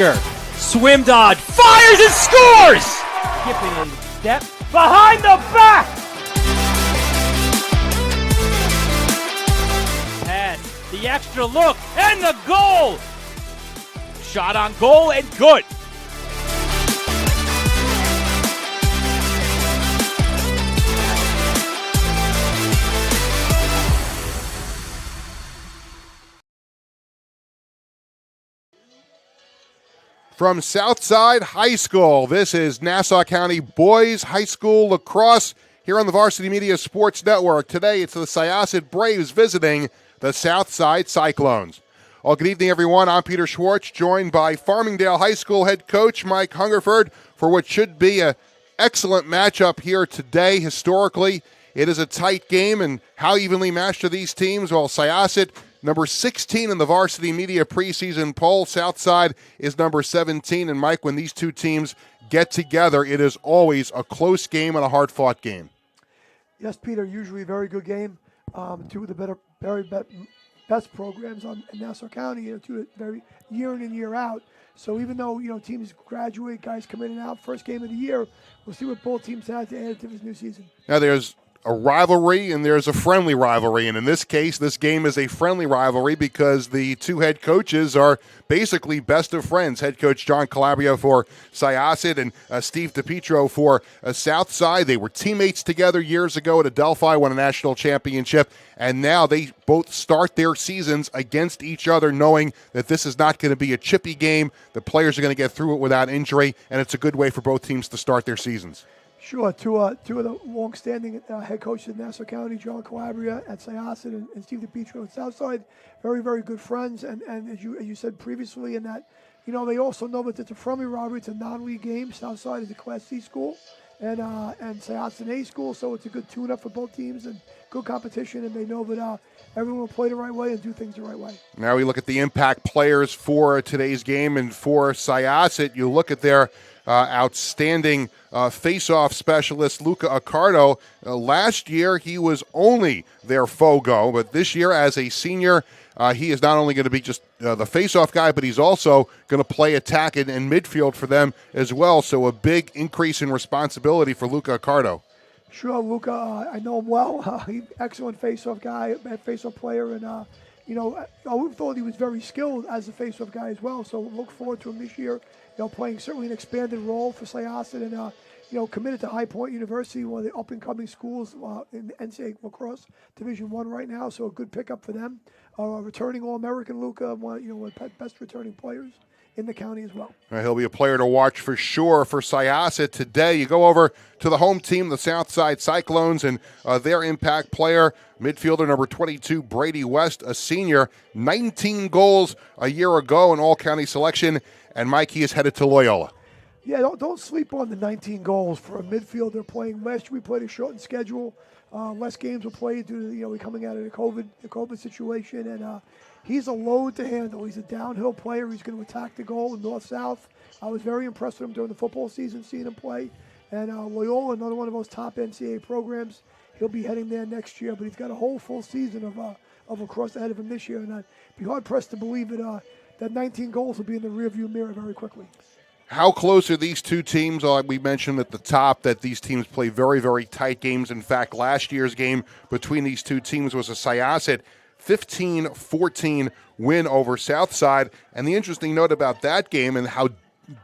Baker, swim dodge, fires and scores! Skipping a step, behind the back! Pass, the extra look, and the goal! Shot on goal and good. From Southside High School, this is Nassau County Boys High School Lacrosse here on the Varsity Media Sports Network. Today it's the Syosset Braves visiting the Southside Cyclones. Well, good evening, everyone. I'm Peter Schwartz, joined by Farmingdale High School head coach Mike Hungerford for what should be an excellent matchup here today. Historically, it is a tight game, and how evenly matched are these teams? Well, Syosset, number 16 in the Varsity Media preseason poll. Southside is number 17. And, Mike, when these two teams get together, it is always a close game and a hard-fought game. Yes, Peter, usually a very good game. Two of the best programs in Nassau County, two very year in and year out. So even though, teams graduate, guys come in and out, first game of the year, we'll see what both teams have to add to this new season. Now, there's a rivalry and there's a friendly rivalry, and in this case, this game is a friendly rivalry because the two head coaches are basically best of friends. Head coach John Calabria for Syosset and Steve DiPietro for Southside. They were teammates together years ago at Adelphi, won a national championship, and now they both start their seasons against each other, knowing that this is not going to be a chippy game. The players are going to get through it without injury, and it's a good way for both teams to start their seasons. Sure, two of the long-standing head coaches in Nassau County, John Calabria at Syosset and Steve DiPietro at Southside, very, very good friends. And as you said previously, in that, they also know that it's a friendly rivalry. It's a non-league game. Southside is a Class C school, and Syosset's an A school, so it's a good tune-up for both teams and good competition. And they know that everyone will play the right way and do things the right way. Now we look at the impact players for today's game, and for Syosset, you look at their outstanding face-off specialist, Luca Accardo. Last year, he was only their FOGO, but this year, as a senior, he is not only going to be just the face-off guy, but he's also going to play attack and midfield for them as well. So a big increase in responsibility for Luca Accardo. Sure, Luca, I know him well. He's an excellent face-off guy, face-off player, and I thought he was very skilled as a face-off guy as well. So look forward to him this year. Playing certainly an expanded role for Syosset and, committed to High Point University, one of the up-and-coming schools in the NCAA Lacrosse Division I right now, so a good pickup for them. Returning All-American Luca, one of the best returning players in the county as well. He'll be a player to watch for sure for Syosset today. You go over to the home team, the Southside Cyclones, and their impact player, midfielder number 22, Brady West, a senior, 19 goals a year ago in all-county selection. And Mike, he is headed to Loyola. Yeah, don't sleep on the 19 goals for a midfielder playing. Last year we played a shortened schedule. Less games were played due to we're coming out of the COVID situation, and he's a load to handle. He's a downhill player. He's going to attack the goal north-south. I was very impressed with him during the football season, seeing him play. And Loyola, another one of those top NCAA programs, he'll be heading there next year. But he's got a whole full season of lacrosse ahead of him this year, and I'd be hard pressed to believe that 19 goals will be in the rearview mirror very quickly. How close are these two teams? We mentioned at the top that these teams play very, very tight games. In fact, last year's game between these two teams was a Syosset 15-14 win over Southside. And the interesting note about that game and how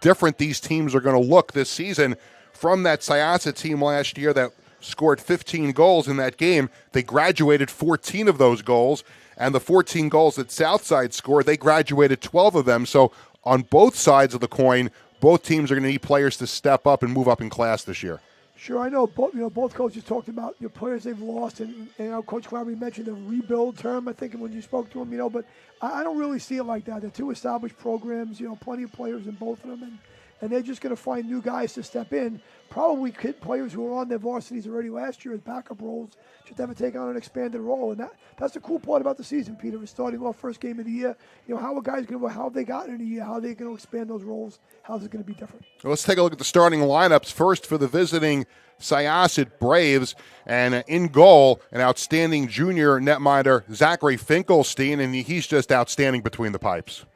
different these teams are going to look this season from that Syosset team last year that scored 15 goals in that game, they graduated 14 of those goals. And the 14 goals that Southside scored, they graduated 12 of them. So on both sides of the coin, both teams are going to need players to step up and move up in class this year. Sure, I know. Both coaches talked about players they've lost, and Coach Clary mentioned the rebuild term, I think, when you spoke to him. But I don't really see it like that. They're two established programs. Plenty of players in both of them, and they're just going to find new guys to step in. Probably kid players who were on their varsities already last year as backup roles, just have to take on an expanded role. And that's the cool part about the season, Peter, is starting off first game of the year. How are guys going to, how have they gotten in the year, how are they going to expand those roles, how's it going to be different? Well, let's take a look at the starting lineups first for the visiting Syosset Braves. And in goal, an outstanding junior netminder, Zachary Finkelstein, and he's just outstanding between the pipes.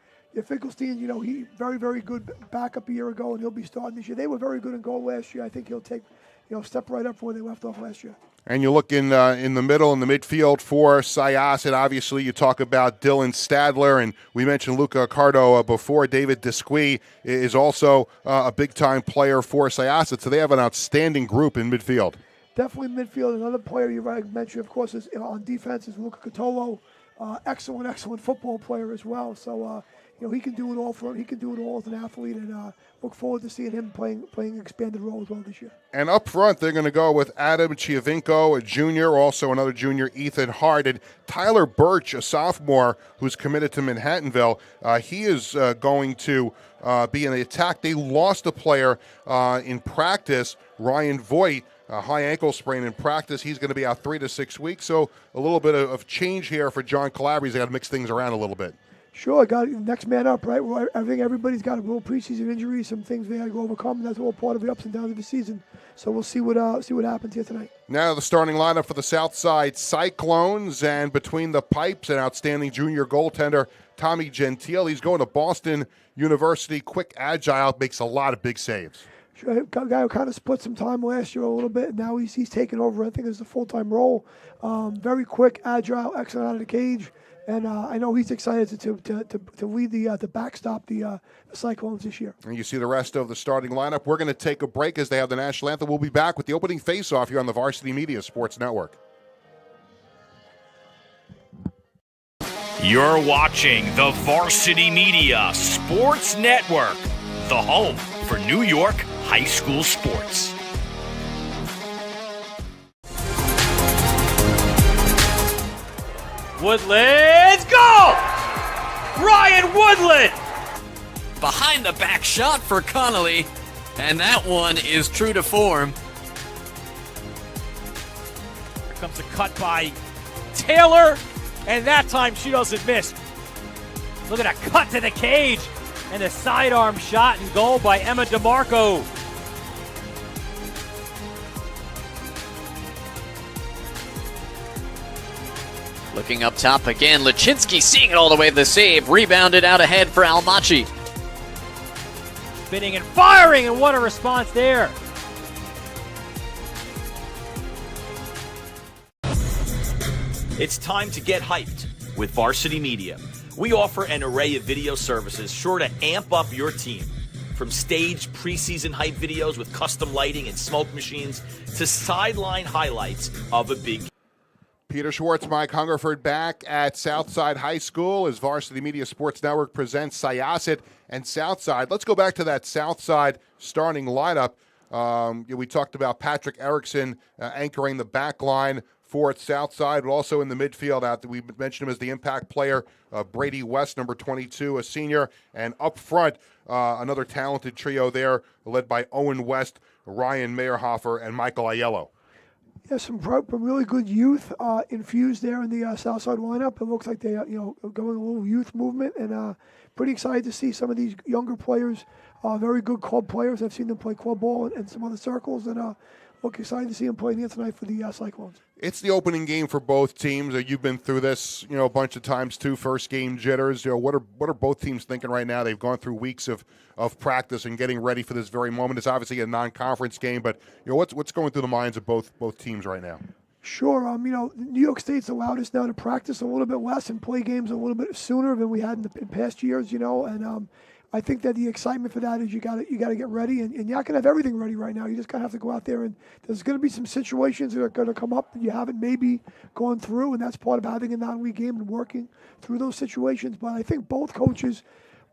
Finkelstein, he very, very good backup a year ago, and he'll be starting this year. They were very good in goal last year. I think he'll take, step right up from where they left off last year. And you look in the middle, in the midfield for Syosset. Obviously, you talk about Dylan Stadler, and we mentioned Luca Cardo before. David Desqui is also a big-time player for Syosset, so they have an outstanding group in midfield. Definitely midfield. Another player you mentioned, of course, is on defense is Luca Catolo. Excellent football player as well. So, he can do it all he can do it all as an athlete, and look forward to seeing him playing an expanded role as well this year. And up front, they're going to go with Adam Chiovinco, a junior, also another junior, Ethan Hart, and Tyler Birch, a sophomore who's committed to Manhattanville. He is going to be in the attack. They lost a player in practice, Ryan Voigt, a high ankle sprain in practice. He's going to be out 3 to 6 weeks. So a little bit of change here for John Calabrese. They got to mix things around a little bit. Sure, got next man up, right? Well, I think everybody's got a little preseason injury, some things they had to go overcome, and that's all part of the ups and downs of the season. So we'll see what happens here tonight. Now the starting lineup for the Southside Cyclones, and between the pipes, an outstanding junior goaltender, Tommy Gentile. He's going to Boston University, quick, agile, makes a lot of big saves. Sure, a guy who kind of split some time last year a little bit, and now he's taken over, I think, as a full-time role. Very quick, agile, excellent out of the cage. And I know he's excited to lead the backstop the Cyclones this year. And you see the rest of the starting lineup. We're going to take a break as they have the national anthem. We'll be back with the opening face-off here on the Varsity Media Sports Network. You're watching the Varsity Media Sports Network, the home for New York high school sports. Woodland's goal! Ryan Woodland! Behind the back shot for Connolly, and that one is true to form. Here comes a cut by Taylor, and that time she doesn't miss. Look at a cut to the cage, and a sidearm shot and goal by Emma DeMarco. Looking up top again, Lachinsky seeing it all the way to the save, rebounded out ahead for Almachi. Spinning and firing, and what a response there. It's time to get hyped with Varsity Media. We offer an array of video services sure to amp up your team. From staged preseason hype videos with custom lighting and smoke machines to sideline highlights of a big game. Peter Schwartz, Mike Hungerford back at Southside High School as Varsity Media Sports Network presents Syosset and Southside. Let's go back to that Southside starting lineup. We talked about Patrick Erickson anchoring the back line for Southside, but also in the midfield. We mentioned him as the impact player, Brady West, number 22, a senior. And up front, another talented trio there led by Owen West, Ryan Meyerhofer, and Michael Aiello. Yeah, some really good youth infused there in the Southside lineup. It looks like they, going a little youth movement, and pretty excited to see some of these younger players, very good club players. I've seen them play club ball in some other circles, and look excited to see them playing here tonight for the Cyclones. It's the opening game for both teams. You've been through this, a bunch of times too. First game jitters. What are both teams thinking right now? They've gone through weeks of practice and getting ready for this very moment. It's obviously a non-conference game, but what's going through the minds of both teams right now? Sure. New York State's allowed us now to practice a little bit less and play games a little bit sooner than we had in past years. And I think that the excitement for that is you got to get ready, and you're not going to have everything ready right now. You just kind of have to go out there, and there's going to be some situations that are going to come up that you haven't maybe gone through, and that's part of having a non-league game and working through those situations. But I think both coaches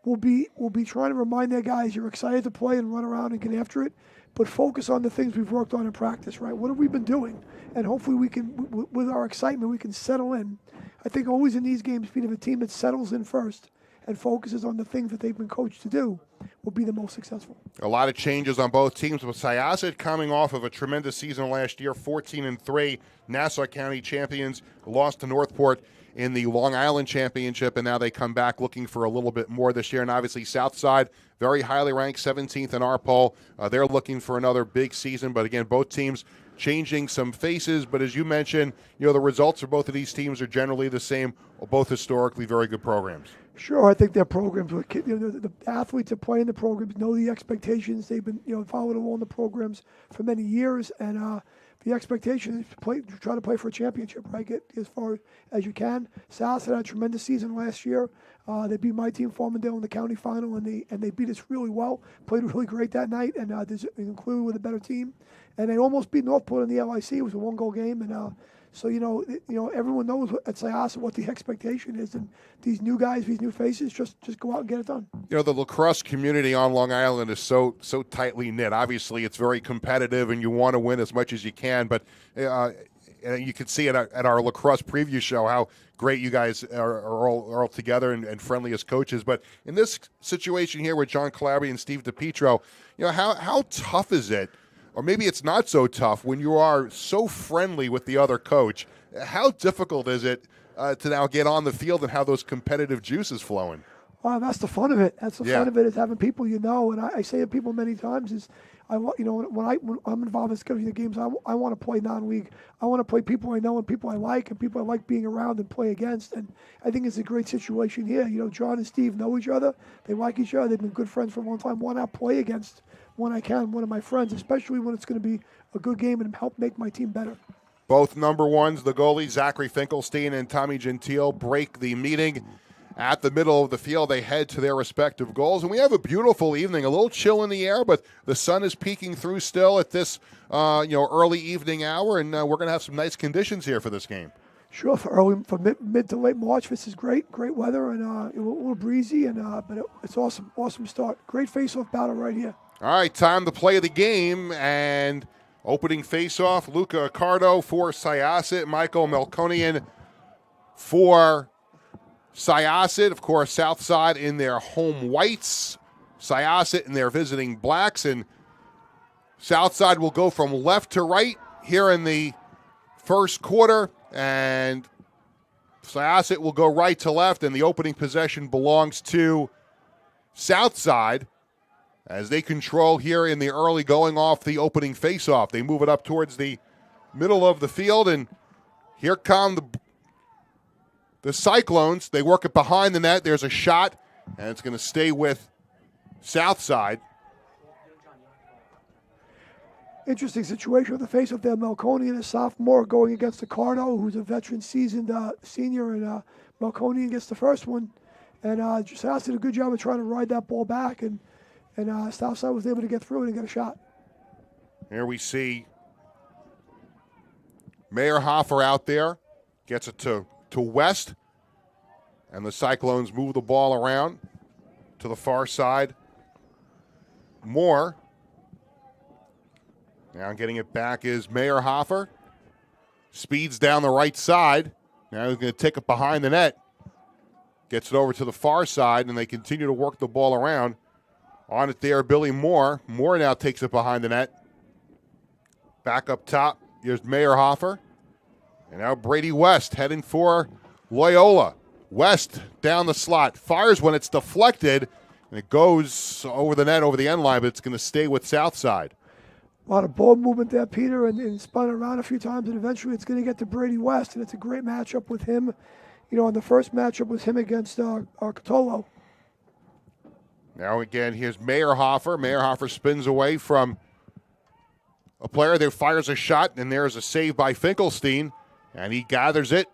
will be trying to remind their guys, you're excited to play and run around and get after it, but focus on the things we've worked on in practice, right? What have we been doing? And hopefully we can, with our excitement, we can settle in. I think always in these games, being a team that settles in first and focuses on the things that they've been coached to do will be the most successful. A lot of changes on both teams, with Syosset coming off of a tremendous season last year, 14-3, Nassau County champions, lost to Northport in the Long Island Championship, and now they come back looking for a little bit more this year. And obviously Southside, very highly ranked, 17th in our poll. They're looking for another big season, but again, both teams changing some faces. But as you mentioned, the results for both of these teams are generally the same, both historically very good programs. Sure, I think their programs, the athletes that play in the programs know the expectations. They've been, followed along the programs for many years, and the expectation is to try to play for a championship, right? Get as far as you can. Syosset had a tremendous season last year. They beat my team, Farmingdale, in the county final, and they beat us really well. Played really great that night, and included with a better team. And they almost beat Northport in the LIC. It was a 1-goal game, and so everyone knows at Syosset what the expectation is, and these new guys, these new faces, just go out and get it done. The lacrosse community on Long Island is so tightly knit. Obviously, it's very competitive, and you want to win as much as you can. But you can see it at our lacrosse preview show how great you guys are all together and friendly as coaches. But in this situation here with John Calabria and Steve DiPietro, how tough is it? Or maybe it's not so tough when you are so friendly with the other coach. How difficult is it to now get on the field and have those competitive juices flowing? That's the fun of it. That's the fun of it, is having people And I say to people many times is, when I'm involved in scheduling the games, I want to play non-league. I want to play people I know and people I like and people I like being around and play against. And I think it's a great situation here. John and Steve know each other. They like each other. They've been good friends for a long time. Why not play against when I can, one of my friends, especially when it's going to be a good game and help make my team better. Both number ones, the goalies, Zachary Finkelstein and Tommy Gentile, break the meeting at the middle of the field. They head to their respective goals. And we have a beautiful evening, a little chill in the air, but the sun is peeking through still at this early evening hour, and we're going to have some nice conditions here for this game. Sure, for mid to late March, this is great weather, and a little breezy, but it's awesome start. Great face-off battle right here. All right, time to play the game, and opening face-off, Luca Accardo for Syosset, Michael Melkonian for Syosset. Of course, Southside in their home whites, Syosset in their visiting blacks, and Southside will go from left to right here in the first quarter, and Syosset will go right to left, and the opening possession belongs to Southside as they control here in the early going off the opening faceoff. They move it up towards the middle of the field, and here come the Cyclones. They work it behind the net. There's a shot, and it's going to stay with Southside. Interesting situation with the face-off there. Melkonian, a sophomore, going against Accardo, who's a veteran, seasoned senior, and Melkonian gets the first one. And Syosset did a good job of trying to ride that ball back, and Southside was able to get through it and get a shot. Here we see Meyerhofer out there, gets it to West, and the Cyclones move the ball around to the far side. Moore. Now getting it back is Meyerhofer. Speeds down the right side. Now he's going to take it behind the net. Gets it over to the far side, and they continue to work the ball around. On it there, Billy Moore. Moore now takes it behind the net. Back up top, here's Meyerhofer. And now Brady West heading for Loyola. West down the slot. Fires when it's deflected, and it goes over the net, over the end line, but it's going to stay with Southside. A lot of ball movement there, Peter, and spun around a few times, and eventually it's going to get to Brady West, and it's a great matchup with him. And the first matchup was him against Catolo. Now again, here's Meyerhofer. Meyerhofer spins away from a player that fires a shot, and there's a save by Finkelstein, and he gathers it.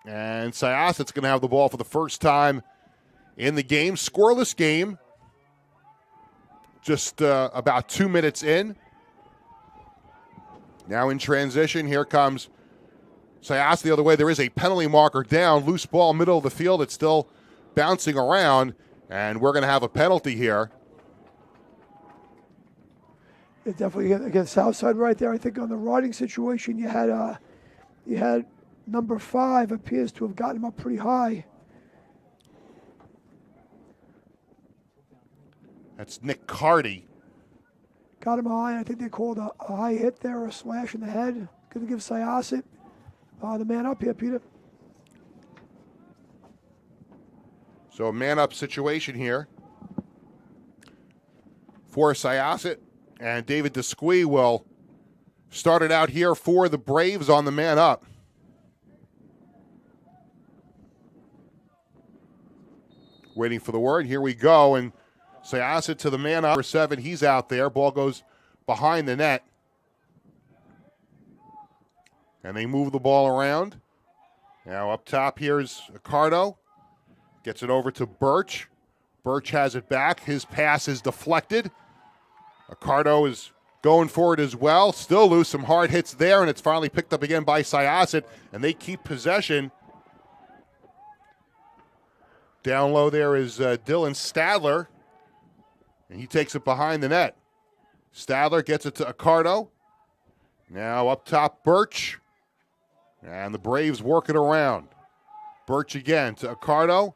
And Syosset's going to have the ball for the first time in the game. Scoreless game. Just about 2 minutes in. Now in transition, here comes Syosset the other way. There is a penalty marker down. Loose ball, middle of the field. It's still bouncing around, and we're going to have a penalty here. It definitely against Southside right there. I think on the riding situation, you had number 5 appears to have gotten him up pretty high. That's Nick Carty. Got him high. I think they called a high hit there, or a slash in the head. Going to give Syosset the man up here, Peter. So a man-up situation here for Syosset. And David Desquie will start it out here for the Braves on the man-up. waiting for the word. Here we go, and Syosset to the man up for 7. He's out there. Ball goes behind the net. And they move the ball around. Now up top here's Accardo. Gets it over to Birch. Birch has it back. His pass is deflected. Accardo is going for it as well. Still lose some hard hits there, and it's finally picked up again by Syosset, and they keep possession. Down low there is Dylan Stadler, and he takes it behind the net. Stadler gets it to Accardo. Now up top, Birch. And the Braves work it around. Birch again to Accardo.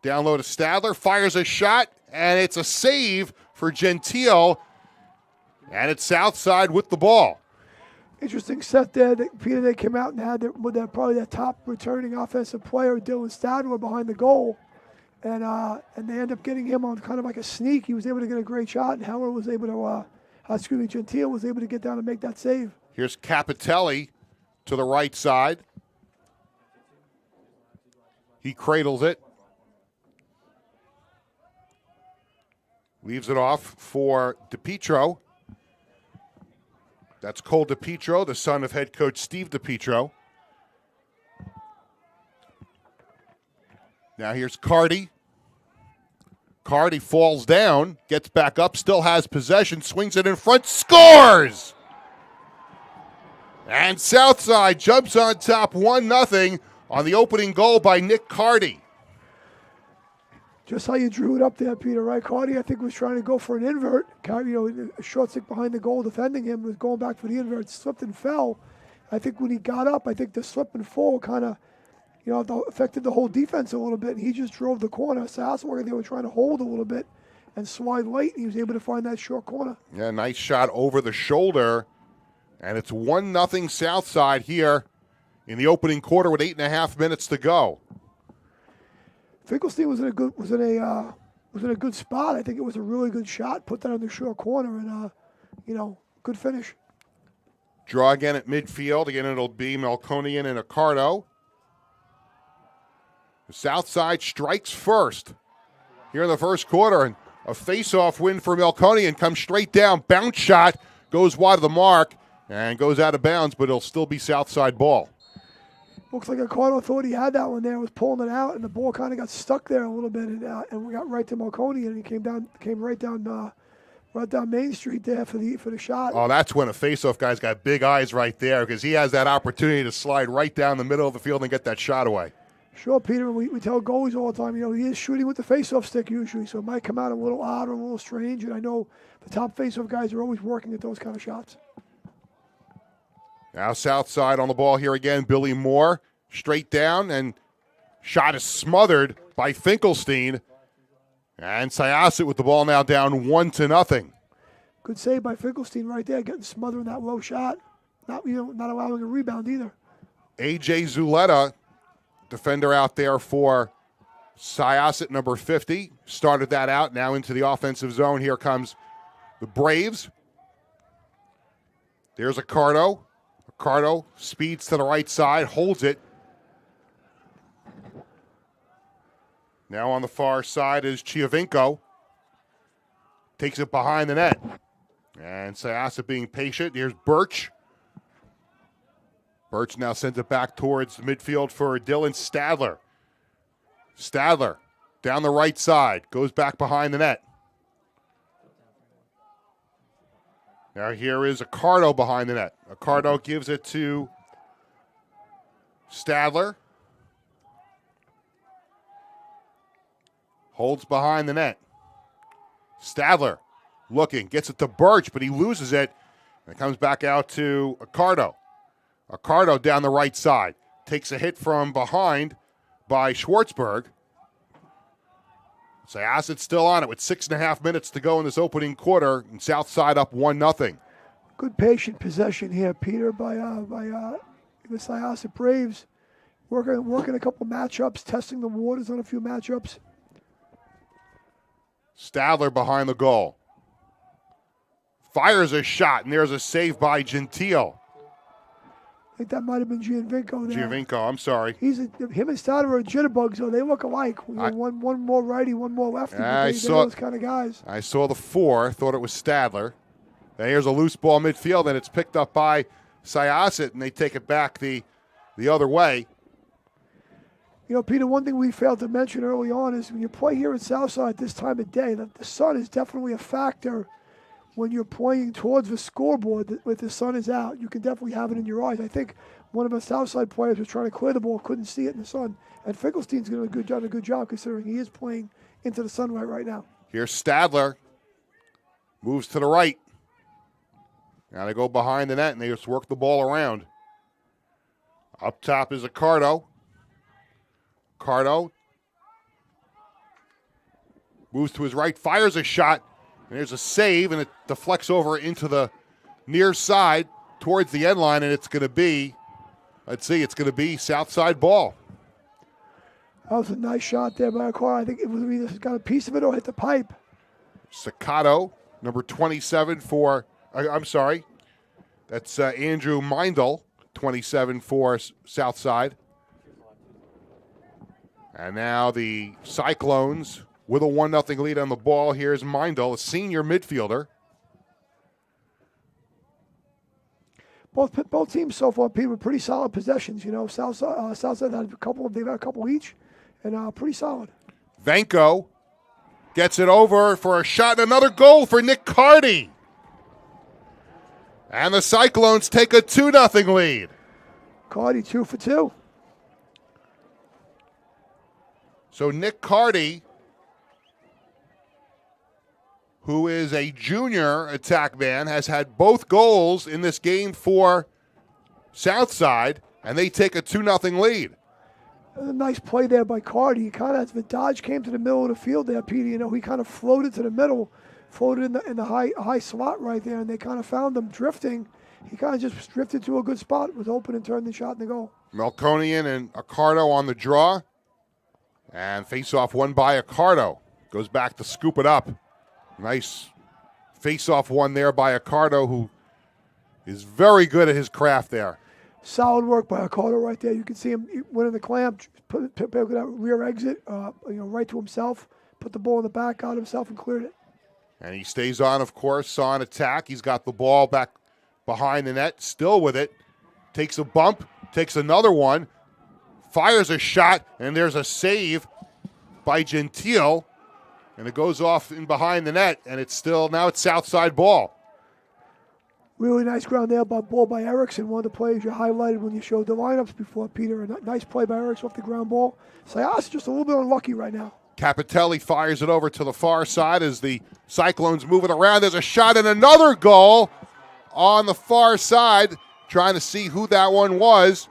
Down low to Stadler. Fires a shot, and it's a save for Gentile. And it's Southside with the ball. Interesting set there. Peter, they came out and had probably their top returning offensive player, Dylan Stadler, behind the goal. And they end up getting him on kind of like a sneak. He was able to get a great shot, and Heller was able to, Gentile was able to get down and make that save. Here's Capitelli to the right side. He cradles it. Leaves it off for DiPietro. That's Cole DiPietro, the son of head coach Steve DiPietro. Now here's Cardi. Cardi falls down, gets back up, still has possession, swings it in front, scores! And Southside jumps on top 1-0 on the opening goal by Nick Cardi. Just how you drew it up there, Peter, right? Cardi, I think, was trying to go for an invert. A short stick behind the goal defending him, was going back for the invert, slipped and fell. I think when he got up, I think the slip and fall kind of, affected the whole defense a little bit. He just drove the corner. Southside, they were trying to hold a little bit and slide late, and he was able to find that short corner. Yeah, nice shot over the shoulder. And it's 1-0 Southside here in the opening quarter with 8.5 minutes to go. Finkelstein was in a good spot. I think it was a really good shot. Put that on the short corner, and good finish. Draw again at midfield. Again, it'll be Melkonian and Accardo. The Southside strikes first here in the first quarter, and a face-off win for Melkonian comes straight down. Bounce shot goes wide of the mark and goes out of bounds, but it'll still be Southside ball. Looks like Accardo thought he had that one there, was pulling it out, and the ball kind of got stuck there a little bit, and we got right to Melkonian, and he came right down Main Street there for the shot. Oh, that's when a face-off guy's got big eyes right there, because he has that opportunity to slide right down the middle of the field and get that shot away. Sure, Peter, we tell goalies all the time, he is shooting with the face-off stick usually, so it might come out a little odd or a little strange, and I know the top face-off guys are always working at those kind of shots. Now Southside on the ball here again. Billy Moore straight down, and shot is smothered by Finkelstein. And Syosset with the ball now down 1-0. Good save by Finkelstein right there, getting smothered in that low shot. Not allowing a rebound either. A.J. Zuleta, defender out there for Syosset, number 50. Started that out, now into the offensive zone. Here comes the Braves. There's Accardo. Accardo speeds to the right side, holds it. Now on the far side is Chiovinko. Takes it behind the net. And Syosset being patient. Here's Birch. Birch now sends it back towards the midfield for Dylan Stadler. Stadler down the right side. Goes back behind the net. Now here is Accardo behind the net. Accardo gives it to Stadler. Holds behind the net. Stadler looking, gets it to Birch, but he loses it. And it comes back out to Accardo. Accardo down the right side. Takes a hit from behind by Schwartzberg. Syosset's still on it with 6.5 minutes to go in this opening quarter, and Southside up 1-0. Good patient possession here, Peter, by the Syosset Braves. Working a couple matchups, testing the waters on a few matchups. Stadler behind the goal. Fires a shot, and there's a save by Gentile. think that might have been Giovinco there. Giovinco, I'm sorry. Him and Stoddard are jitterbugs, so they look alike. One more righty, one more lefty. They're those kind of guys. I saw the 4, thought it was Stadler. Then here's a loose ball midfield, and it's picked up by Syosset, and they take it back the other way. You know, Peter, one thing we failed to mention early on is when you play here at Southside this time of day, that the sun is definitely a factor when you're playing towards the scoreboard. If the sun is out, you can definitely have it in your eyes. I think one of the Southside players was trying to clear the ball, couldn't see it in the sun. And Finkelstein's done a good job considering he is playing into the sunlight right now. Here's Stadler. Moves to the right. Now they go behind the net, and they just work the ball around. Up top is Accardo. Accardo moves to his right, fires a shot, and there's a save, and it deflects over into the near side towards the end line, and it's going to be, let's see, it's going to be Southside ball. That was a nice shot there by Accardo. I think it was either got a piece of it or hit the pipe. Staccato, number 27 for, I'm sorry, that's Andrew Meindl, 27 for Southside. And now the Cyclones with a 1-0 lead on the ball. Here's Meindl, a senior midfielder. Both teams so far, Peter, were pretty solid possessions. You know, Southside had they've had a couple each, and pretty solid. Venko gets it over for a shot and another goal for Nick Carty. And the Cyclones take a 2-0 lead. Carty 2 for 2. So Nick Carty, who is a junior attack man, has had both goals in this game for Southside, and they take a 2-0 lead. A nice play there by Carty. He kind of, as the dodge came to the middle of the field there, Peter, you know, he kind of floated to the middle, floated in the high slot right there, and they kind of found him drifting. He kind of just drifted to a good spot, was open and turned the shot in the goal. Melkonian and Accardo on the draw. And face-off won by Accardo. Goes back to scoop it up. Nice face-off one there by Accardo, who is very good at his craft there. Solid work by Accardo right there. You can see him winning the clamp, put it out rear exit, right to himself, put the ball in the back, got himself and cleared it. And he stays on, of course, on attack. He's got the ball back behind the net, still with it. Takes a bump, takes another one. Fires a shot, and there's a save by Gentile, and it goes off in behind the net, and it's Southside ball. Really nice ground there ball by Erickson, one of the players you highlighted when you showed the lineups before, Peter. A nice play by Erickson off the ground ball. Sayas just a little bit unlucky right now. Capitelli fires it over to the far side as the Cyclones move it around. There's a shot and another goal on the far side, trying to see who that one was.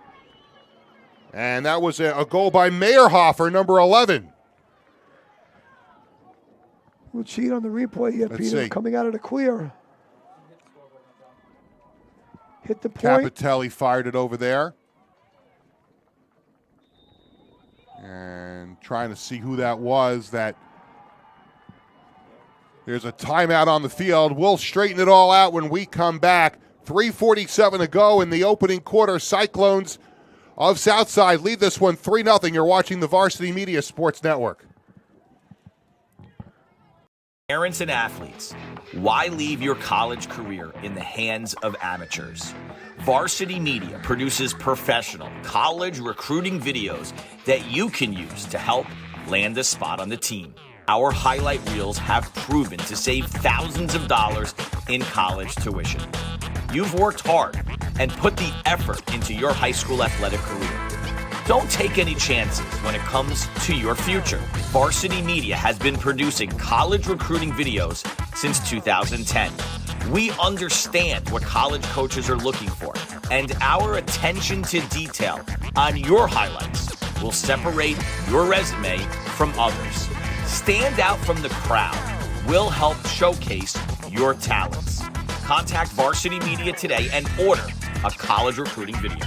And that was a goal by Meyerhofer, number 11. We'll cheat on the replay here, Peter. Coming out of the clear. Hit the point. Capitelli fired it over there. And trying to see who that was. There's a timeout on the field. We'll straighten it all out when we come back. 3:47 to go in the opening quarter. Cyclones of Southside lead this one 3-0. You're watching the Varsity Media Sports Network. Parents and athletes, why leave your college career in the hands of amateurs? Varsity Media produces professional college recruiting videos that you can use to help land a spot on the team. Our highlight reels have proven to save thousands of dollars in college tuition. You've worked hard and put the effort into your high school athletic career. Don't take any chances when it comes to your future. Varsity Media has been producing college recruiting videos since 2010. We understand what college coaches are looking for, and our attention to detail on your highlights will separate your resume from others. Stand out from the crowd. We'll help showcase your talents. Contact Varsity Media today and order a college recruiting video.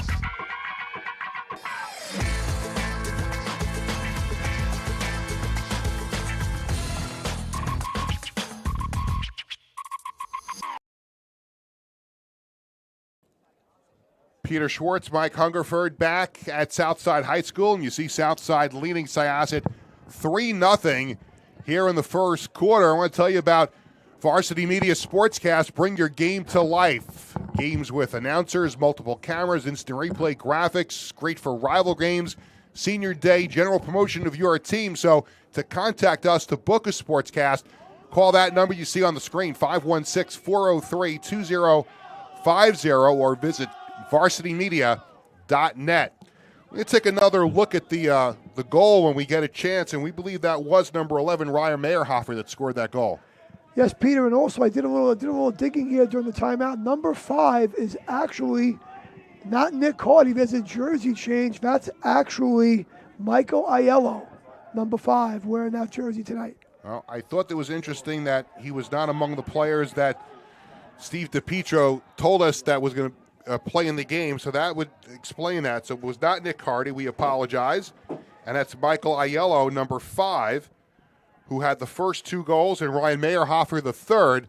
Peter Schwartz, Mike Hungerford back at Southside High School, and you see Southside leading Syosset 3-0 here in the first quarter. I want to tell you about Varsity Media Sportscast. Bring your game to life. Games with announcers, multiple cameras, instant replay graphics, great for rival games, senior day, general promotion of your team. So to contact us to book a sportscast, call that number you see on the screen, 516-403-2050, or visit varsitymedia.net. We're going to take another look at the goal when we get a chance, and we believe that was number 11, Ryan Meyerhofer, that scored that goal. Yes, Peter, and also I did a little digging here during the timeout. Number 5 is actually not Nick Hardy. There's a jersey change. That's actually Michael Aiello, number 5, wearing that jersey tonight. Well, I thought it was interesting that he was not among the players that Steve DiPietro told us that was going to play in the game, so that would explain that. So it was not Nick Hardy. We apologize. And that's Michael Aiello, number 5, who had the first 2 goals, and Ryan Meyerhofer the third.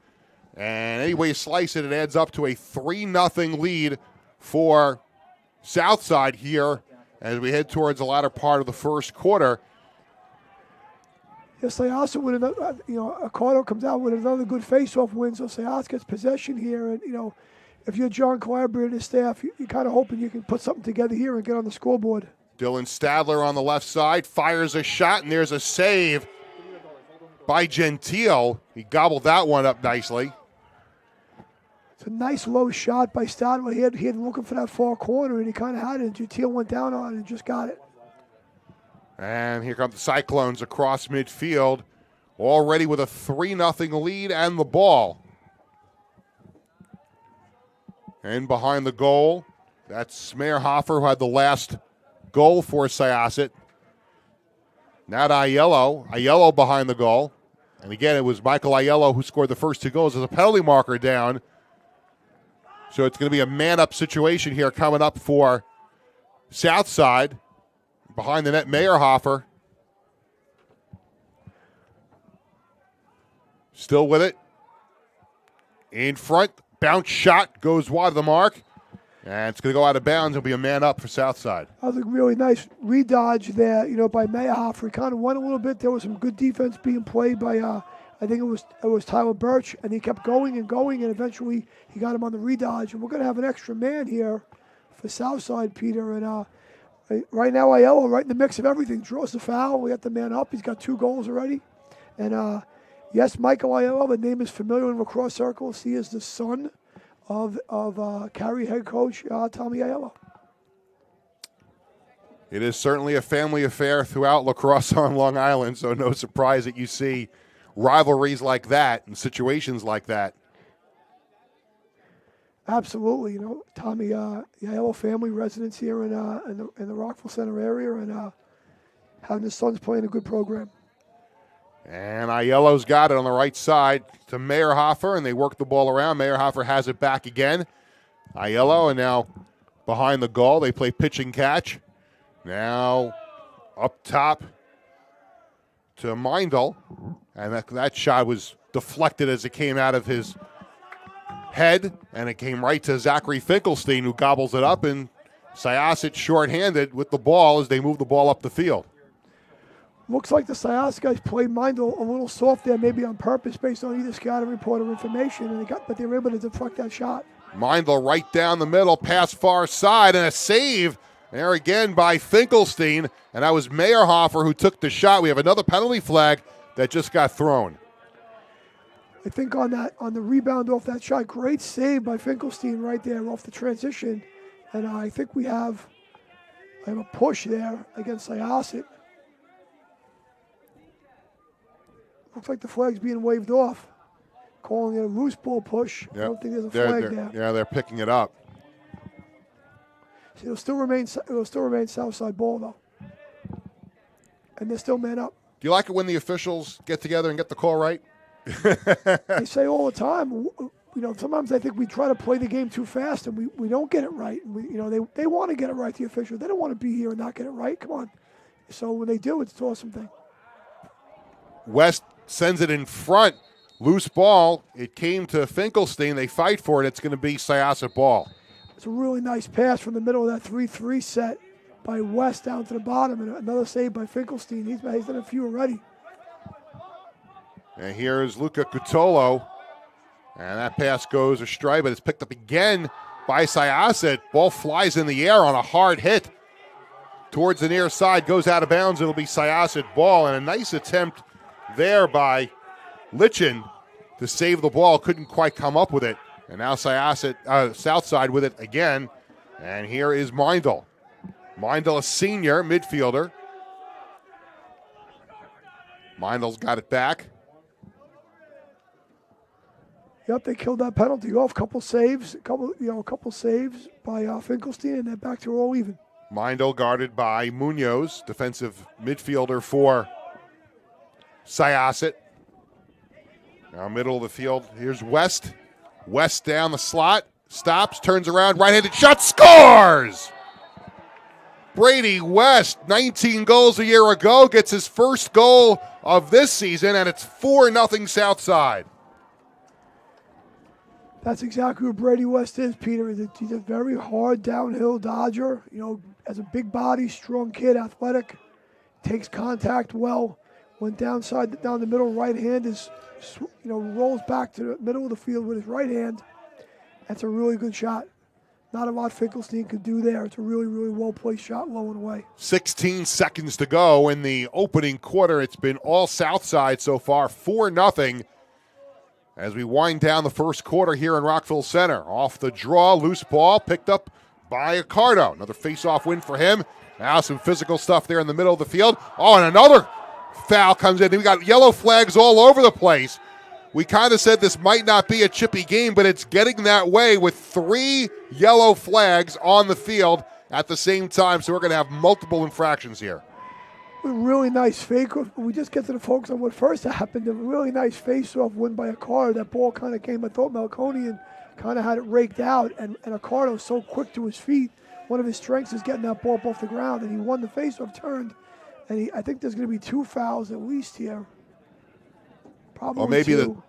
And any way you slice it, it adds up to a 3-0 lead for Southside here as we head towards the latter part of the first quarter. Yes, Syosset with another, Accardo comes out with another good face-off win, so Syosset gets possession here, and if you're John Calabria and his staff, you're kind of hoping you can put something together here and get on the scoreboard. Dylan Stadler on the left side fires a shot, and there's a save by Gentile. He gobbled that one up nicely. It's a nice low shot by Stadler. He had looking for that far corner, and he kind of had it. And Gentile went down on it and just got it. And here come the Cyclones across midfield, already with a 3-0 lead and the ball. And behind the goal, that's Meyerhofer, who had the last goal for Syosset. Now to Aiello. Aiello behind the goal. And again, it was Michael Aiello who scored the first 2 goals. There's a penalty marker down. So it's going to be a man-up situation here coming up for Southside. Behind the net, Meyerhofer. Still with it. In front. Bounce shot goes wide of the mark. And it's going to go out of bounds. It'll be a man up for Southside. That was a really nice re-dodge there, by Meyerhofer. He kind of won a little bit. There was some good defense being played by, I think it was Tyler Birch, and he kept going, and eventually he got him on the re-dodge. And we're going to have an extra man here for Southside, Peter. And right now, Aiello, right in the mix of everything, draws the foul. We got the man up. He's got 2 goals already. And yes, Michael Aiello, the name is familiar in lacrosse circles. He is the son of Cary head coach Tommy Aiello. It is certainly a family affair throughout lacrosse on Long Island, so no surprise that you see rivalries like that and situations like that. Absolutely, Tommy Aiello family residence here in the Rockville Center area, and having his sons playing a good program. And Aiello's got it on the right side to Meyerhofer, and they work the ball around. Meyerhofer has it back again. Aiello, and now behind the goal, they play pitch and catch. Now up top to Meindl, and that shot was deflected as it came out of his head, and it came right to Zachary Finkelstein, who gobbles it up, and Syosset shorthanded with the ball as they move the ball up the field. Looks like the Syosset guys played Meindl a little soft there, maybe on purpose, based on either scouting report or information, but they were able to deflect that shot. Meindl right down the middle, pass far side, and a save there again by Finkelstein, and that was Meyerhofer who took the shot. We have another penalty flag that just got thrown. I think on the rebound off that shot, great save by Finkelstein right there off the transition, and I think we have a push there against Syosset. Looks like the flag's being waved off, calling it a loose ball push. Yep. I don't think there's a flag there. Yeah, they're picking it up. It'll still remain Southside ball though, and they're still man up. Do you like it when the officials get together and get the call right? I say all the time. Sometimes I think we try to play the game too fast, and we don't get it right. And they want to get it right. The officials, they don't want to be here and not get it right. Come on. So when they do, it's an awesome thing. West sends it in front. Loose ball. It came to Finkelstein. They fight for it. It's going to be Syosset ball. It's a really nice pass from the middle of that 3-3 set by West down to the bottom, and another save by Finkelstein. He's done a few already. And here's Luca Cutolo. And that pass goes astray, but it's picked up again by Syosset. Ball flies in the air on a hard hit towards the near side, goes out of bounds. It'll be Syosset ball, and a nice attempt there by Lichin to save the ball. Couldn't quite come up with it. And now Syosset, south side with it again. And here is Meindl. Meindl, a senior midfielder. Meindl's got it back. Yep, they killed that penalty off. Couple saves by Finkelstein, and they're back to all even. Meindl guarded by Munoz, defensive midfielder for Syosset. Now middle of the field, here's West. West down the slot, stops, turns around, right-handed shot, scores! Brady West, 19 goals a year ago, gets his first goal of this season, and it's 4-0 Southside. That's exactly what Brady West is, Peter. He's a very hard downhill dodger. As a big body, strong kid, athletic, takes contact well. Went down the middle, right hand is, rolls back to the middle of the field with his right hand. That's a really good shot. Not a lot Finkelstein could do there. It's a really, really well-placed shot, low and away. 16 seconds to go in the opening quarter. It's been all Southside so far, 4-0. As we wind down the first quarter here in Rockville Center. Off the draw, loose ball, picked up by Accardo. Another face-off win for him. Now some physical stuff there in the middle of the field. Oh, and another foul comes in. We got yellow flags all over the place. We kind of said this might not be a chippy game, but it's getting that way with 3 yellow flags on the field at the same time. So we're going to have multiple infractions here. A really nice fake. We just get to the focus on what first happened. A really nice face-off win by Accardo. That ball kind of came. I thought Melkonian kind of had it raked out, and Accardo was so quick to his feet. One of his strengths is getting that ball up off the ground, and he won the face-off, turned, and I think there's going to be 2 fouls at least here. Probably well, maybe 2.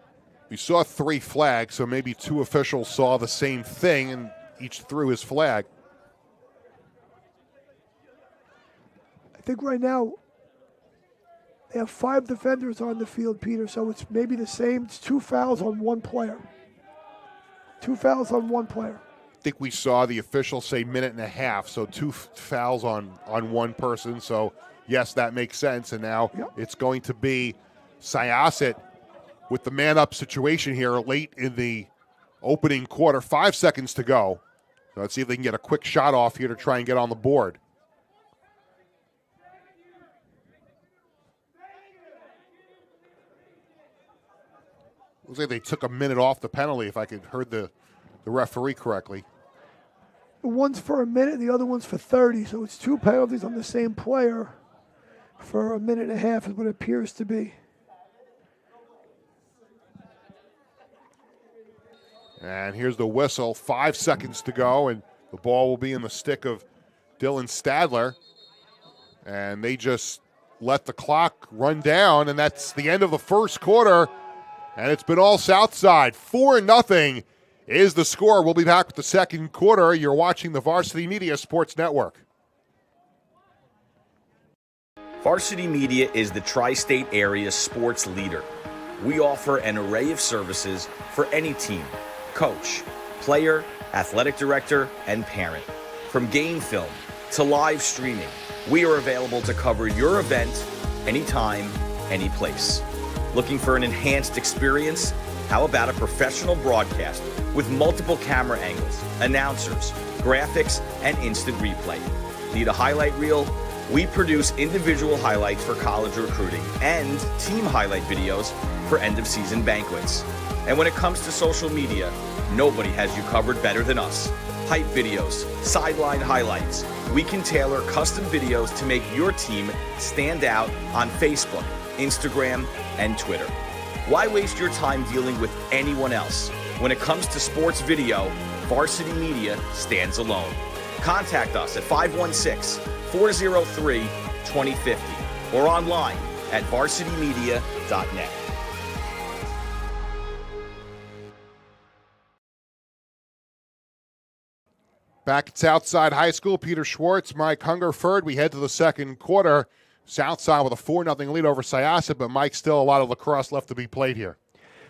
We saw 3 flags, so maybe 2 officials saw the same thing and each threw his flag. I think right now they have 5 defenders on the field, Peter, so it's maybe the same. It's 2 fouls on 1 player. 2 fouls on 1 player. I think we saw the official say minute and a half, so 2 fouls on 1 person. So, yes, that makes sense. And now It's going to be Syosset with the man-up situation here late in the opening quarter. 5 seconds to go. So let's see if they can get a quick shot off here to try and get on the board. Looks like they took a minute off the penalty, if I could heard the referee correctly. One's for a minute, the other one's for 30, so it's 2 penalties on the same player for a minute and a half is what it appears to be. And here's the whistle, 5 seconds to go, and the ball will be in the stick of Dylan Stadler. And they just let the clock run down, and that's the end of the first quarter. And it's been all Southside. 4-0 is the score. We'll be back with the second quarter. You're watching the Varsity Media Sports Network. Varsity Media is the tri-state area sports leader. We offer an array of services for any team, coach, player, athletic director, and parent. From game film to live streaming, we are available to cover your event anytime, any place. Looking for an enhanced experience? How about a professional broadcast with multiple camera angles, announcers, graphics, and instant replay? Need a highlight reel? We produce individual highlights for college recruiting and team highlight videos for end-of-season banquets. And when it comes to social media, nobody has you covered better than us. Hype videos, sideline highlights. We can tailor custom videos to make your team stand out on Facebook, Instagram, and Twitter. Why waste your time dealing with anyone else? When it comes to sports video, Varsity Media stands alone. Contact us at 516-403-2050 or online at varsitymedia.net. Back at Southside High School, Peter Schwartz, Mike Hungerford. We head to the second quarter. Southside with a 4-0 lead over Syosset, but Mike, still a lot of lacrosse left to be played here.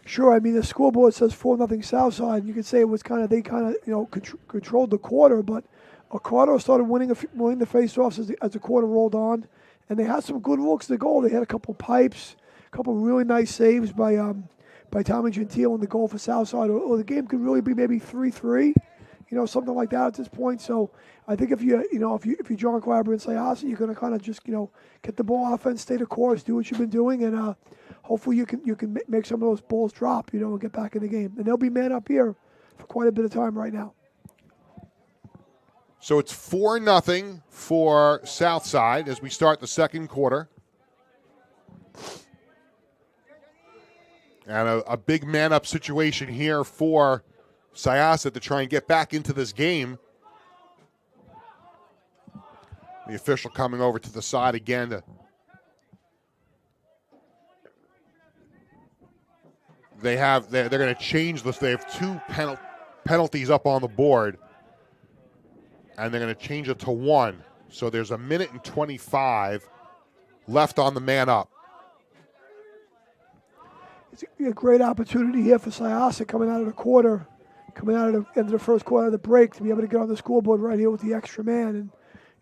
Sure, I mean the scoreboard says 4-0 Southside. You could say it was they controlled the quarter, but Accardo started winning the face-offs as the quarter rolled on, and they had some good looks to goal. They had a couple pipes, a couple really nice saves by Tommy Gentile in the goal for Southside, or the game could really be maybe 3-3. Something like that at this point. So I think if you're John Clabber and Syosset, you're going to kind of just get the ball offense, stay the course, do what you've been doing, and hopefully you can make some of those balls drop, and get back in the game. And they'll be man up here for quite a bit of time right now. So it's 4-0 for Southside as we start the second quarter. And a big man-up situation here for Syosset to try and get back into this game. The official coming over to the side again. They're going to change this. They have two penalties up on the board, and they're going to change it to 1. So there's 1:25 left on the man-up. It's a great opportunity here for Syosset coming out of the quarter. Coming out of the end of the first quarter of the break to be able to get on the scoreboard right here with the extra man. And,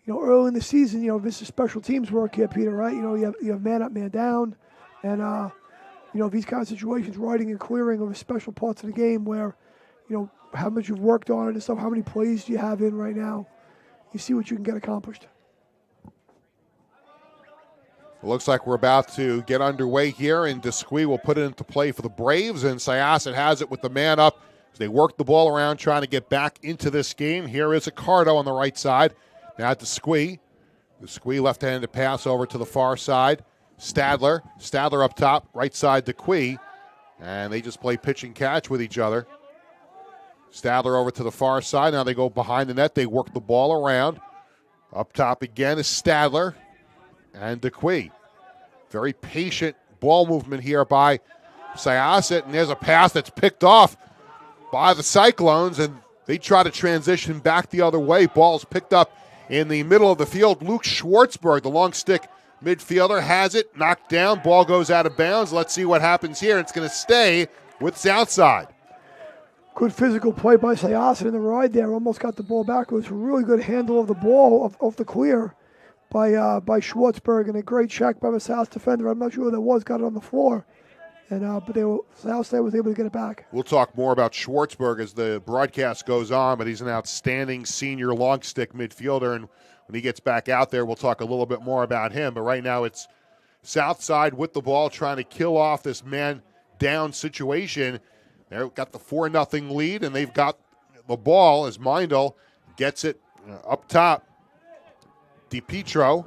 early in the season, this is special teams work here, Peter, right? You have man up, man down. And, these kind of situations, writing and clearing are special parts of the game where, how much you've worked on it and stuff, how many plays do you have in right now. You see what you can get accomplished. It looks like we're about to get underway here, and Desquie will put it into play for the Braves, and Syosset has it with the man up. They work the ball around trying to get back into this game. Here is Accardo on the right side. Now Desquie. Desquie left-handed pass over to the far side. Stadler up top, right side Desquie. And they just play pitch and catch with each other. Stadler over to the far side. Now they go behind the net. They work the ball around. Up top again is Stadler and Desquie. Very patient ball movement here by Syosset. And there's a pass that's picked off by the Cyclones, and they try to transition back the other way. Ball's picked up in the middle of the field. Luke Schwartzberg, the long stick midfielder, has it, knocked down. Ball goes out of bounds. Let's see what happens here. It's going to stay with Southside. Good physical play by Syosset in the ride there. Almost got the ball back. It was a really good handle of the ball, off the clear by Schwartzberg, and a great check by the South defender. I'm not sure who that was, got it on the floor. And but Southside was able to get it back. We'll talk more about Schwartzberg as the broadcast goes on, but he's an outstanding senior long stick midfielder, and when he gets back out there, we'll talk a little bit more about him. But right now it's Southside with the ball trying to kill off this man-down situation. They've got the 4-0 lead, and they've got the ball as Mindel gets it up top. DiPietro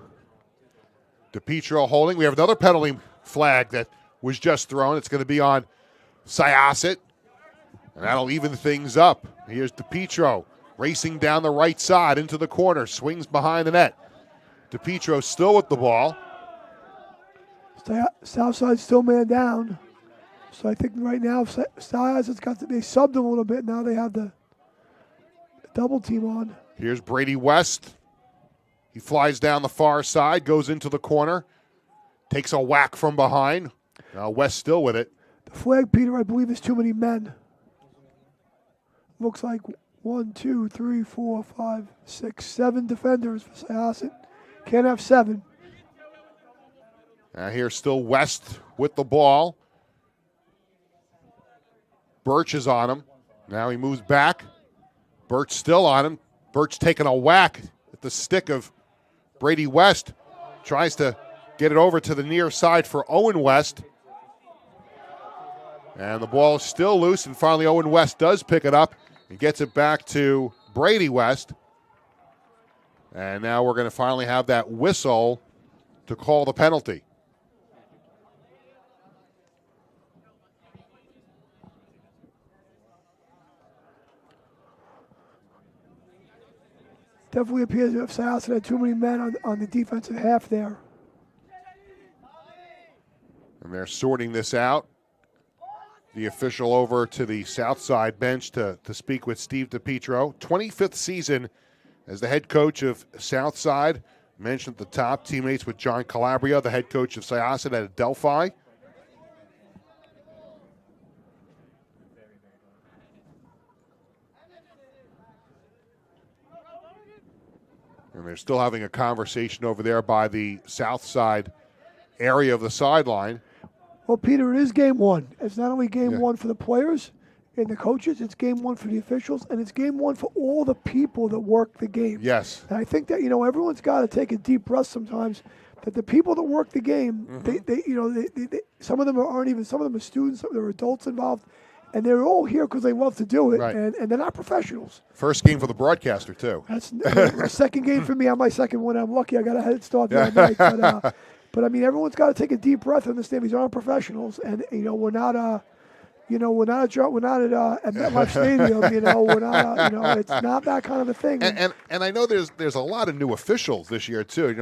holding. We have another penalty flag that was just thrown. It's going to be on Syosset, and that'll even things up. Here's DiPietro racing down the right side into the corner, swings behind the net. DiPietro still with the ball. Southside still man down. So I think right now Syosset's got to be subbed a little bit. Now they have the double team on. Here's Brady West. He flies down the far side, goes into the corner, takes a whack from behind. Now West still with it. The flag, Peter, I believe is too many men. Looks like 1, 2, 3, 4, 5, 6, 7 defenders for Syosset. Can't have 7. Now here's still West with the ball. Birch is on him. Now he moves back. Birch still on him. Birch taking a whack at the stick of Brady West. Tries to get it over to the near side for Owen West. And the ball is still loose, and finally Owen West does pick it up and gets it back to Brady West. And now we're going to finally have that whistle to call the penalty. Definitely appears to have Syosset had too many men on the defensive half there. And they're sorting this out. the official over to the south side bench to speak with Steve DiPietro. 25th season as the head coach of Southside. Mentioned at the top, teammates with John Calabria, the head coach of Syosset at Adelphi. And they're still having a conversation over there by the south side area of the sideline. Well, Peter, it is game one. It's not only game one for the players and the coaches, it's game one for the officials, and it's game one for all the people that work the game. Yes. And I think that, everyone's got to take a deep breath sometimes, that the people that work the game, they some of them aren't even, some of them are students, some of them are adults involved, and they're all here because they love to do it, Right. and they're not professionals. First game for the broadcaster, too. That's a second game for me. On my second one, I'm lucky. I got a head start the other night. But I mean, everyone's got to take a deep breath and understand these aren't professionals, and we're not at MetLife Stadium. We're not. It's not that kind of a thing. And I know there's a lot of new officials this year too.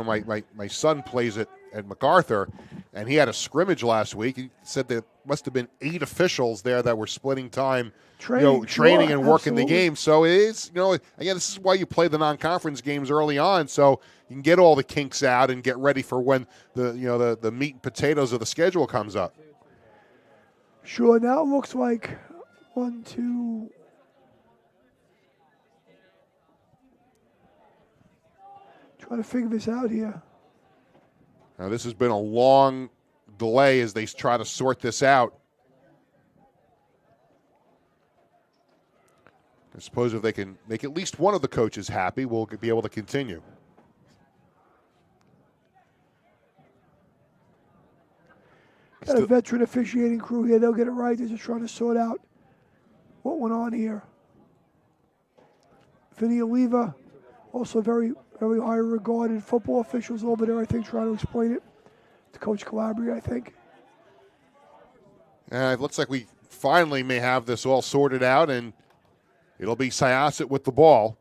My son plays at MacArthur, and he had a scrimmage last week. He said there must have been 8 officials there that were splitting time, training and working the game. So it is, again, this is why you play the non-conference games early on, so you can get all the kinks out and get ready for when the meat and potatoes of the schedule comes up. Sure. Now it looks like 1, 2. Trying to figure this out here. Now this has been a long delay as they try to sort this out. I suppose if they can make at least one of the coaches happy, we'll be able to continue. Got a veteran officiating crew here. They'll get it right. They're just trying to sort out what went on here. Vinny Oliva, also very, very high regarded football officials over there, I think, trying to explain it to Coach Calabria, I think. It looks like we finally may have this all sorted out, and it'll be Syosset with the ball.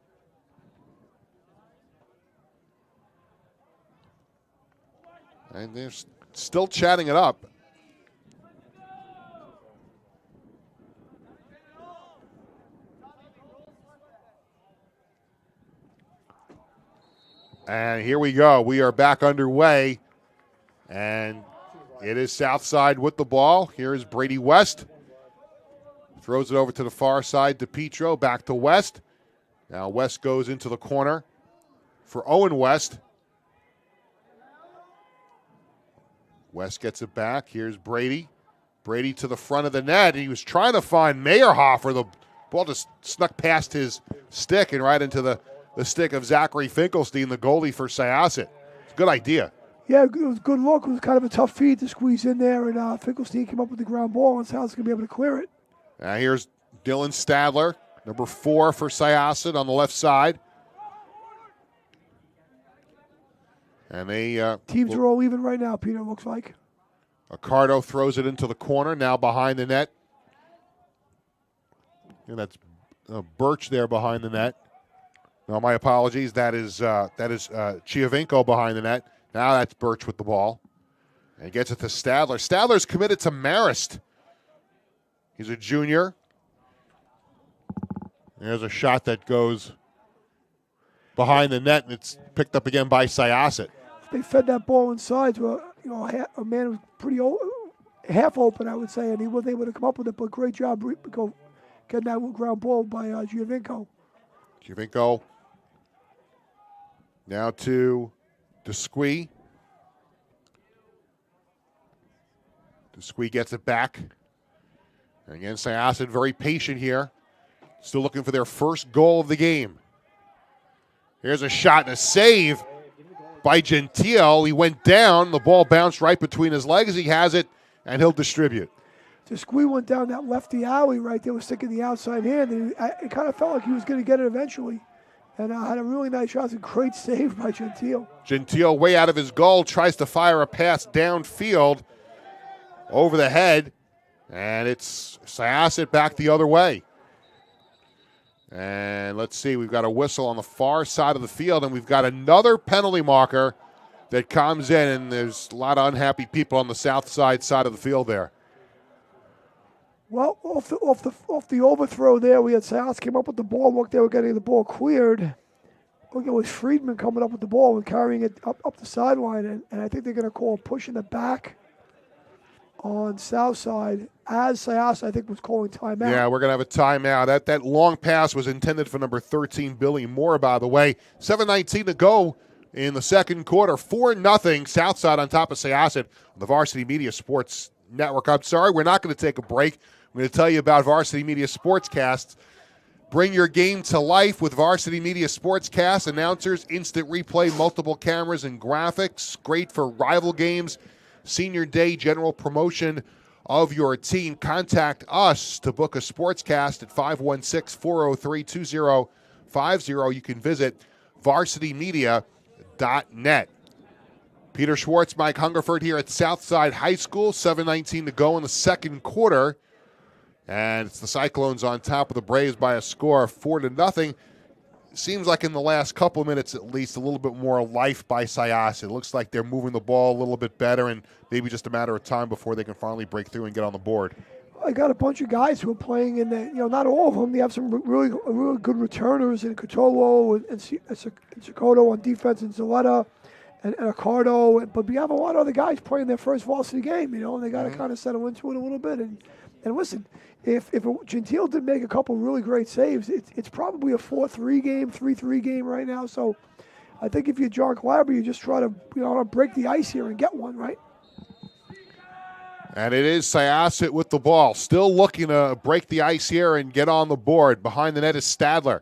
And they're still chatting it up. And here we go. We are back underway. And it is Southside with the ball. Here is Brady West. Throws it over to the far side to Petro. Back to West. Now West goes into the corner for Owen West. West gets it back. Here's Brady. Brady to the front of the net. He was trying to find Meyerhofer. The ball just snuck past his stick and right into the stick of Zachary Finkelstein, the goalie for Syosset. It's a good idea. Yeah, it was good look. It was kind of a tough feed to squeeze in there, and Finkelstein came up with the ground ball, and Syosset's going to be able to clear it. Now here's Dylan Stadler, number 4 for Syosset on the left side. And they teams are all even right now, Peter, looks like. Accardo throws it into the corner, now behind the net. And that's Birch there behind the net. No, my apologies. That is Chiovinco behind the net. Now that's Birch with the ball. And he gets it to Stadler. Stadler's committed to Marist. He's a junior. There's a shot that goes behind the net, and it's picked up again by Syosset. They fed that ball inside to a man who was pretty half open, I would say, and he wasn't able to come up with it. But great job getting that ground ball by Giovinco. Giovinco now to Desquie. Desquie gets it back. And again, Syosset very patient here. Still looking for their first goal of the game. Here's a shot and a save by Gentile. He went down. The ball bounced right between his legs. He has it, and he'll distribute. Desquie went down that lefty alley right there, was sticking the outside hand, and it kind of felt like he was going to get it eventually. And had a really nice shot. It's a great save by Gentile. Gentile way out of his goal, tries to fire a pass downfield over the head, and it's Syosset back the other way. And let's see, we've got a whistle on the far side of the field, and we've got another penalty marker that comes in, and there's a lot of unhappy people on the south side of the field there. Well, off the overthrow there, we had Syosset came up with the ball. Look, they were getting the ball cleared. Look, it was Friedman coming up with the ball and carrying it up the sideline, and I think they're going to call a push in the back on south side, as Syosset, I think, was calling timeout. Yeah, we're going to have a timeout. That long pass was intended for number 13, Billy Moore, by the way. 7:19 to go in the second quarter. 4-0 Southside on top of Syosset on the Varsity Media Sports Network. I'm sorry, we're not going to take a break. I'm going to tell you about Varsity Media Sportscast. Bring your game to life with Varsity Media Sportscast. Announcers, instant replay, multiple cameras and graphics. Great for rival games, senior day, general promotion of your team. Contact us to book a sportscast at 516-403-2050. You can visit varsitymedia.net. Peter Schwartz, Mike Hungerford here at Southside High School. 7:19 to go in the second quarter. And it's the Cyclones on top of the Braves by a score of 4-0. Seems like in the last couple of minutes at least, a little bit more life by Syosset. It looks like they're moving the ball a little bit better, and maybe just a matter of time before they can finally break through and get on the board. I got a bunch of guys who are playing in the, not all of them. They have some really good returners in Cotolo and Ciccotto on defense, and Zaletta and Accardo. But we have a lot of other guys playing their first varsity game, and they got to kind of settle into it a little bit. And listen, if Gentile did make a couple really great saves, it's probably a 4-3 game, 3-3 game right now. So I think if you're John Clabber, you just try to break the ice here and get one, right? And it is Syosset with the ball. Still looking to break the ice here and get on the board. Behind the net is Stadler.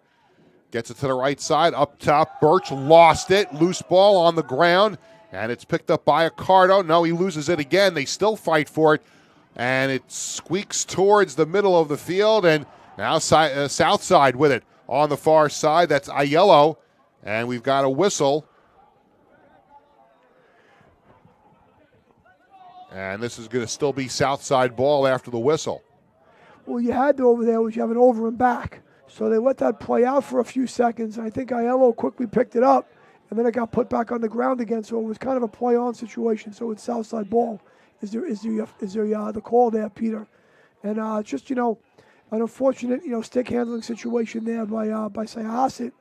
Gets it to the right side. Up top, Birch lost it. Loose ball on the ground. And it's picked up by Accardo. No, he loses it again. They still fight for it. And it squeaks towards the middle of the field. And now Southside with it on the far side. That's Aiello. And we've got a whistle. And this is going to still be Southside ball after the whistle. Well, you had to over there was you have an over and back. So they let that play out for a few seconds. And I think Aiello quickly picked it up. And then it got put back on the ground again. So it was kind of a play-on situation. So it's Southside ball. Is there the call there, Peter? And just an unfortunate stick handling situation there by Syosset.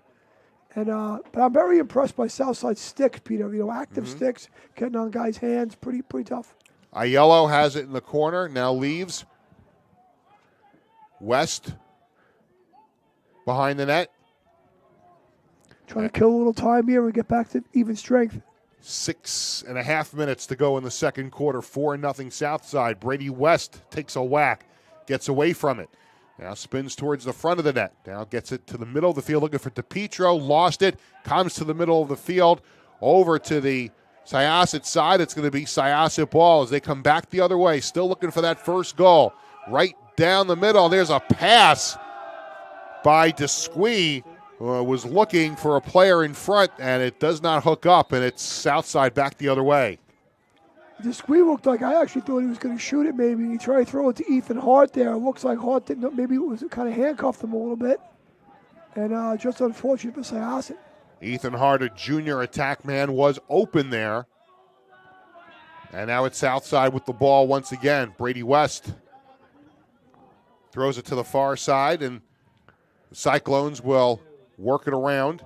And but I'm very impressed by Southside's sticks, Peter. Active sticks, getting on guys' hands, pretty tough. Aiello has it in the corner. Now leaves. West behind the net. Trying to kill a little time here and get back to even strength. 6.5 minutes to go in the second quarter. 4-0 Southside. Brady West takes a whack, gets away from it. Now spins towards the front of the net. Now gets it to the middle of the field, looking for DePietro. Lost it. Comes to the middle of the field. Over to the Syosset side. It's going to be Syosset ball as they come back the other way. Still looking for that first goal. Right down the middle. There's a pass by Desquie. Was looking for a player in front, and it does not hook up, and it's Southside back the other way. Desquie looked like I actually thought he was going to shoot it maybe. He tried to throw it to Ethan Hart there. It looks like Hart didn't, maybe it was kind of handcuffed him a little bit. And just unfortunate for Syosset. Ethan Hart, a junior attack man, was open there. And now it's Southside with the ball once again. Brady West throws it to the far side, and the Cyclones will work it around.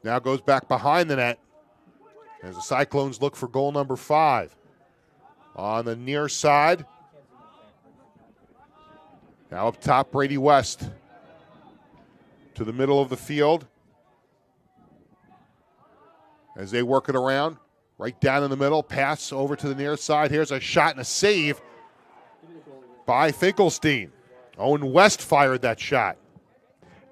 Now goes back behind the net as the Cyclones look for goal number 5. On the near side. Now up top, Brady West to the middle of the field as they work it around. Right down in the middle, pass over to the near side. Here's a shot and a save by Finkelstein. Owen West fired that shot.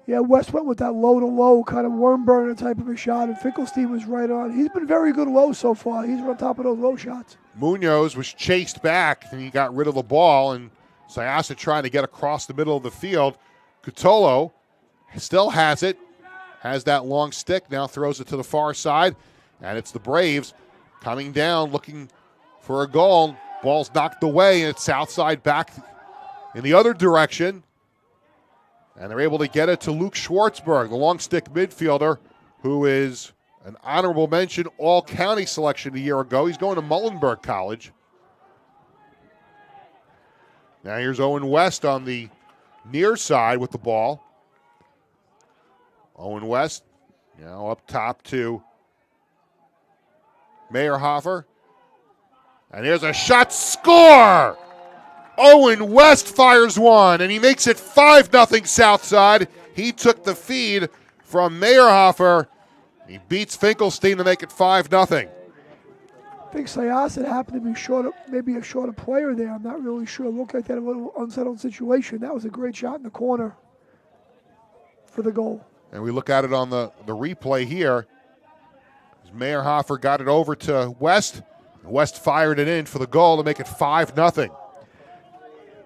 Yeah, West went with that low-to-low kind of worm burner type of a shot, and Finkelstein was right on. He's been very good low so far. He's on top of those low shots. Munoz was chased back, and he got rid of the ball, and Syosset trying to get across the middle of the field. Cutolo still has it, has that long stick, now throws it to the far side, and it's the Braves coming down looking for a goal. Ball's knocked away, and it's Southside back in the other direction. And they're able to get it to Luke Schwartzberg, the long stick midfielder, who is an honorable mention all-county selection a year ago. He's going to Muhlenberg College. Now here's Owen West on the near side with the ball. Owen West now up top to Meyerhofer. And here's a shot, score! Owen West fires one, and he makes it 5-0 Southside. He took the feed from Meyerhofer. He beats Finkelstein to make it 5-0. I think Syosset happened to be short, maybe a shorter player there. I'm not really sure. It looked like that a little unsettled situation. That was a great shot in the corner for the goal. And we look at it on the replay here. Meyerhofer got it over to West. West fired it in for the goal to make it 5-0.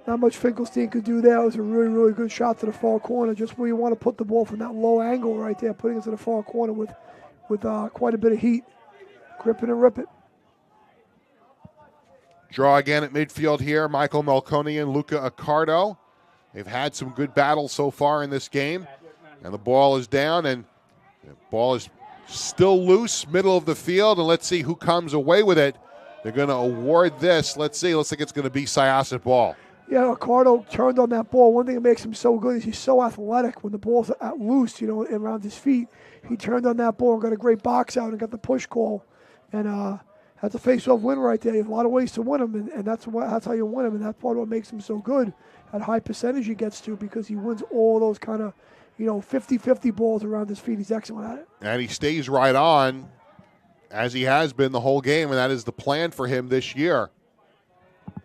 Not much Finkelstein could do there. It was a really, really good shot to the far corner, just where you want to put the ball from that low angle right there, putting it to the far corner with quite a bit of heat. Grip it and rip it. Draw again at midfield here. Michael Melkoni and Luca Accardo. They've had some good battles so far in this game. And the ball is down, and the ball is still loose, middle of the field. And let's see who comes away with it. They're going to award this. Let's see. Looks like it's going to be Syosset ball. Yeah, Accardo turned on that ball. One thing that makes him so good is he's so athletic. When the ball's loose, around his feet, he turned on that ball and got a great box out and got the push call. And that's a face-off win right there. You have a lot of ways to win him, and that's how you win him. And that's part of what makes him so good at high percentage he gets to, because he wins all those kind of 50-50 balls around his feet. He's excellent at it. And he stays right on as he has been the whole game, and that is the plan for him this year.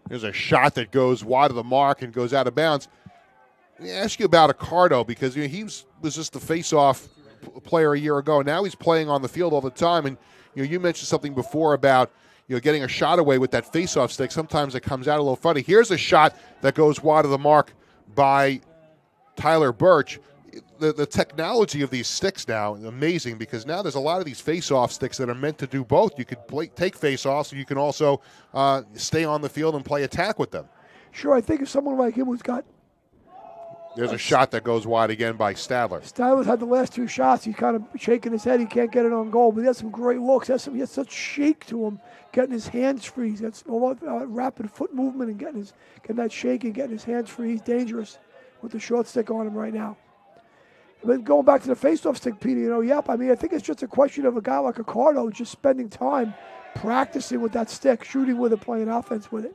There's a shot that goes wide of the mark and goes out of bounds. Let me ask you about Accardo, because he was just the face-off player a year ago. Now he's playing on the field all the time, and you mentioned something before about getting a shot away with that face-off stick. Sometimes it comes out a little funny. Here's a shot that goes wide of the mark by Tyler Birch. The technology of these sticks now is amazing, because now there's a lot of these face-off sticks that are meant to do both. You could take face-offs, so you can also stay on the field and play attack with them. Sure, I think if someone like him who's got... There's a shot that goes wide again by Stadler. Stadler's had the last two shots. He's kind of shaking his head. He can't get it on goal, but he has some great looks. He has such shake to him, getting his hands free. He's got a lot of rapid foot movement and getting that shake and getting his hands free. He's dangerous with the short stick on him right now. But going back to the face-off stick, Peter, I think it's just a question of a guy like Accardo just spending time practicing with that stick, shooting with it, playing offense with it.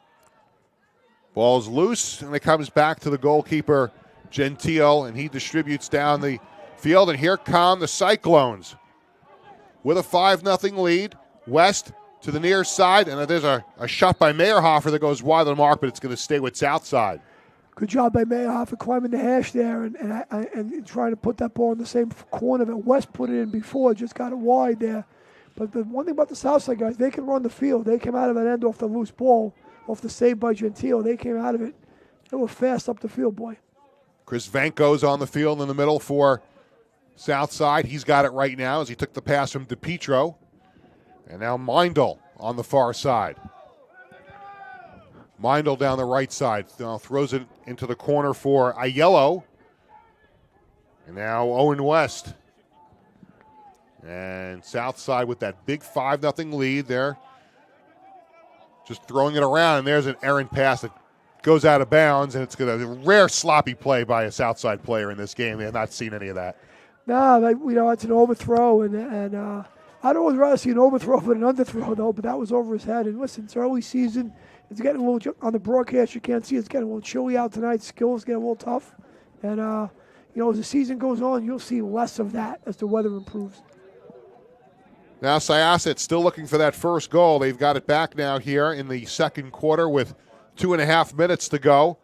Ball's loose, and it comes back to the goalkeeper, Gentile, and he distributes down the field. And here come the Cyclones with a 5-0 lead. West to the near side, and there's a shot by Meyerhofer that goes wide of the mark, but it's going to stay with Southside. Good job by Meyerhofer climbing the hash there and trying to put that ball in the same corner that West put it in before. Just got it wide there. But the one thing about the Southside guys, they can run the field. They came out of that end off the loose ball, off the save by Gentile. They came out of it. They were fast up the field, boy. Chris Vanko's on the field in the middle for Southside. He's got it right now as he took the pass from DiPietro. And now Meindl on the far side. Meindl down the right side. Now throws it into the corner for Aiello. And now Owen West. And Southside with that big 5-0 lead there. Just throwing it around, and there's an errant pass that goes out of bounds, and it's a rare sloppy play by a Southside player in this game. They have not seen any of that. No, it's an overthrow, and I'd always rather see an overthrow than an underthrow, though, but that was over his head. And listen, it's early season. It's getting a little, on the broadcast, you can't see it's getting a little chilly out tonight. Skills get a little tough. And, as the season goes on, you'll see less of that as the weather improves. Now Syosset still looking for that first goal. They've got it back now here in the second quarter with 2.5 minutes to go.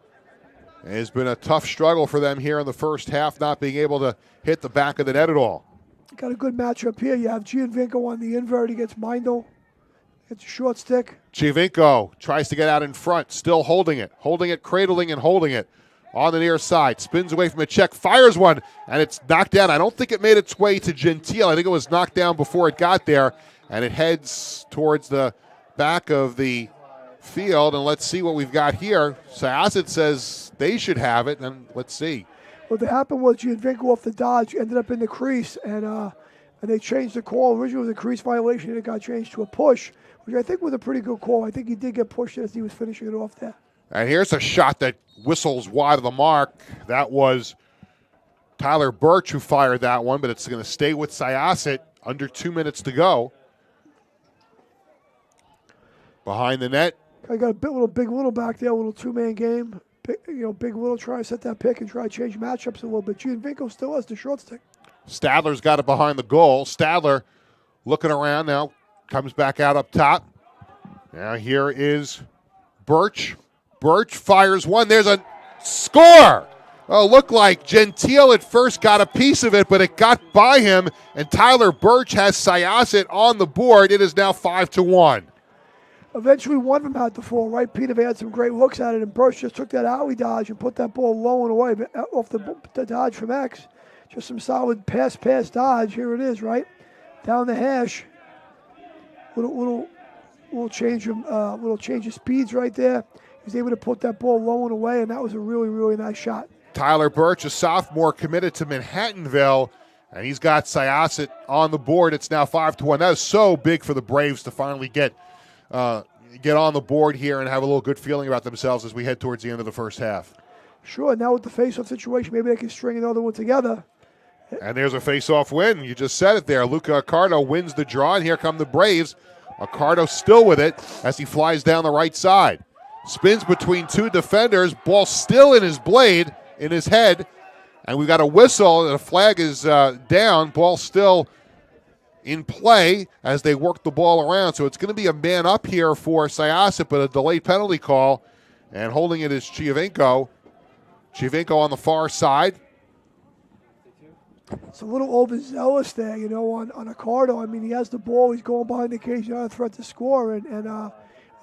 It has been a tough struggle for them here in the first half, not being able to hit the back of the net at all. Got a good matchup here. You have Giovinco on the invert against Meindl. It's a short stick. Giovinco tries to get out in front, still holding it, cradling and holding it on the near side. Spins away from a check, fires one, and it's knocked down. I don't think it made its way to Gentile. I think it was knocked down before it got there, and it heads towards the back of the field. And let's see what we've got here. Syosset says they should have it, and let's see. What happened was Giovinco off the dodge ended up in the crease, and they changed the call. Originally it was a crease violation, and it got changed to a push, which I think was a pretty good call. I think he did get pushed as he was finishing it off there. And here's a shot that whistles wide of the mark. That was Tyler Birch who fired that one, but it's going to stay with Syosset. Under 2 minutes to go. Behind the net. I got a big little back there, a little two-man game. Big little try to set that pick and try to change matchups a little bit. Giovinco still has the short stick. Stadler's got it behind the goal. Stadler looking around now, comes back out up top. Now here is Birch. Birch fires one. There's a score. Oh, looked like Gentile at first got a piece of it, but it got by him, and Tyler Birch has Syosset on the board. It is now 5-1. Eventually, one of them had to fall, right? Peter had some great looks at it, and Birch just took that alley dodge and put that ball low and away off the dodge from X. Just some solid pass dodge. Here it is, right? Down the hash. Little change of speeds right there. He was able to put that ball low and away, and that was a really, really nice shot. Tyler Birch, a sophomore committed to Manhattanville, and he's got Syosset on the board. It's now 5-1. That is so big for the Braves to finally get on the board here and have a little good feeling about themselves as we head towards the end of the first half. Sure, now with the face-off situation, maybe they can string another one together. And there's a face-off win. You just said it there. Luca Accardo wins the draw, and here come the Braves. Accardo still with it as he flies down the right side. Spins between two defenders, ball still in his blade, in his head, and we've got a whistle, and a flag is down, ball still in play as they work the ball around. So it's going to be a man up here for Syosset, but a delayed penalty call, and holding it is Giovinco. Giovinco on the far side. It's a little overzealous there, on Accardo. I mean, he has the ball, he's going behind the cage, not a threat to score, and I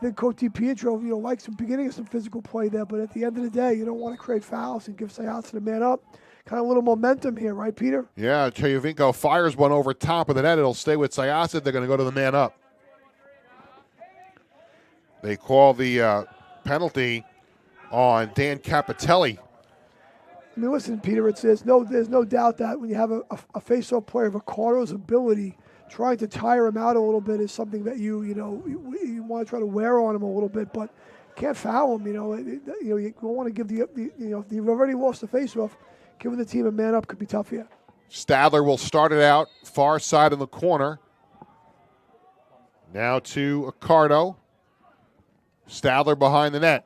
think Coach Pietro, likes the beginning of some physical play there, but at the end of the day, you don't want to create fouls and give Syosset a man up. Kind of a little momentum here, right, Peter? Yeah, Giovinco fires one over top of the net. It'll stay with Syosset. They're going to go to the man up. They call the penalty on Dan Capitelli. I mean, listen, Peter, there's no doubt that when you have a face-off player of Accardo's ability, trying to tire him out a little bit is something that you want to try to wear on him a little bit, but can't foul him. You don't want to give if you've already lost the face-off, giving the team a man up could be tough here. Stadler will start it out far side in the corner. Now to Accardo. Stadler behind the net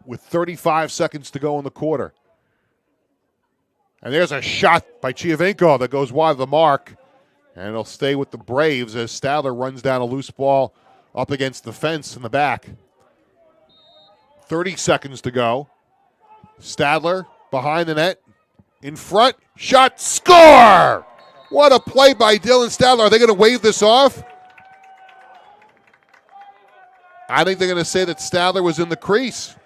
with 35 seconds to go in the quarter. And there's a shot by Giovinco that goes wide of the mark. And it'll stay with the Braves as Stadler runs down a loose ball up against the fence in the back. 30 seconds to go. Stadler behind the net. In front. Shot. Score! What a play by Dylan Stadler. Are they going to wave this off? I think they're going to say that Stadler was in the crease.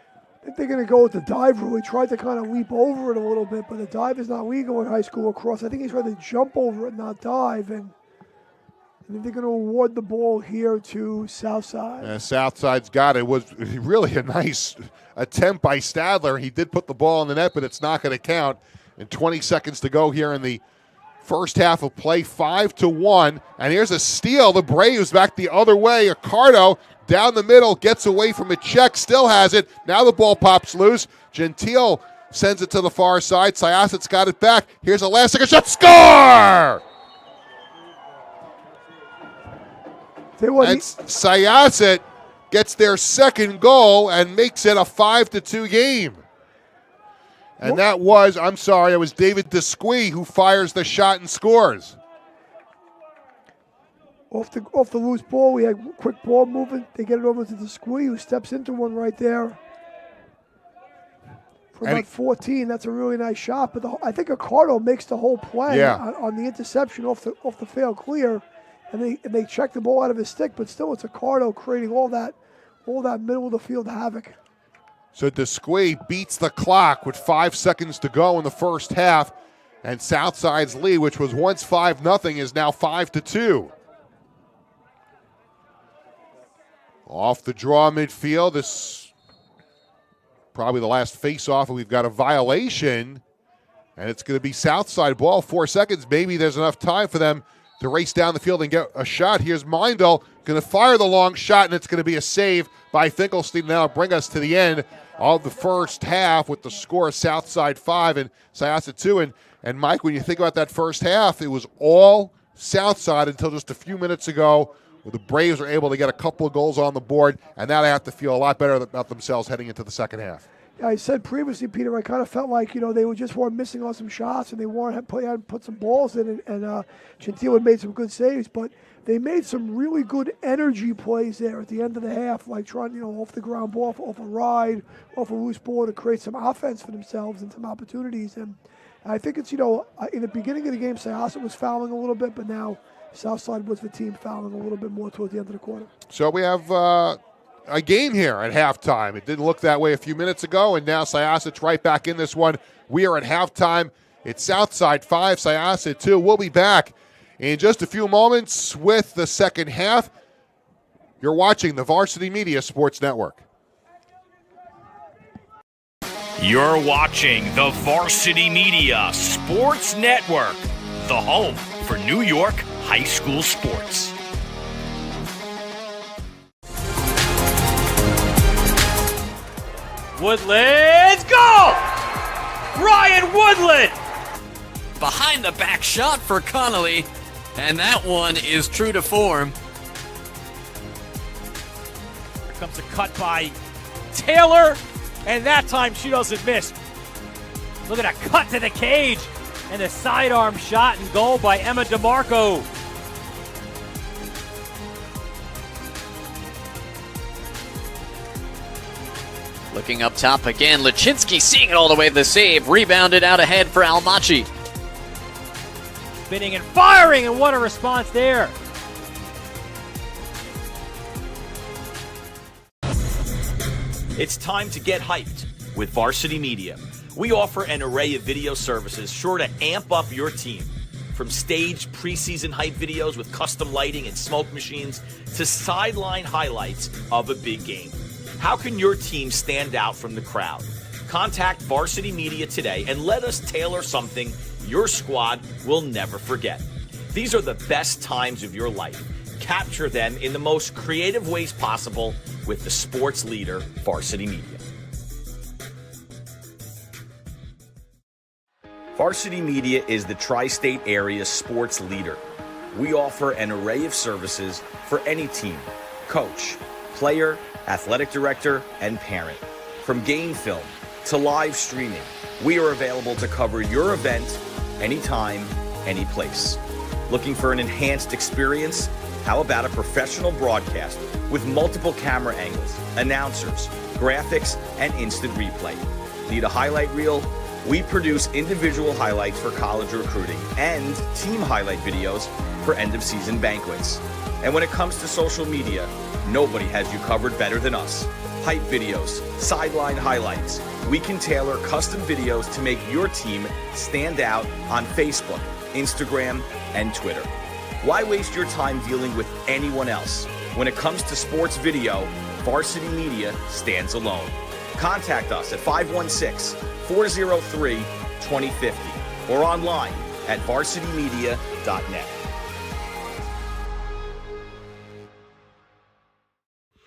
I think they're going to go with the dive rule. He tried to kind of leap over it a little bit, but the dive is not legal in high school lacrosse. I think he tried to jump over it, not dive, and I think they're going to award the ball here to Southside. Southside's got it. It was really a nice attempt by Stadler. He did put the ball in the net, but it's not going to count. And 20 seconds to go here in the first half of play, 5-1. And here's a steal. The Braves back the other way. Accardo down the middle, gets away from a check, still has it. Now the ball pops loose. Gentile sends it to the far side. Syosset's got it back. Here's a last second shot. Score! And Syosset gets their second goal and makes it a 5-2 game. And that was, it was David Desquie who fires the shot and scores. Off the loose ball, we had quick ball movement. They get it over to Desquie, who steps into one right there. For about 14, that's a really nice shot. But I think Accardo makes the whole play on the interception off the fail clear. And they check the ball out of his stick, but still it's Accardo creating all that middle of the field havoc. So Desquie beats the clock with 5 seconds to go in the first half, and Southside's lead, which was once 5-0, is now 5-2. Off the draw midfield, this probably the last face-off, and we've got a violation, and it's going to be Southside ball. 4 seconds. Maybe there's enough time for them to race down the field and get a shot. Here's Mindel, going to fire the long shot, and it's going to be a save by Finkelstein. Now bring us to the end of the first half with the score of Southside 5 and Syosset 2. And Mike, when you think about that first half, it was all Southside until just a few minutes ago, where the Braves were able to get a couple of goals on the board, and now they have to feel a lot better about themselves heading into the second half. I said previously, Peter, I kind of felt like, they were missing on some shots, and they hadn't put some balls in it, and Gentile had made some good saves, but they made some really good energy plays there at the end of the half, like trying, off the ground ball, off a ride, off a loose ball to create some offense for themselves and some opportunities. And I think it's, in the beginning of the game, Syosset was fouling a little bit, but now Southside was the team fouling a little bit more towards the end of the quarter. So we have a game here at halftime. It didn't look that way a few minutes ago, and now Syosset's right back in this one. We are at halftime. It's Southside 5, Syosset 2. We'll be back in just a few moments with the second half. You're watching the Varsity Media Sports Network. You're watching the Varsity Media Sports Network, the home for New York high school sports. Woodland's goal! Ryan Woodland! Behind the back shot for Connolly, and that one is true to form. Here comes a cut by Taylor, and that time she doesn't miss. Look at that cut to the cage, and a sidearm shot and goal by Emma DeMarco. Looking up top again, Lachinsky seeing it all the way to the save, rebounded out ahead for Almachi. Spinning and firing, and what a response there. It's time to get hyped with Varsity Media. We offer an array of video services sure to amp up your team. From staged preseason hype videos with custom lighting and smoke machines to sideline highlights of a big game. How can your team stand out from the crowd? Contact Varsity Media today and let us tailor something your squad will never forget. These are the best times of your life. Capture them in the most creative ways possible with the sports leader, Varsity Media. Varsity Media is the tri-state area sports leader. We offer an array of services for any team, coach, player, athletic director, and parent. From game film to live streaming, we are available to cover your event anytime, any place. Looking for an enhanced experience? How about a professional broadcast with multiple camera angles, announcers, graphics, and instant replay? Need a highlight reel? We produce individual highlights for college recruiting and team highlight videos for end-of-season banquets. And when it comes to social media, nobody has you covered better than us. Hype videos, sideline highlights. We can tailor custom videos to make your team stand out on Facebook, Instagram, and Twitter. Why waste your time dealing with anyone else? When it comes to sports video, Varsity Media stands alone. Contact us at 516-403-2050 or online at varsitymedia.net.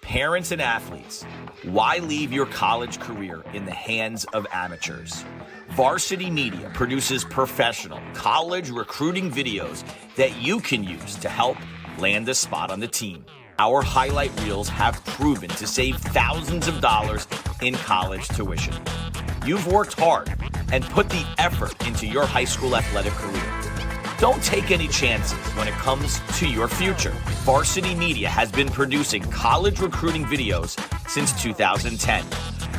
Parents and athletes, why leave your college career in the hands of amateurs? Varsity Media produces professional college recruiting videos that you can use to help land a spot on the team. Our highlight reels have proven to save thousands of dollars in college tuition. You've worked hard and put the effort into your high school athletic career. Don't take any chances when it comes to your future. Varsity Media has been producing college recruiting videos since 2010.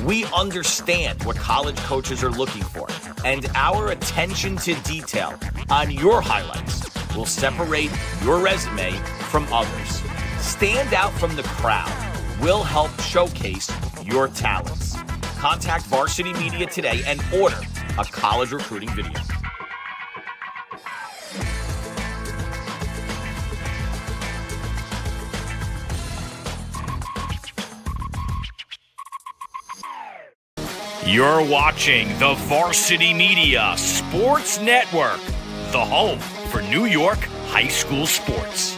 We understand what college coaches are looking for, and our attention to detail on your highlights will separate your resume from others. Stand out from the crowd. We'll help showcase your talents. Contact Varsity Media today and order a college recruiting video. You're watching the Varsity Media Sports Network, the home for New York high school sports.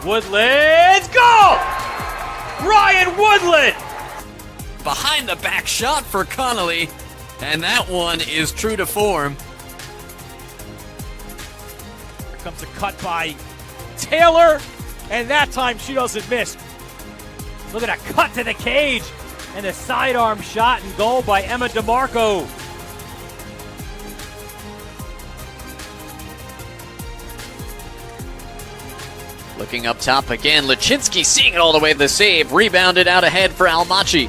Woodland's goal! Ryan Woodland! Behind the back shot for Connolly, and that one is true to form. Here comes a cut by Taylor, and that time she doesn't miss. Look at that cut to the cage, and a sidearm shot and goal by Emma DeMarco. Looking up top again, Lachinsky seeing it all the way to the save, rebounded out ahead for Almachi.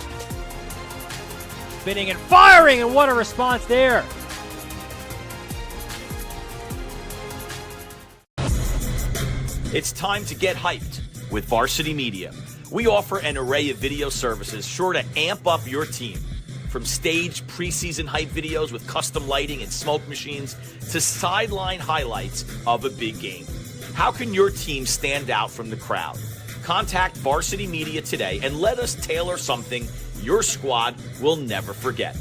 Spinning and firing, and what a response there. It's time to get hyped with Varsity Media. We offer an array of video services sure to amp up your team. From staged preseason hype videos with custom lighting and smoke machines to sideline highlights of a big game. How can your team stand out from the crowd? Contact Varsity Media today and let us tailor something your squad will never forget.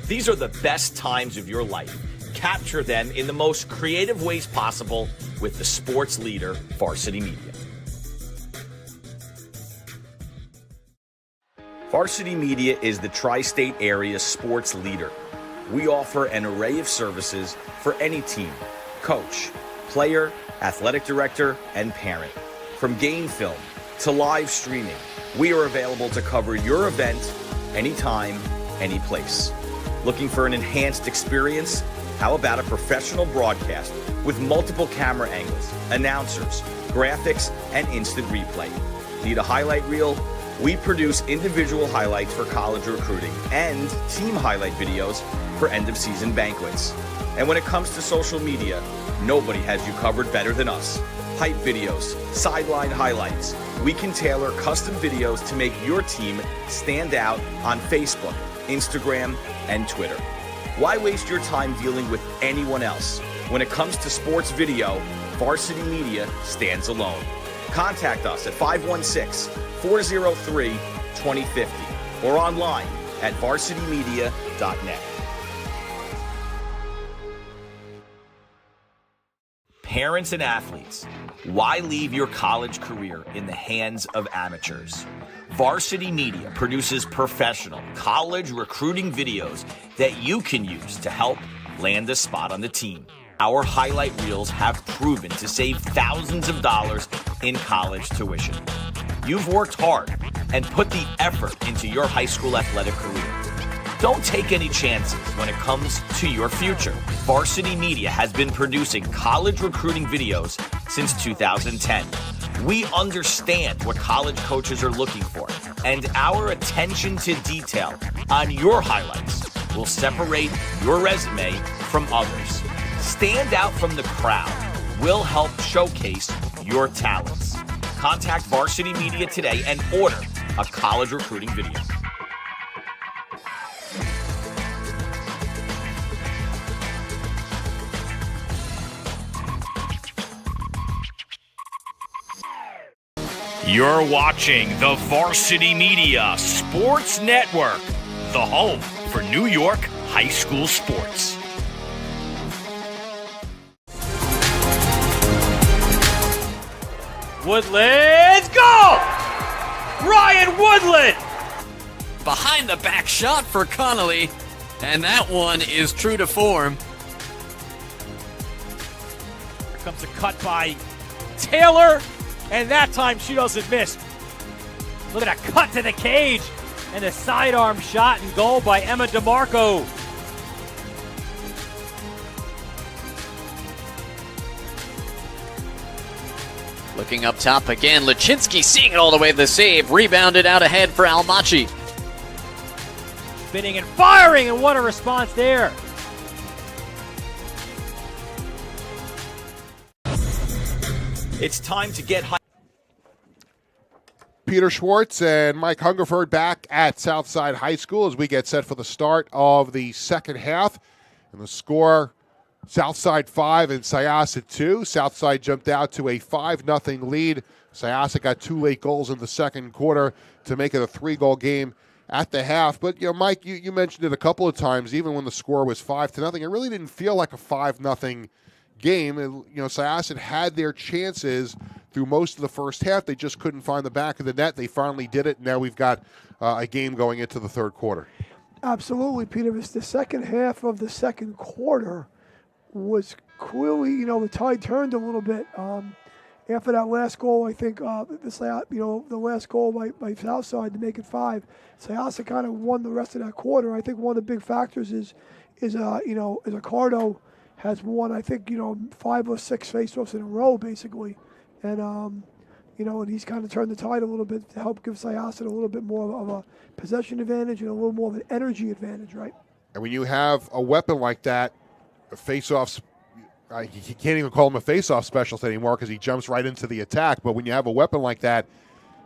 These are the best times of your life. Capture them in the most creative ways possible with the sports leader, Varsity Media. Varsity Media is the tri-state area sports leader. We offer an array of services for any team, coach, player, athletic director, and parent. From game film to live streaming, we are available to cover your event anytime, any place. Looking for an enhanced experience? How about a professional broadcast with multiple camera angles, announcers, graphics, and instant replay? Need a highlight reel? We produce individual highlights for college recruiting and team highlight videos for end-of-season banquets. And when it comes to social media, nobody has you covered better than us. Hype videos, sideline highlights. We can tailor custom videos to make your team stand out on Facebook, Instagram, and Twitter. Why waste your time dealing with anyone else? When it comes to sports video, Varsity Media stands alone. Contact us at 516-403-2050 or online at varsitymedia.net. Parents and athletes, why leave your college career in the hands of amateurs? Varsity Media produces professional college recruiting videos that you can use to help land a spot on the team. Our highlight reels have proven to save thousands of dollars in college tuition. You've worked hard and put the effort into your high school athletic career. Don't take any chances when it comes to your future. Varsity Media has been producing college recruiting videos since 2010. We understand what college coaches are looking for, and our attention to detail on your highlights will separate your resume from others. Stand out from the crowd. We'll help showcase your talents. Contact Varsity Media today and order a college recruiting video. You're watching the Varsity Media Sports Network, the home for New York high school sports. Woodland's goal! Ryan Woodland! Behind the back shot for Connolly, and that one is true to form. Here comes a cut by Taylor, and that time she doesn't miss. Look at that cut to the cage, and a sidearm shot and goal by Emma DeMarco. Looking up top again, Lachinsky seeing it all the way to the save, rebounded out ahead for Almachi. Spinning and firing, and what a response there. It's time to get hyped. Peter Schwartz and Mike Hungerford back at Southside High School as we get set for the start of the second half. And the score, Southside 5 and Syosset 2. Southside jumped out to a 5-0 lead. Syosset got 2 late goals in the second quarter to make it a 3-goal game at the half. But, you know, Mike, you mentioned it a couple of times, even when the score was 5-0. It really didn't feel like a 5-0 game. You know, Syosset had their chances through most of the first half. They just couldn't find the back of the net. They finally did it. Now we've got a game going into the third quarter. Absolutely, Peter. It's the second half of the second quarter was clearly, the tide turned a little bit. After that last goal, I think the last goal by Southside to make it 5, Syosset kind of won the rest of that quarter. I think one of the big factors is Accardo has won, I think, 5 or 6 faceoffs in a row, basically. And, and he's kind of turned the tide a little bit to help give Syosset a little bit more of a possession advantage and a little more of an energy advantage, right? And when you have a weapon like that, faceoffs, you can't even call him a face-off specialist anymore because he jumps right into the attack. But when you have a weapon like that,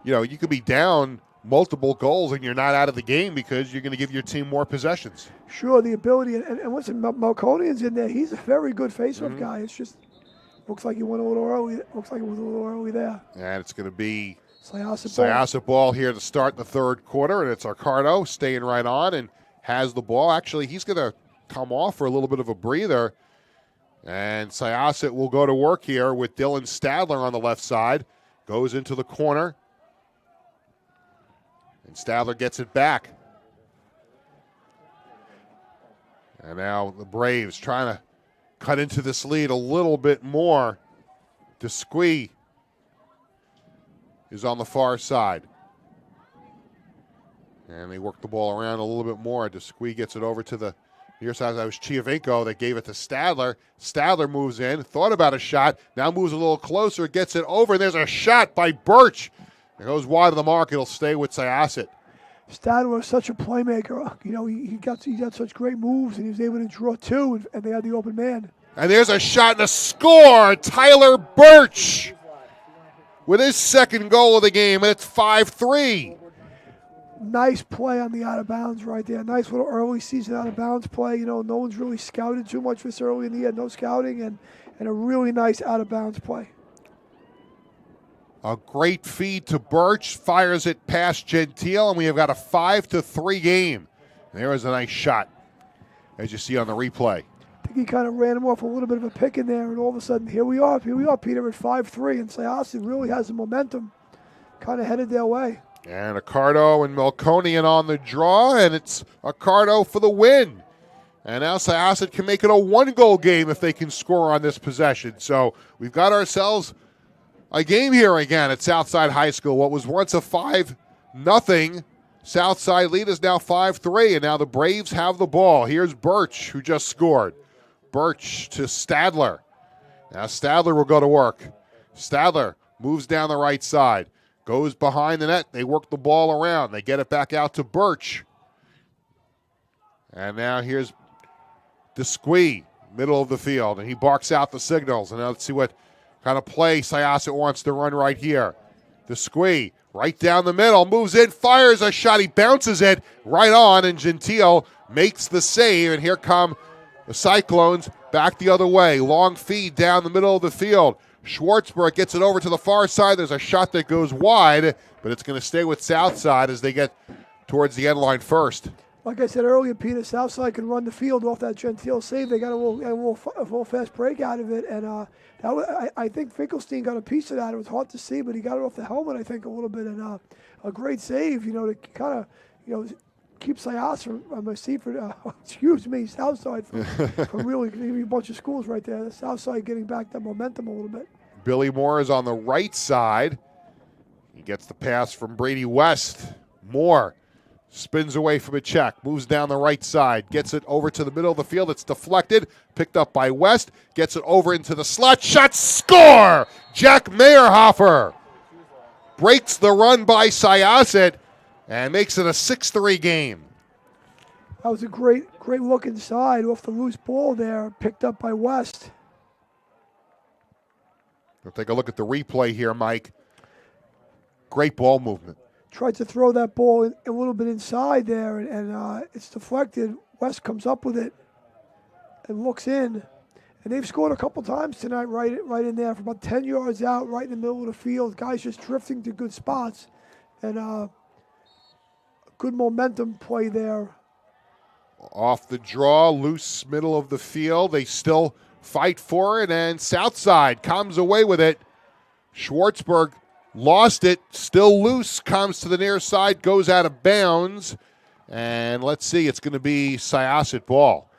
you could be down multiple goals and you're not out of the game because you're going to give your team more possessions. Sure, the ability. And listen, Malconian's in there. He's a very good face-off guy. It's just looks like he went a little early. Looks like it was a little early there. And it's going to be Syosset ball here to start the third quarter. And it's Accardo staying right on and has the ball. Actually, he's going to come off for a little bit of a breather. And Syosset will go to work here with Dylan Stadler on the left side. Goes into the corner. And Stadler gets it back. And now the Braves trying to cut into this lead a little bit more. Desquie is on the far side. And they work the ball around a little bit more. Desquie gets it over to the near side. That was Chiovenko that gave it to Stadler. Stadler moves in, thought about a shot, now moves a little closer, gets it over, and there's a shot by Birch. It goes wide of the mark. It'll stay with Syosset. Stadler was such a playmaker. He got such great moves, and he was able to draw 2, and they had the open man. And there's a shot and a score. Tyler Birch with his second goal of the game, and it's 5-3. Nice play on the out-of-bounds right there. Nice little early season out-of-bounds play. No one's really scouted too much this early in the year. No scouting, and a really nice out-of-bounds play. A great feed to Birch. Fires it past Gentile, and we have got a 5-3 game. There is a nice shot, as you see on the replay. I think he kind of ran him off a little bit of a pick in there, and all of a sudden, here we are, Peter, at 5-3, and Syosset really has the momentum kind of headed their way. And Accardo and Melkonian on the draw, and it's Accardo for the win. And now Syosset can make it a 1-goal game if they can score on this possession. So we've got ourselves a game here again at Southside High School. What was once a 5-0 Southside lead is now 5-3, and now the Braves have the ball. Here's Birch, who just scored. Birch to Stadler. Now Stadler will go to work. Stadler moves down the right side. Goes behind the net. They work the ball around. They get it back out to Birch. And now here's Desquie, middle of the field. And he barks out the signals. And now let's see what kind of play Syosset wants to run right here. Desquie, right down the middle, moves in, fires a shot. He bounces it right on, and Gentile makes the save. And here come the Cyclones back the other way. Long feed down the middle of the field. Schwartzberg gets it over to the far side. There's a shot that goes wide, but it's going to stay with Southside as they get towards the end line first. Like I said earlier, Peter, Southside can run the field off that Gentile save. They got a little fast break out of it, and I think Finkelstein got a piece of that. It was hard to see, but he got it off the helmet, I think, a little bit, and a great save, to kind of, keep Syosset Southside from really giving a bunch of schools right there. The Southside getting back that momentum a little bit. Billy Moore is on the right side. He gets the pass from Brady West. Moore spins away from a check, moves down the right side, gets it over to the middle of the field. It's deflected, picked up by West, gets it over into the slot. Shot, score! Jack Meyerhofer breaks the run by Syosset and makes it a 6-3 game. That was a great look inside off the loose ball there, picked up by West. We'll take a look at the replay here, Mike. Great ball movement. Tried to throw that ball a little bit inside there, and it's deflected. West comes up with it and looks in. And they've scored a couple times tonight right in there from about 10 yards out, right in the middle of the field. Guys just drifting to good spots. And good momentum play there. Off the draw, loose middle of the field. They still fight for it, and Southside comes away with it. Schwartzberg lost it, still loose, comes to the near side, goes out of bounds. And let's see, it's going to be Syosset ball.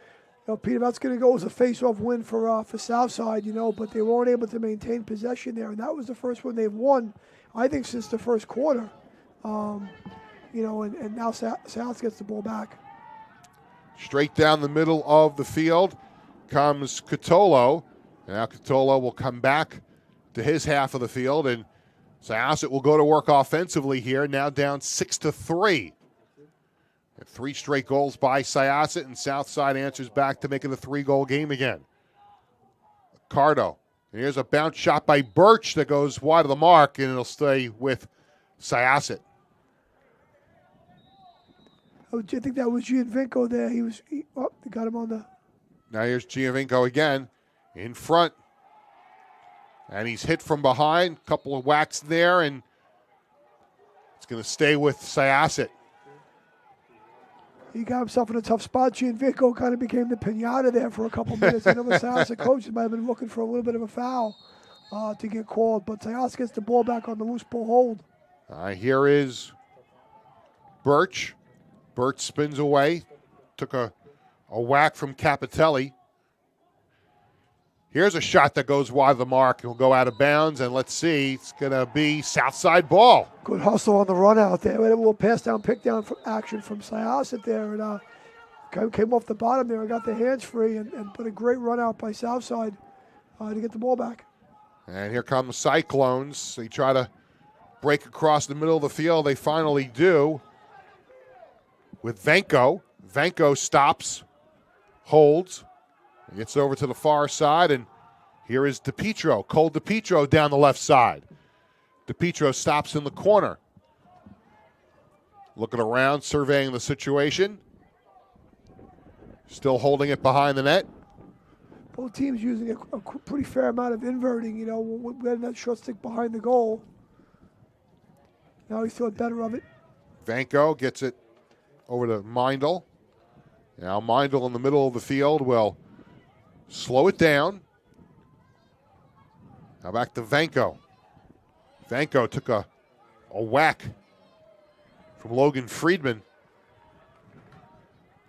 Peter, that's going to go as a face-off win for Southside, but they weren't able to maintain possession there, and that was the first one they've won, I think, since the first quarter. And now South gets the ball back. Straight down the middle of the field comes Catolo. Now Catolo will come back to his half of the field, and Syosset will go to work offensively here, now down 6-3. 3 straight goals by Syosset, and Southside answers back to make it a 3-goal game again. Cardo. And here's a bounce shot by Birch that goes wide of the mark, and it'll stay with Syosset. I think that was Giovinco there. They got him on the... Now here's Giovinco again in front. And he's hit from behind. Couple of whacks there, and it's going to stay with Syosset. He got himself in a tough spot. Giovinco kind of became the pinata there for a couple minutes. I know the Syosset coaches might have been looking for a little bit of a foul to get called, but Syosset gets the ball back on the loose ball hold. Here is Birch. Birch spins away. Took a whack from Capitelli. Here's a shot that goes wide of the mark. It'll go out of bounds, and let's see. It's going to be Southside ball. Good hustle on the run out there. We had a little pass down, pick down action from Syosset there, and came off the bottom there and got the hands free, and put a great run out by Southside to get the ball back. And here come the Cyclones. They try to break across the middle of the field. They finally do with Vanko. Vanko stops, holds, gets over to the far side, and here is DiPietro. Cole DiPietro down the left side. DiPietro stops in the corner. Looking around, surveying the situation. Still holding it behind the net. Both teams using a pretty fair amount of inverting, letting that short stick behind the goal. Now he's feeling better of it. Vanko gets it over to Meindl. Now Meindl in the middle of the field will slow it down. Now back to Vanko. Vanko took a whack from Logan Friedman.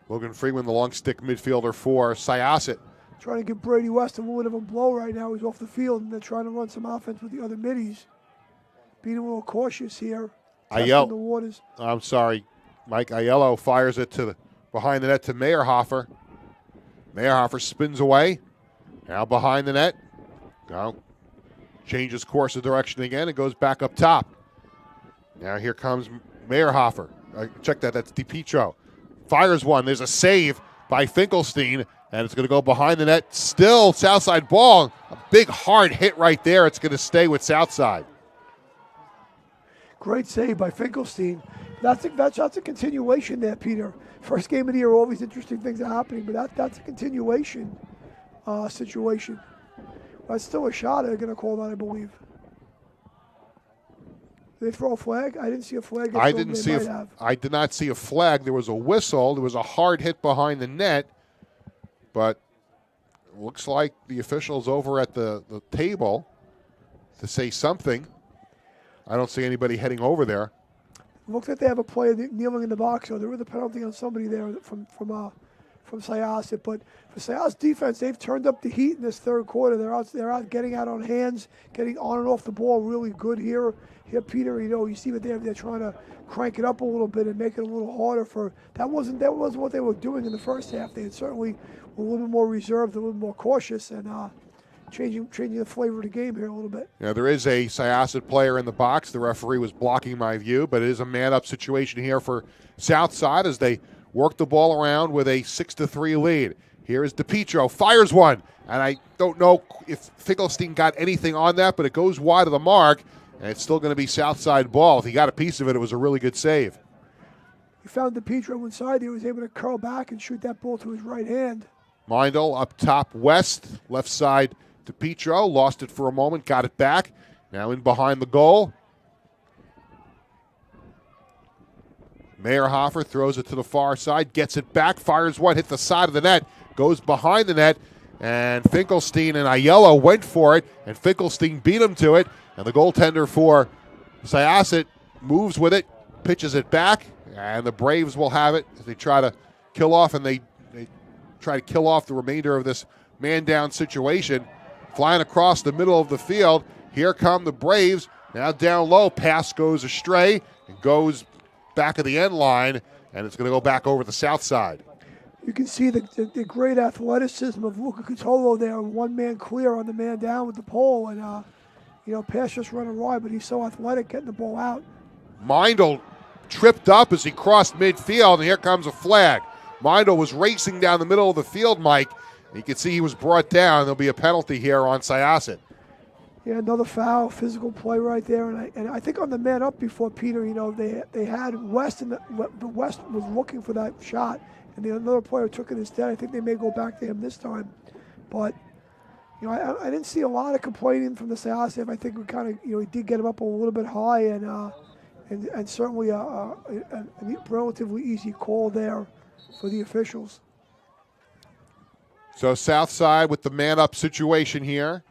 Logan Friedman, the long stick midfielder for Syosset. Trying to give Brady West a little bit of a blow right now. He's off the field, and they're trying to run some offense with the other middies. Being a little cautious here. Testing the waters. I'm sorry, Mike. Aiello fires it to behind the net to Meyerhofer. Meyerhofer spins away. Now behind the net. Now changes course of direction again and goes back up top. Now here comes Meyerhofer. Check that. That's DiPietro. Fires one. There's a save by Finkelstein, and it's going to go behind the net. Still Southside ball. A big hard hit right there. It's going to stay with Southside. Great save by Finkelstein. That's a continuation there, Peter. First game of the year, all these interesting things are happening, but that's a continuation situation. That's still a shot they're going to call that, I believe. Did they throw a flag? I didn't see a flag. I did not see a flag. There was a whistle. There was a hard hit behind the net, but it looks like the officials over at the table to say something. I don't see anybody heading over there. Looks like they have a player kneeling in the box, so there was a penalty on somebody there from Syosset. But for Syosset defense, they've turned up the heat in this third quarter. They're out getting out on hands, getting on and off the ball really good here. Here, Peter, you see what they're trying to crank it up a little bit and make it a little harder for. That wasn't what they were doing in the first half. They certainly were a little bit more reserved, a little more cautious, and changing the flavor of the game here a little bit. Yeah, there is a Syosset player in the box. The referee was blocking my view, but it is a man-up situation here for Southside as they work the ball around with a 6-3 lead. Here is DiPietro, fires one, and I don't know if Finkelstein got anything on that, but it goes wide of the mark, and it's still going to be Southside ball. If he got a piece of it, it was a really good save. He found DiPietro inside. He was able to curl back and shoot that ball to his right hand. Meindl up top west, left side DiPietro, lost it for a moment, got it back. Now in behind the goal. Meyerhofer throws it to the far side, gets it back, fires one, hit the side of the net, goes behind the net, and Finkelstein and Aiello went for it, and Finkelstein beat him to it, And the goaltender for Syosset moves with it, pitches it back, and the Braves will have it as they try to kill off, and they try to kill off the remainder of this man-down situation. Flying across the middle of the field, here come the Braves. Now down low, pass goes astray and goes back of the end line, and it's going to go back over the south side. You can see the great athleticism of Luca Cutolo there, one man clear on the man down with the pole, and pass just run awry, but he's so athletic getting the ball out. Mindel tripped up as he crossed midfield, and here comes a flag. Mindel was racing down the middle of the field, Mike. You can see he was brought down. There'll be a penalty here on Syosset. Yeah, another foul, physical play right there, and I think on the man up before Peter, they had West, and the West was looking for that shot, and another player took it instead. I think they may go back to him this time, but I didn't see a lot of complaining from the Syosset. I think we kind of we did get him up a little bit high, and certainly a relatively easy call there for the officials. So south side with the man up situation here.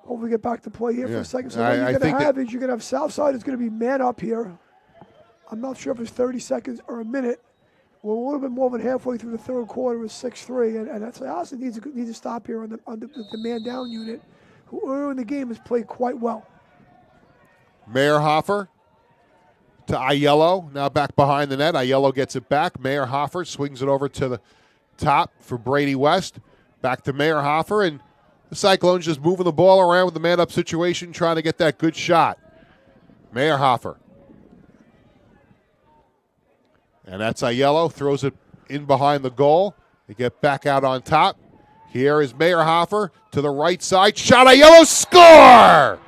Hopefully get back to play here for a second. So what you're going to have south side is going to be man up here. I'm not sure if it's 30 seconds or a minute. We're a little bit more than halfway through the third quarter with 6-3, and that's also needs to stop here on the man down unit, who earlier in the game has played quite well. Meyerhofer to Aiello, now back behind the net. Aiello gets it back. Meyerhofer swings it over to the top for Brady West. Back to Meyerhofer, and the Cyclones just moving the ball around with the man-up situation, trying to get that good shot. Meyerhofer. And that's Aiello, throws it in behind the goal. They get back out on top. Here is Meyerhofer to the right side. Shot, Aiello, score!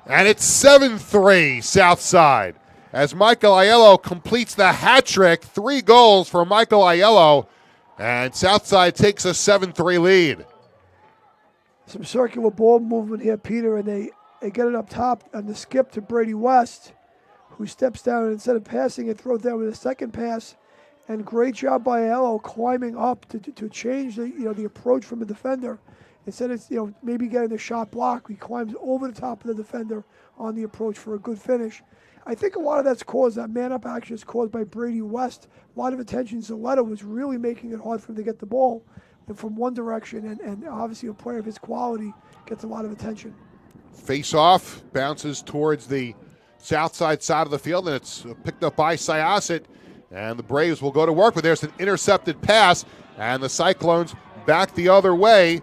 And it's 7-3 south side as Michael Aiello completes the hat trick. 3 goals for Michael Aiello, and Southside takes a 7-3 lead. Some circular ball movement here, Peter, and they get it up top on the skip to Brady West, who steps down and instead of passing it, throws down with a second pass. And great job by Aiello climbing up to change the approach from the defender. Instead of maybe getting the shot block, he climbs over the top of the defender on the approach for a good finish. I think a lot of that's caused, that man-up action is caused by Brady West. A lot of attention. Zaletta was really making it hard for him to get the ball from one direction, and obviously a player of his quality gets a lot of attention. Face-off bounces towards the south side of the field, and it's picked up by Syosset, and the Braves will go to work, but there's an intercepted pass, and the Cyclones back the other way.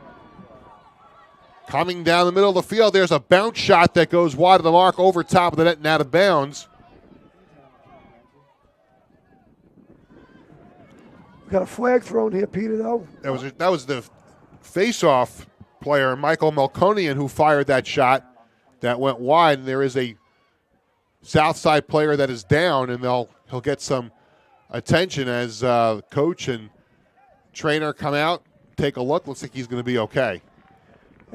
Coming down the middle of the field, there's a bounce shot that goes wide of the mark over top of the net and out of bounds. We got a flag thrown here, Peter, though. That was the face-off player, Michael Melkonian, who fired that shot that went wide, and there is a Southside player that is down, and he'll get some attention as coach and trainer come out, take a look. Looks like he's going to be okay.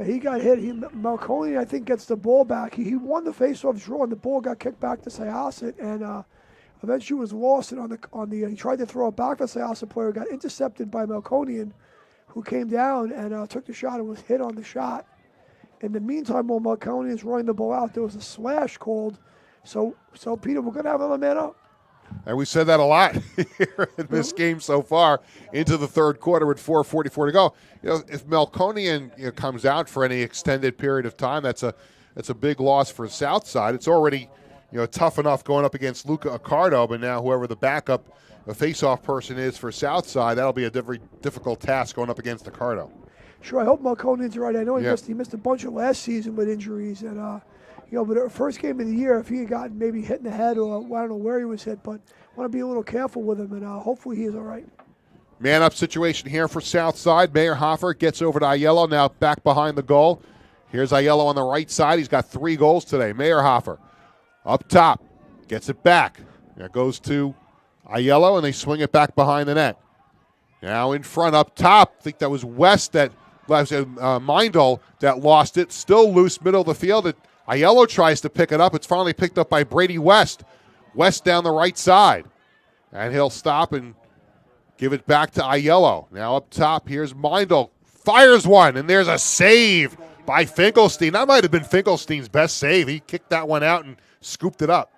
He got hit. Malconi, I think, gets the ball back. He won the face-off draw, and the ball got kicked back to Syosset, and eventually was lost. And he tried to throw it back. The Syosset player got intercepted by Malconian, who came down and took the shot and was hit on the shot. In the meantime, while Malconian is running the ball out, there was a slash called. So Peter, we're going to have another man up. And we said that a lot here in this game so far into the third quarter with 4:44 to go. If Melkonian comes out for any extended period of time, that's a big loss for Southside. It's already tough enough going up against Luca Accardo, but now whoever the backup face-off person is for Southside, that'll be a very difficult task going up agast Accardo. Sure, I hope Melkonian's right. I know he missed a bunch of last season with injuries, and but the first game of the year, if he had gotten maybe hit in the head or I don't know where he was hit, but I want to be a little careful with him, and hopefully he is all right. Man-up situation here for Southside. Meyerhofer gets over to Aiello, now back behind the goal. Here's Aiello on the right side. He's got 3 goals today. Meyerhofer up top, gets it back. Now goes to Aiello, and they swing it back behind the net. Now in front up top, I think that was West that Mindel that lost it. Still loose middle of the field. Aiello tries to pick it up. It's finally picked up by Brady West. West down the right side. And he'll stop and give it back to Aiello. Now up top, here's Meindl. Fires one, and there's a save by Finkelstein. That might have been Finkelstein's best save. He kicked that one out and scooped it up.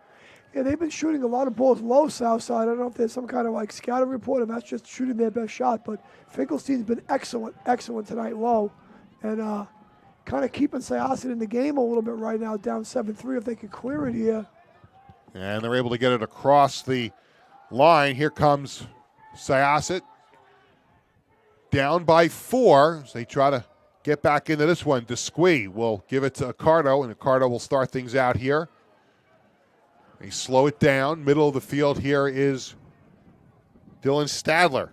Yeah, they've been shooting a lot of balls low, Southside. I don't know if there's some kind of like scouting report, and that's just shooting their best shot. But Finkelstein's been excellent tonight low, and kind of keeping Syosset in the game a little bit right now, down 7-3 if they could clear it here. And they're able to get it across the line. Here comes Syosset. Down by 4 as they try to get back into this one. Desquie will give it to Accardo, and Accardo will start things out here. They slow it down. Middle of the field here is Dylan Stadler.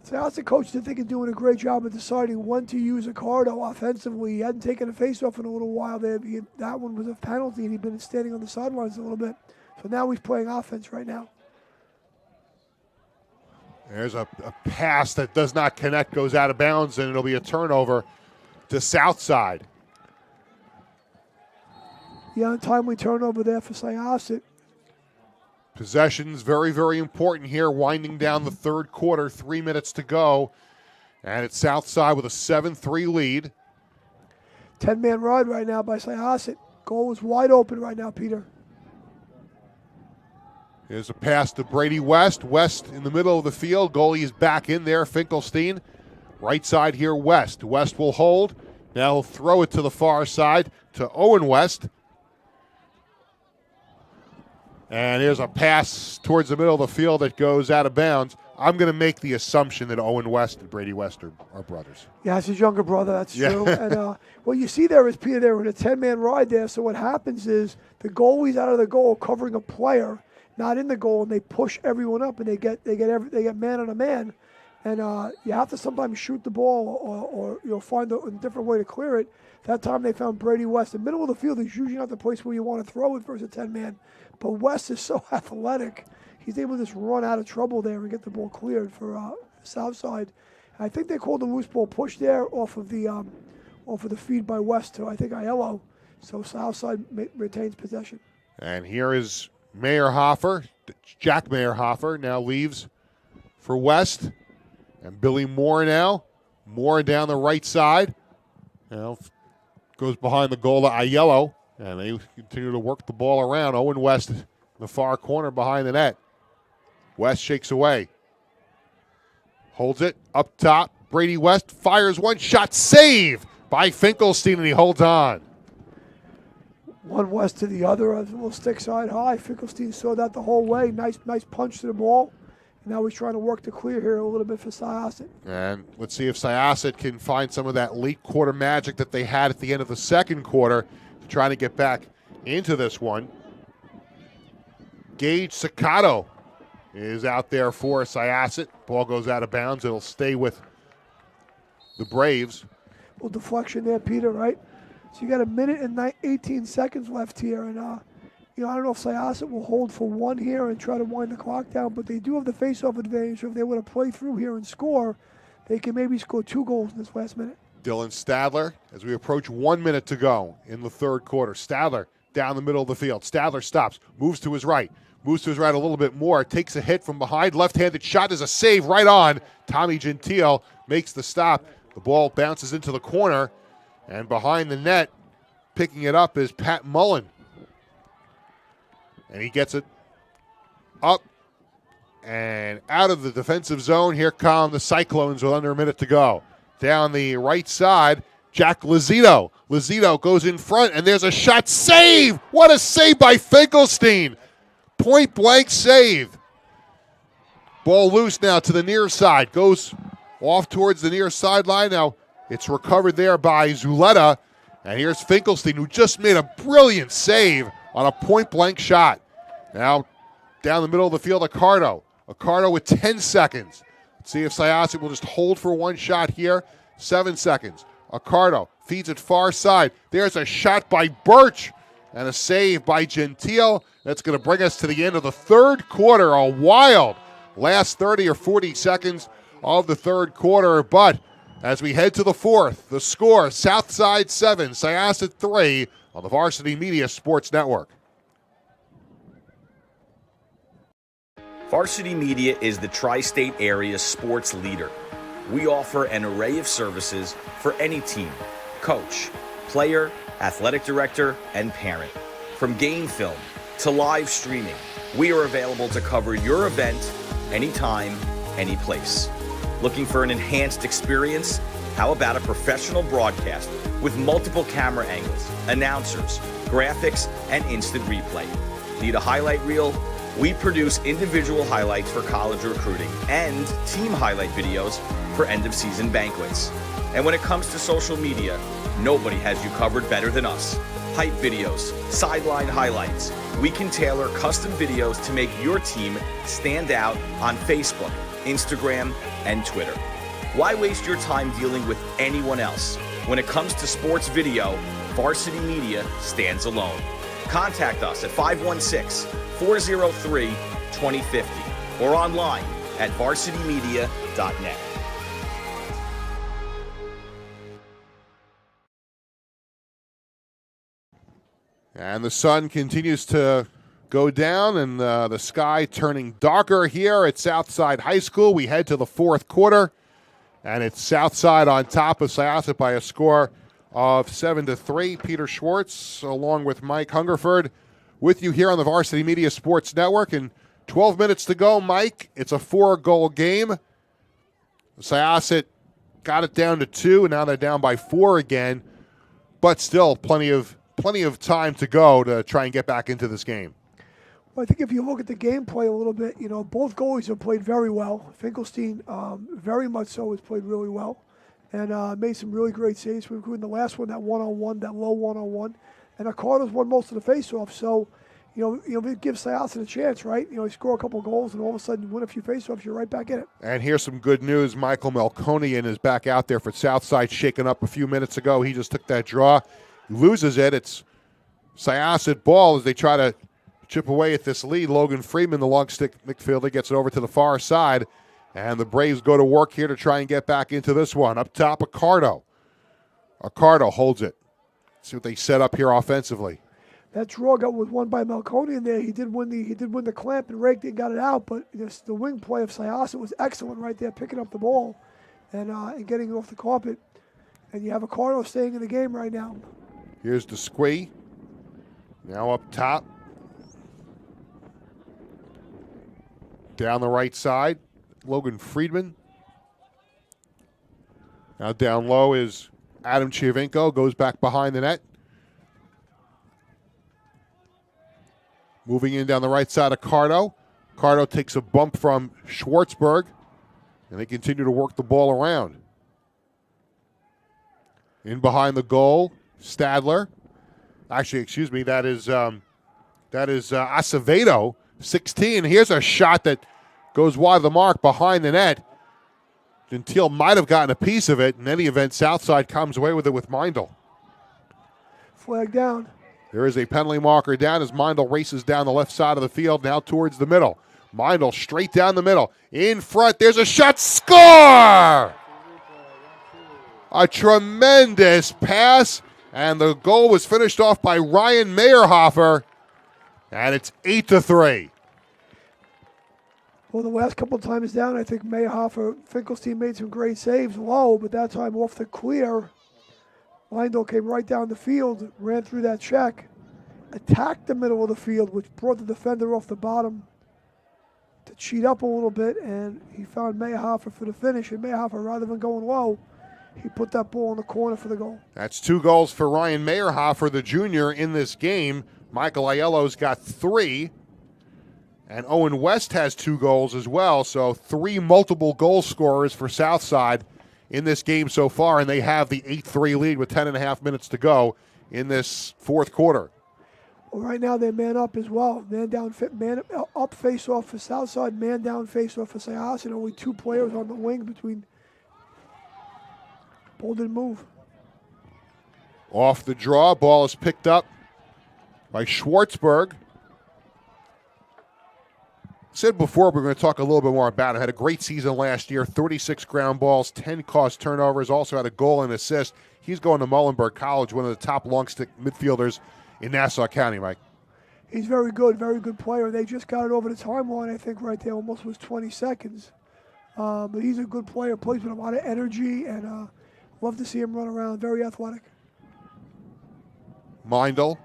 Syosset coach, I think, is doing a great job of deciding when to use Accardo offensively. He hadn't taken a face-off in a little while there. That one was a penalty, and he'd been standing on the sidelines a little bit. So now he's playing offense right now. There's a pass that does not connect, goes out of bounds, and it'll be a turnover to Southside. Yeah, untimely turnover there for Syosset. Possessions very, very important here, winding down the third quarter, 3 minutes to go. And it's Southside with a 7-3 lead. 10-man ride right now by Syosset. Goal is wide open right now, Peter. Here's a pass to Brady West. West in the middle of the field. Goalie is back in there, Finkelstein. Right side here, West. West will hold. Now he'll throw it to the far side to Owen West. And here's a pass towards the middle of the field that goes out of bounds. I'm going to make the assumption that Owen West and Brady West are brothers. Yeah, it's his younger brother, that's true. And what you see there is, Peter, they're in a 10-man ride there. So what happens is the goalie's out of the goal covering a player, not in the goal, and they push everyone up, and they get man on a man, and you have to sometimes shoot the ball or you'll find a different way to clear it. That time they found Brady West. The middle of the field is usually not the place where you want to throw it versus a 10-man, but West is so athletic, he's able to just run out of trouble there and get the ball cleared for Southside. I think they called the loose ball push there off of the feed by West to I think Aiello, so Southside retains possession. And here is Meyerhofer. Jack Meyerhofer now leaves for West. And Billy Moore now. Moore down the right side. Now goes behind the goal to Aiello. And they continue to work the ball around. Owen West in the far corner behind the net. West shakes away. Holds it up top. Brady West fires one shot. Save by Finkelstein, and he holds on. One West to the other, a little stick side high. Finkelstein saw that the whole way. Nice punch to the ball. And now he's trying to work the clear here a little bit for Syosset. And let's see if Syosset can find some of that late quarter magic that they had at the end of the second quarter to try to get back into this one. Gage Sakato is out there for Syosset. Ball goes out of bounds. It'll stay with the Braves. A little deflection there, Peter, right? So you got a minute and 18 seconds left here, and I don't know if Syosset will hold for one here and try to wind the clock down, but they do have the face-off advantage. So if they want to play through here and score, they can maybe score 2 goals in this last minute. Dylan Stadler, as we approach 1 minute to go in the third quarter. Stadler down the middle of the field. Stadler stops, moves to his right a little bit more, takes a hit from behind. Left-handed shot is a save right on. Tommy Gentile makes the stop. The ball bounces into the corner. And behind the net, picking it up is Pat Mullen. And he gets it up and out of the defensive zone. Here come the Cyclones with under a minute to go. Down the right side, Jack Lozito. Lozito goes in front, and there's a shot. Save! What a save by Finkelstein. Point-blank save. Ball loose now to the near side. Goes off towards the near sideline. Now, it's recovered there by Zuleta. And here's Finkelstein, who just made a brilliant save on a point-blank shot. Now, down the middle of the field, Accardo. Accardo with 10 seconds. Let's see if Syosset will just hold for one shot here. 7 seconds. Accardo feeds it far side. There's a shot by Birch and a save by Gentile. That's going to bring us to the end of the third quarter. A wild last 30 or 40 seconds of the third quarter, but as we head to the fourth, the score, Southside 7, Syosset 3 on the Varsity Media Sports Network. Varsity Media is the tri-state area's sports leader. We offer an array of services for any team, coach, player, athletic director, and parent. From game film to live streaming, we are available to cover your event anytime, any place. Looking for an enhanced experience? How about a professional broadcast with multiple camera angles, announcers, graphics, and instant replay? Need a highlight reel? We produce individual highlights for college recruiting and team highlight videos for end-of-season banquets. And when it comes to social media, nobody has you covered better than us. Hype videos, sideline highlights. We can tailor custom videos to make your team stand out on Facebook, Instagram, and Twitter. Why waste your time dealing with anyone else? When it comes to sports video, Varsity Media stands alone. Contact us at 516-403-2050 or online at varsitymedia.net. And the sun continues to go down, and the sky turning darker here at Southside High School. We head to the fourth quarter, and it's Southside on top of Syosset by a score of 7-3. Peter Schwartz, along with Mike Hungerford, with you here on the Varsity Media Sports Network. And 12 minutes to go, Mike. It's a 4-goal game. Syosset got it down to 2, and now they're down by 4 again. But still, plenty of time to go to try and get back into this game. Well, I think if you look at the gameplay a little bit, both goalies have played very well. Finkelstein, very much so, has played really well and made some really great saves, including the last one, that one-on-one, that low one-on-one. And Carter's won most of the faceoffs, so it gives Syosset a chance, right? You score a couple goals, and all of a sudden you win a few faceoffs, you're right back in it. And here's some good news. Michael Melkonian is back out there for Southside, shaken up a few minutes ago. He just took that draw. He loses it. It's Syosset ball as they try to chip away at this lead. Logan Freeman, the long stick midfielder, gets it over to the far side. And the Braves go to work here to try and get back into this one. Up top, Accardo. Accardo holds it. See what they set up here offensively. That draw was won by Melkonian there. He did win the clamp and raked it and got it out, but the wing play of Syosset was excellent right there, picking up the ball and getting it off the carpet. And you have Accardo staying in the game right now. Here's Desquie. Now up top. Down the right side, Logan Friedman. Now down low is Adam Chiavenko, goes back behind the net. Moving in down the right side of Cardo. Cardo takes a bump from Schwartzberg, and they continue to work the ball around. In behind the goal, Stadler. Actually, excuse me, that is Acevedo, 16. Here's a shot that goes wide of the mark behind the net. Gentile might have gotten a piece of it. In any event, Southside comes away with it with Meindl. Flag down. There is a penalty marker down as Meindl races down the left side of the field, now towards the middle. Meindl straight down the middle. In front, there's a shot. Score! A tremendous pass, and the goal was finished off by Ryan Meyerhofer, and it's 8-3. Well, the last couple of times down, I think Meyerhofer, Finkelstein made some great saves low, but that time off the clear, Meindl came right down the field, ran through that check, attacked the middle of the field, which brought the defender off the bottom to cheat up a little bit, and he found Meyerhofer for the finish. And Meyerhofer, rather than going low, he put that ball in the corner for the goal. That's 2 goals for Ryan Meyerhofer, the junior, in this game. Michael Aiello's got 3. And Owen West has 2 goals as well, so 3 multiple goal scorers for Southside in this game so far, and they have the 8-3 lead with 10.5 minutes to go in this fourth quarter. Well, right now they're man up as well. Man up face-off for Southside, man down face-off for Syosset. Only 2 players on the wing between. Ball didn't move. Off the draw, ball is picked up by Schwartzberg. Said before, we're going to talk a little bit more about it. Had a great season last year, 36 ground balls, 10 caused turnovers, also had a goal and assist. He's going to Muhlenberg College, one of the top long stick midfielders in Nassau County, Mike. He's very good player. They just got it over the timeline, I think, right there. Almost was 20 seconds. But he's a good player, plays with a lot of energy, and love to see him run around. Very athletic. Mindel,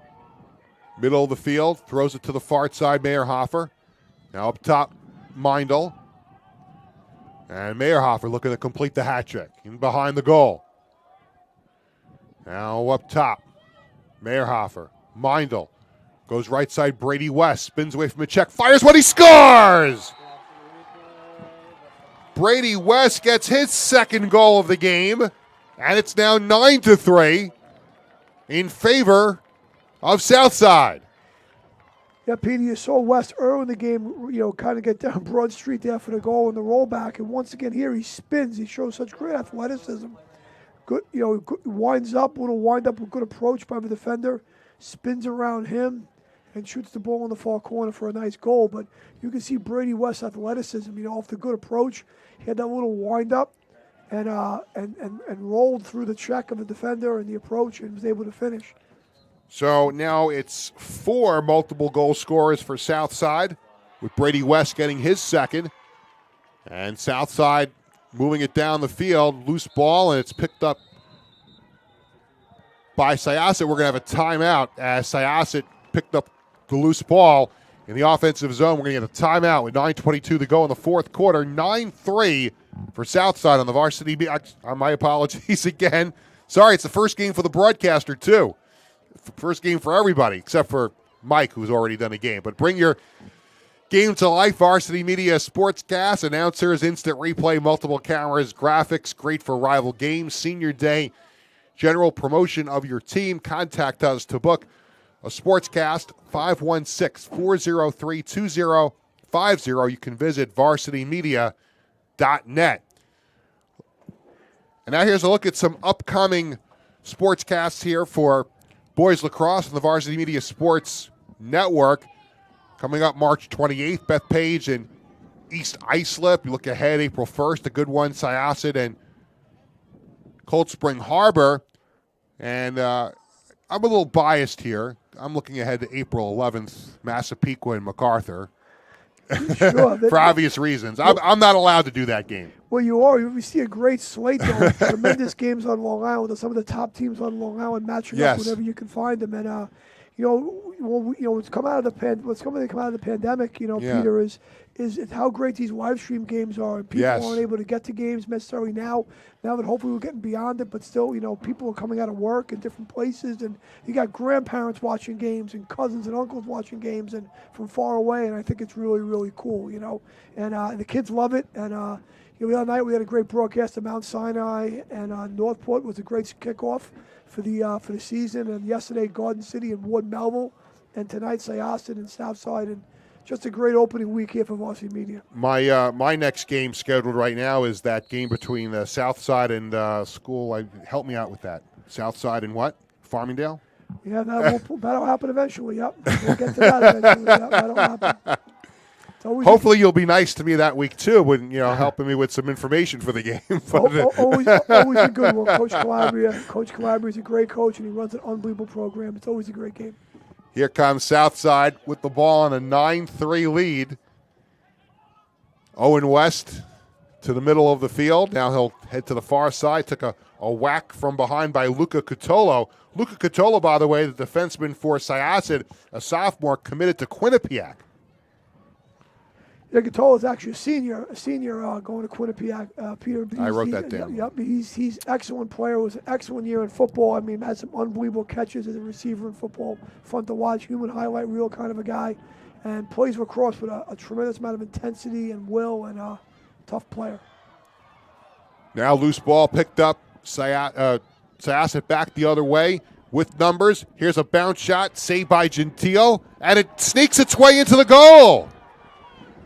middle of the field, throws it to the far side, Meyerhofer. Now up top, Mindel. And Meyerhofer looking to complete the hat trick. In behind the goal. Now up top, Meyerhofer. Mindel goes right side, Brady West. Spins away from a check, fires when he scores! Brady West gets his second goal of the game. And it's now 9-3 in favor of Southside. Yeah, Peter, you saw West early in the game, kind of get down Broad Street there for the goal and the rollback. And once again here, he spins. He shows such great athleticism. Good, winds up, little wind up, a good approach by the defender. Spins around him and shoots the ball in the far corner for a nice goal. But you can see Brady West's athleticism, off the good approach. He had that little wind up and rolled through the check of the defender and the approach and was able to finish. So now it's 4 multiple goal scorers for Southside, with Brady West getting his second. And Southside moving it down the field, loose ball, and it's picked up by Syosset. We're going to have a timeout as Syosset picked up the loose ball in the offensive zone. We're going to get a timeout with 9:22 to go in the fourth quarter. 9-3 for Southside on the varsity. My apologies again. Sorry, it's the first game for the broadcaster, too. First game for everybody, except for Mike, who's already done a game. But bring your game to life. Varsity Media Sportscast, announcers, instant replay, multiple cameras, graphics, great for rival games, senior day, general promotion of your team. Contact us to book a Sportscast, 516-403-2050. You can visit varsitymedia.net. And now here's a look at some upcoming sportscasts here for boys lacrosse on the Varsity Media Sports Network. Coming up March 28th, Bethpage and East Islip. You look ahead, April 1st, a good one, Syosset and Cold Spring Harbor. And I'm a little biased here. I'm looking ahead to April 11th, Massapequa and MacArthur. Sure. For obvious reasons. I'm not allowed to do that game. Well, you are. We see a great slate, though. Tremendous games on Long Island. Some of the top teams on Long Island matching up whenever you can find them. And, what's coming out of the pandemic, Peter, is how great these live stream games are. And people aren't able to get to games necessarily now. Now that hopefully we're getting beyond it, but still, people are coming out of work in different places, and you got grandparents watching games and cousins and uncles watching games and from far away. And I think it's really, really cool, And the kids love it. And the other night we had a great broadcast of Mount Sinai, and Northport was a great kickoff for the season. And yesterday, Garden City and Ward Melville, and tonight Syosset and Southside, and just a great opening week here for Varsity Media. My next game scheduled right now is that game between Southside and school. Help me out with that. Southside and what? Farmingdale? Yeah, that'll happen eventually. Yep, we'll get to that eventually. That'll happen. Hopefully you'll be nice to me that week too, when helping me with some information for the game. always a good one. Coach Calabria is a great coach, and he runs an unbelievable program. It's always a great game. Here comes Southside with the ball on a 9-3 lead. Owen West to the middle of the field. Now he'll head to the far side. Took a whack from behind by Luca Cutolo. Luca Cutolo, by the way, the defenseman for Syosset, a sophomore committed to Quinnipiac. Yeah, Cutolo is actually a senior going to Quinnipiac. Peter, I wrote that down. Yep, he's excellent player. It was an excellent year in football. I mean, had some unbelievable catches as a receiver in football. Fun to watch, human highlight reel kind of a guy, and plays lacrosse with a tremendous amount of intensity and will, and a tough player. Now loose ball picked up. Syosset back the other way with numbers. Here's a bounce shot, saved by Gentile, and it sneaks its way into the goal.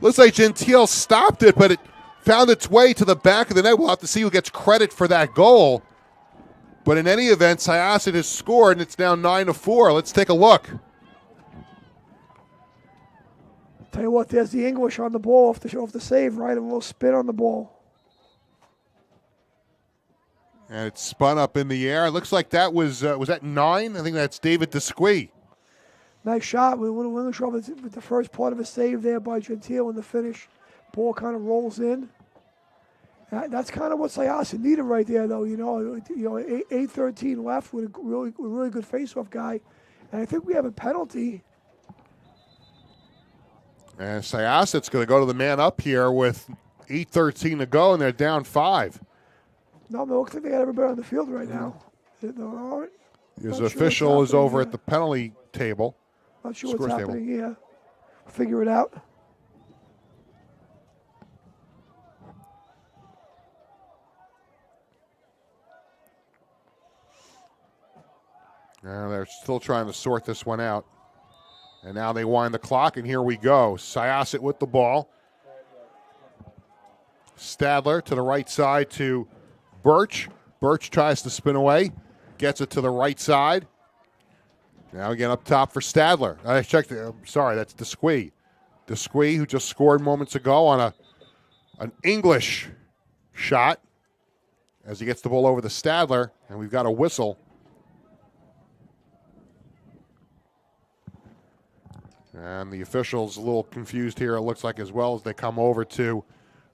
Looks like Gentile stopped it, but it found its way to the back of the net. We'll have to see who gets credit for that goal. But in any event, Syosset has scored, and it's now 9-4. Let's take a look. Tell you what, there's the English on the ball off the save, right? A little spin on the ball. And it's spun up in the air. It looks like that was that 9? I think that's David Desquie. Nice shot with a little wing shot with the first part of a save there by Gentile, and the finish. Ball kind of rolls in. That's kind of what Syosset needed right there, though. 8:13 left with a really good face-off guy, and I think we have a penalty. And Syosset's going to go to the man up here with 8:13 to go, and they're down 5. No, it looks like they got everybody on the field right now. His official is over at the penalty table. Not sure what's happening here. Figure it out. Now they're still trying to sort this one out. And now they wind the clock, and here we go. Syosset with the ball. Stadler to the right side to Birch. Birch tries to spin away. Gets it to the right side. Now again up top for Stadler. I checked. Sorry, that's Desquie. Desquie, who just scored moments ago on an English shot as he gets the ball over to Stadler, and we've got a whistle. And the officials a little confused here, it looks like, as well, as they come over to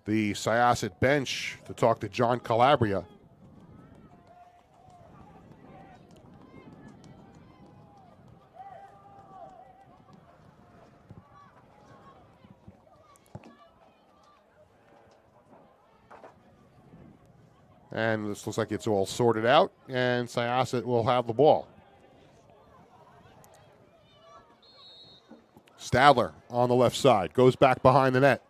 the Syosset bench to talk to John Calabria. And this looks like it's all sorted out, and Syosset will have the ball. Stadler on the left side, goes back behind the net.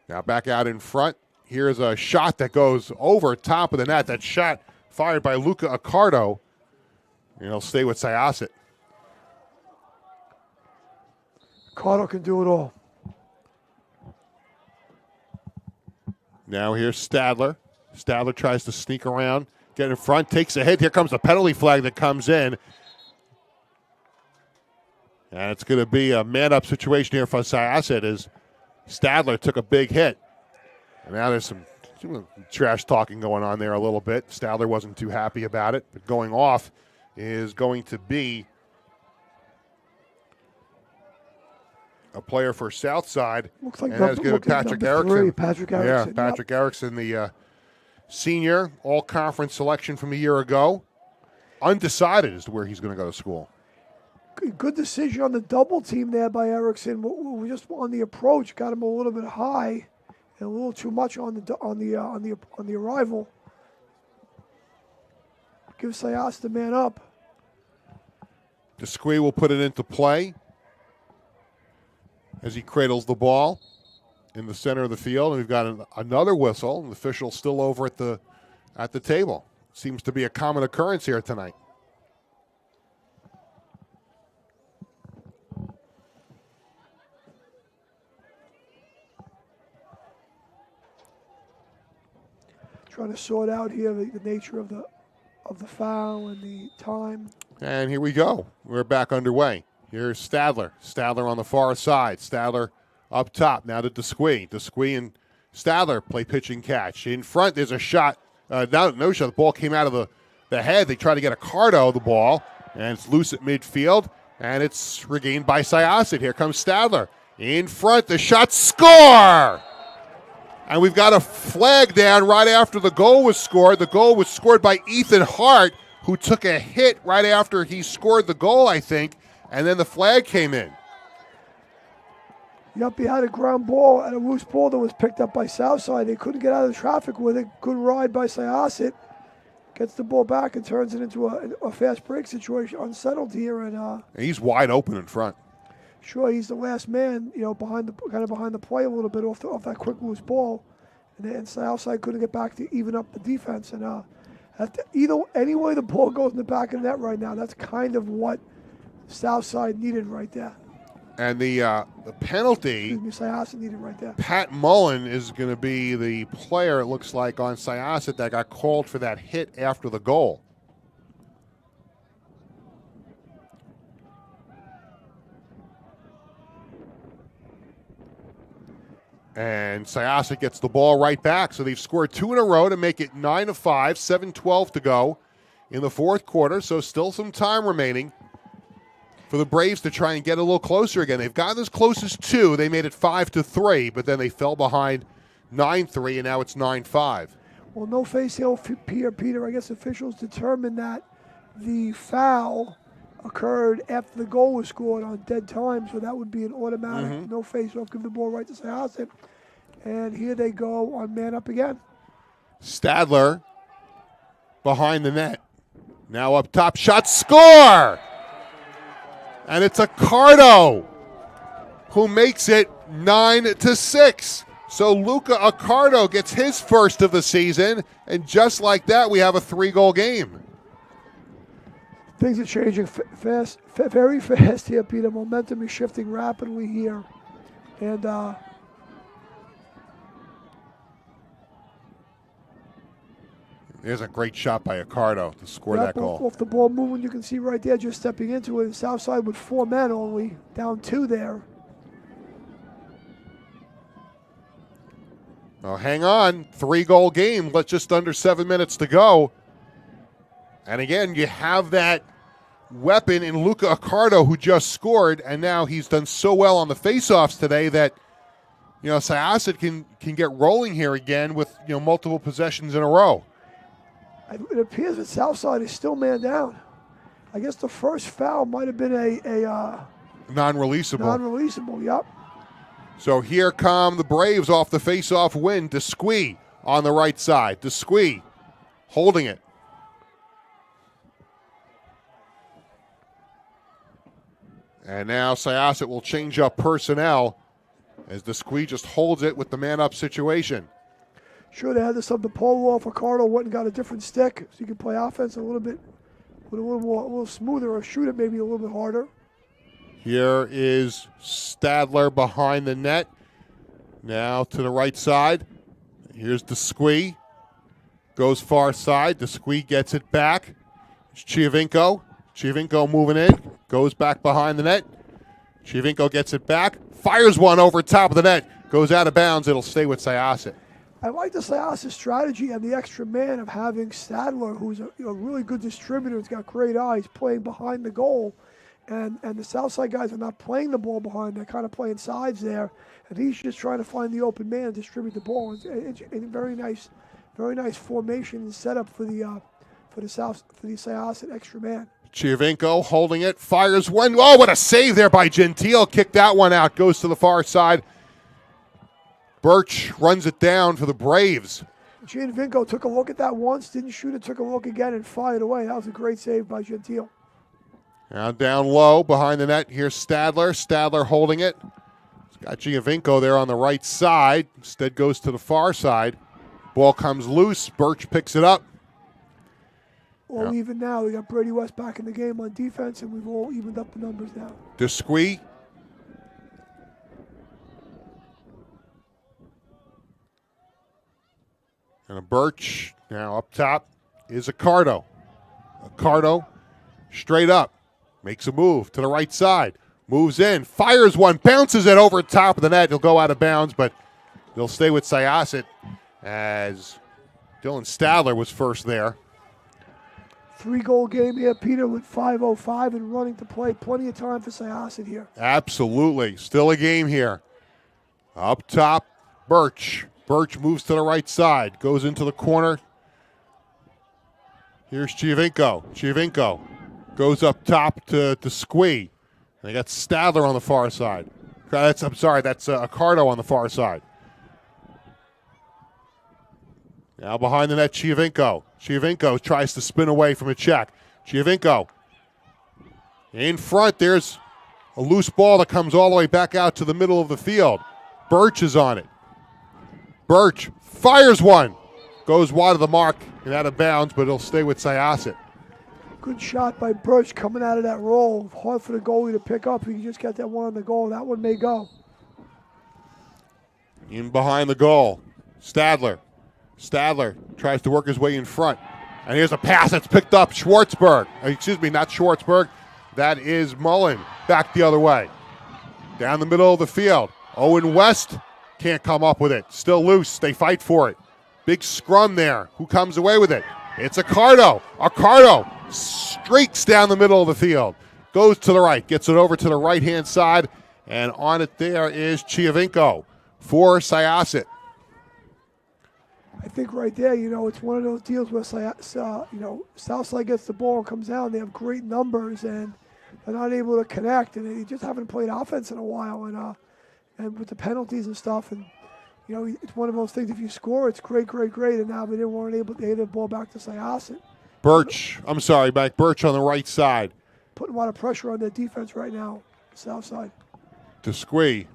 Now back out in front. Here's a shot that goes over top of the net. That shot fired by Luca Accardo. And he'll stay with Syosset. Accardo can do it all. Now here's Stadler. Stadler tries to sneak around, get in front, takes a hit. Here comes the penalty flag that comes in. And it's going to be a man-up situation here for Syosset as Stadler took a big hit. And now there's some trash talking going on there a little bit. Stadler wasn't too happy about it. But going off is going to be a player for Southside. Looks like and that's going to Patrick Erickson. 3, Patrick Erickson. Yeah, Patrick Erickson, the senior all-conference selection from a year ago. Undecided as to where he's going to go to school. Good decision on the double team there by Erickson. We just on the approach got him a little bit high and a little too much on the arrival. Give Syosset the man up. Desquie will put it into play as he cradles the ball in the center of the field. And we've got another whistle. The official still over at the table. Seems to be a common occurrence here tonight. Trying to sort out here the nature of the foul and the time. And here we go. We're back underway. Here's Stadler. Stadler on the far side. Stadler up top. Now to Desquie. Desquie and Stadler play pitch and catch. In front, there's a shot. No shot. The ball came out of the head. They try to get a card out of the ball. And it's loose at midfield. And it's regained by Syosset. Here comes Stadler. In front, the shot. Score! And we've got a flag down right after the goal was scored. The goal was scored by Ethan Hart, who took a hit right after he scored the goal, I think, and then the flag came in. Yep, he had a ground ball and a loose ball that was picked up by Southside. They couldn't get out of the traffic with it. Good ride by Syosset. Gets the ball back and turns it into a fast break situation. Unsettled here, and he's wide open in front. Sure, he's the last man, behind the play a little bit off that quick loose ball, and Southside couldn't get back to even up the defense. And any way the ball goes in the back of the net right now, that's kind of what Southside needed right there. And the penalty, Syosset needed right there. Pat Mullen is going to be the player, it looks like, on Syosset that got called for that hit after the goal. And Syosset gets the ball right back. So they've scored 2 in a row to make it 9-5, 7:12 to go in the fourth quarter. So still some time remaining. for the Braves to try and get a little closer again. They've gotten as close as 2. They made it 5-3, but then they fell behind 9-3, and now it's 9-5. Well, no face here, Peter. I guess officials determined that the foul occurred after the goal was scored on dead time, so that would be an automatic no face off. Give the ball right to Syosset. And here they go on man up again. Stadler behind the net. Now up top, shot, score! And it's Accardo who makes it 9-6. So Luca Accardo gets his first of the season, and just like that, we have a 3-goal game. Things are changing fast, very fast here, Peter. Momentum is shifting rapidly here. And there's a great shot by Accardo to score that goal. Off the ball movement, you can see right there, just stepping into it. Southside with 4 men only, down 2 there. Well, hang on. 3-goal game, but just under 7 minutes to go. And again, you have that weapon in Luca Accardo who just scored, and now he's done so well on the faceoffs today that, Syosset can get rolling here again with, multiple possessions in a row. It appears that Southside is still man down. I guess the first foul might have been a non-releasable. Non-releasable, yep. So here come the Braves off the faceoff win. Desquie on the right side. Desquie holding it. And now Syosset will change up personnel as Desquie just holds it with the man-up situation. Sure, they had this up the pole off. Accardo went and got a different stick so you can play offense a little bit, with a little smoother, or shoot it maybe a little bit harder. Here is Stadler behind the net. Now to the right side. Here's Desquie. Goes far side. Desquie gets it back. It's Chiovinco. Chiovinco moving in. Goes back behind the net. Chiovinco gets it back. Fires one over top of the net. Goes out of bounds. It'll stay with Syosset. I like the Syosset strategy and the extra man of having Stadler, who's a really good distributor. He's got great eyes, playing behind the goal. And the Southside guys are not playing the ball behind. They're kind of playing sides there. And he's just trying to find the open man and distribute the ball. It's a very nice formation and setup for the Syosset extra man. Chiovinco holding it, fires one. Oh, what a save there by Gentile. Kicked that one out. Goes to the far side. Birch runs it down for the Braves. Giovinco took a look at that once, didn't shoot it, took a look again, and fired away. That was a great save by Gentile. Now down low behind the net. Here's Stadler. Stadler holding it. He's got Giovinco there on the right side. Instead goes to the far side. Ball comes loose. Birch picks it up. All even now. We got Brady West back in the game on defense, and we've all evened up the numbers now. Desquie. And a Birch. Now up top is Accardo. Accardo straight up. Makes a move to the right side. Moves in. Fires one. Bounces it over top of the net. He'll go out of bounds, but he'll stay with Syosset as Dylan Stadler was first there. 3-goal game here, Peter, with 5:05 and running to play. Plenty of time for Syosset here. Absolutely. Still a game here. Up top, Birch. Birch moves to the right side. Goes into the corner. Here's Chiovinco. Chiovinco goes up top to Desquie. They got Stadler on the far side. That's Accardo on the far side. Now behind the net, Chiovinco. Chiovinco tries to spin away from a check. Chiovinco in front. There's a loose ball that comes all the way back out to the middle of the field. Birch is on it. Birch fires one. Goes wide of the mark and out of bounds, but it'll stay with Syosset. Good shot by Birch coming out of that roll. Hard for the goalie to pick up. He just got that one on the goal. That one may go. In behind the goal, Stadler. Stadler tries to work his way in front. And here's a pass that's picked up. Schwartzberg. Excuse me, not Schwartzberg. That is Mullen. Back the other way. Down the middle of the field. Owen West can't come up with it. Still loose. They fight for it. Big scrum there. Who comes away with it? It's Accardo. Accardo streaks down the middle of the field. goes to the right, gets it over to the right-hand side, and on it there is Chiovinko for Syosset. I think right there, it's one of those deals where, Southside gets the ball and comes down. They have great numbers, and they're not able to connect, and they just haven't played offense in a while. And with the penalties and stuff, and it's one of those things. If you score, it's great, and now they weren't able to get the ball back to Syosset. Mike Birch on the right side. Putting a lot of pressure on their defense right now, Southside. To Squee.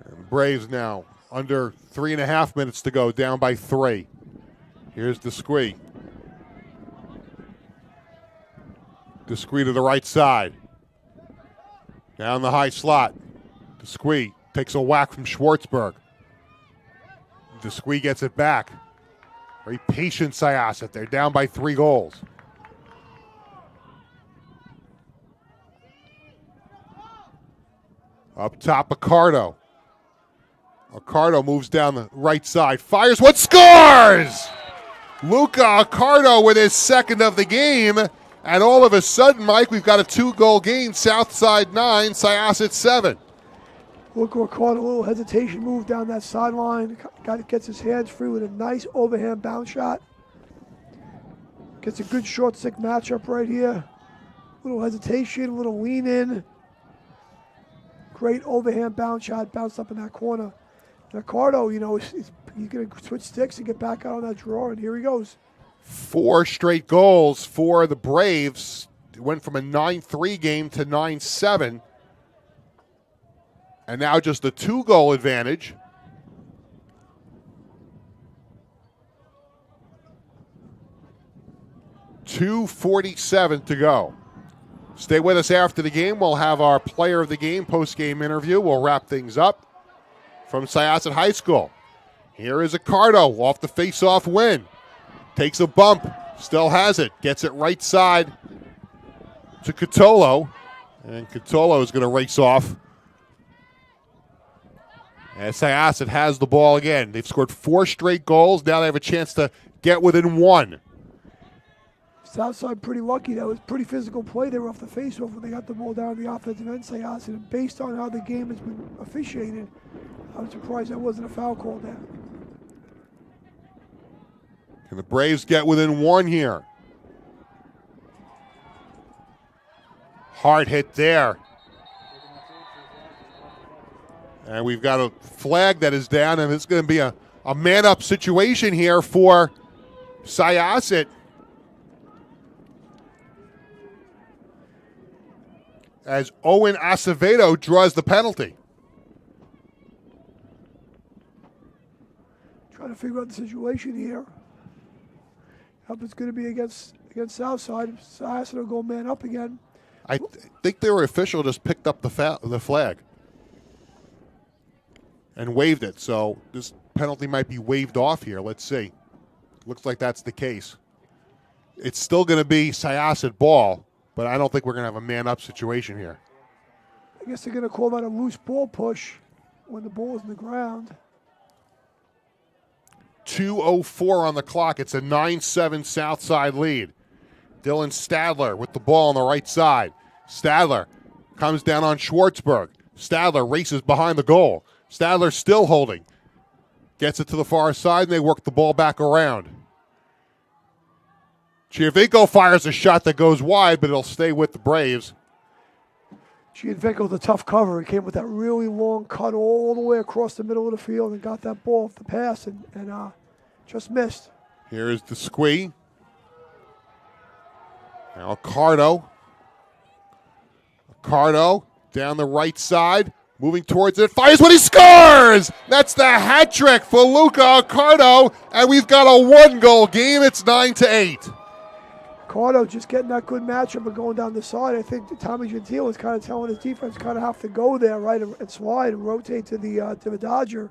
And the Braves now under 3.5 minutes to go, down by 3. Here's the Squee. The Squee to the right side. Down the high slot. The Squee takes a whack from Schwartzberg. The Squee gets it back. Very patient Syosset. They're down by 3 goals. Up top, Accardo. Accardo moves down the right side. Fires one, scores! Luca Accardo with his second of the game. And all of a sudden, Mike, we've got a 2-goal game. Southside 9, Syosset 7. Luca caught a little hesitation move down that sideline. Gets his hands free with a nice overhand bounce shot. Gets a good short stick matchup right here. Little hesitation, little lean in. Great overhand bounce shot, bounced up in that corner. And Accardo, he's going to switch sticks and get back out on that draw, and here he goes. 4 straight goals for the Braves. It went from a 9-3 game to 9-7. And now just a 2-goal advantage. .247 to go. Stay with us after the game. We'll have our player of the game post-game interview. We'll wrap things up from Syosset High School. Here is Accardo off the face-off win. Takes a bump. Still has it. Gets it right side to Catolo. And Catolo is going to race off. And Syosset has the ball again. They've scored 4 straight goals. Now they have a chance to get within 1. Southside pretty lucky. That was pretty physical play. They were off the face-off when they got the ball down the offensive end, Syosset. And based on how the game has been officiated, I'm surprised that wasn't a foul call there. Can the Braves get within 1 here? Hard hit there. And we've got a flag that is down, and it's going to be a man-up situation here for Syosset. As Owen Acevedo draws the penalty. Trying to figure out the situation here. Hope it's going to be against Southside. Syosset will go man up again. I think their official just picked up the flag and waved it. So this penalty might be waved off here. Let's see. Looks like that's the case. It's still going to be Syosset ball, but I don't think we're going to have a man-up situation here. I guess they're going to call that a loose ball push when the ball is in the ground. 2:04 on the clock. It's a 9-7 Southside lead. Dylan Stadler with the ball on the right side. Stadler comes down on Schwartzberg. Stadler races behind the goal. Stadler still holding. Gets it to the far side, and they work the ball back around. Chiovinko fires a shot that goes wide, but it'll stay with the Braves. Chiovinko with a tough cover. He came with that really long cut all the way across the middle of the field and got that ball off the pass and just missed. Here is the Squee. Now Accardo. Accardo down the right side, moving towards it, fires when he scores! That's the hat trick for Luca Accardo, and we've got a 1-goal game. It's 9-8. Accardo just getting that good matchup and going down the side. I think Tommy Gentile is kind of telling his defense kind of have to go there, right, and slide and rotate to the Dodger.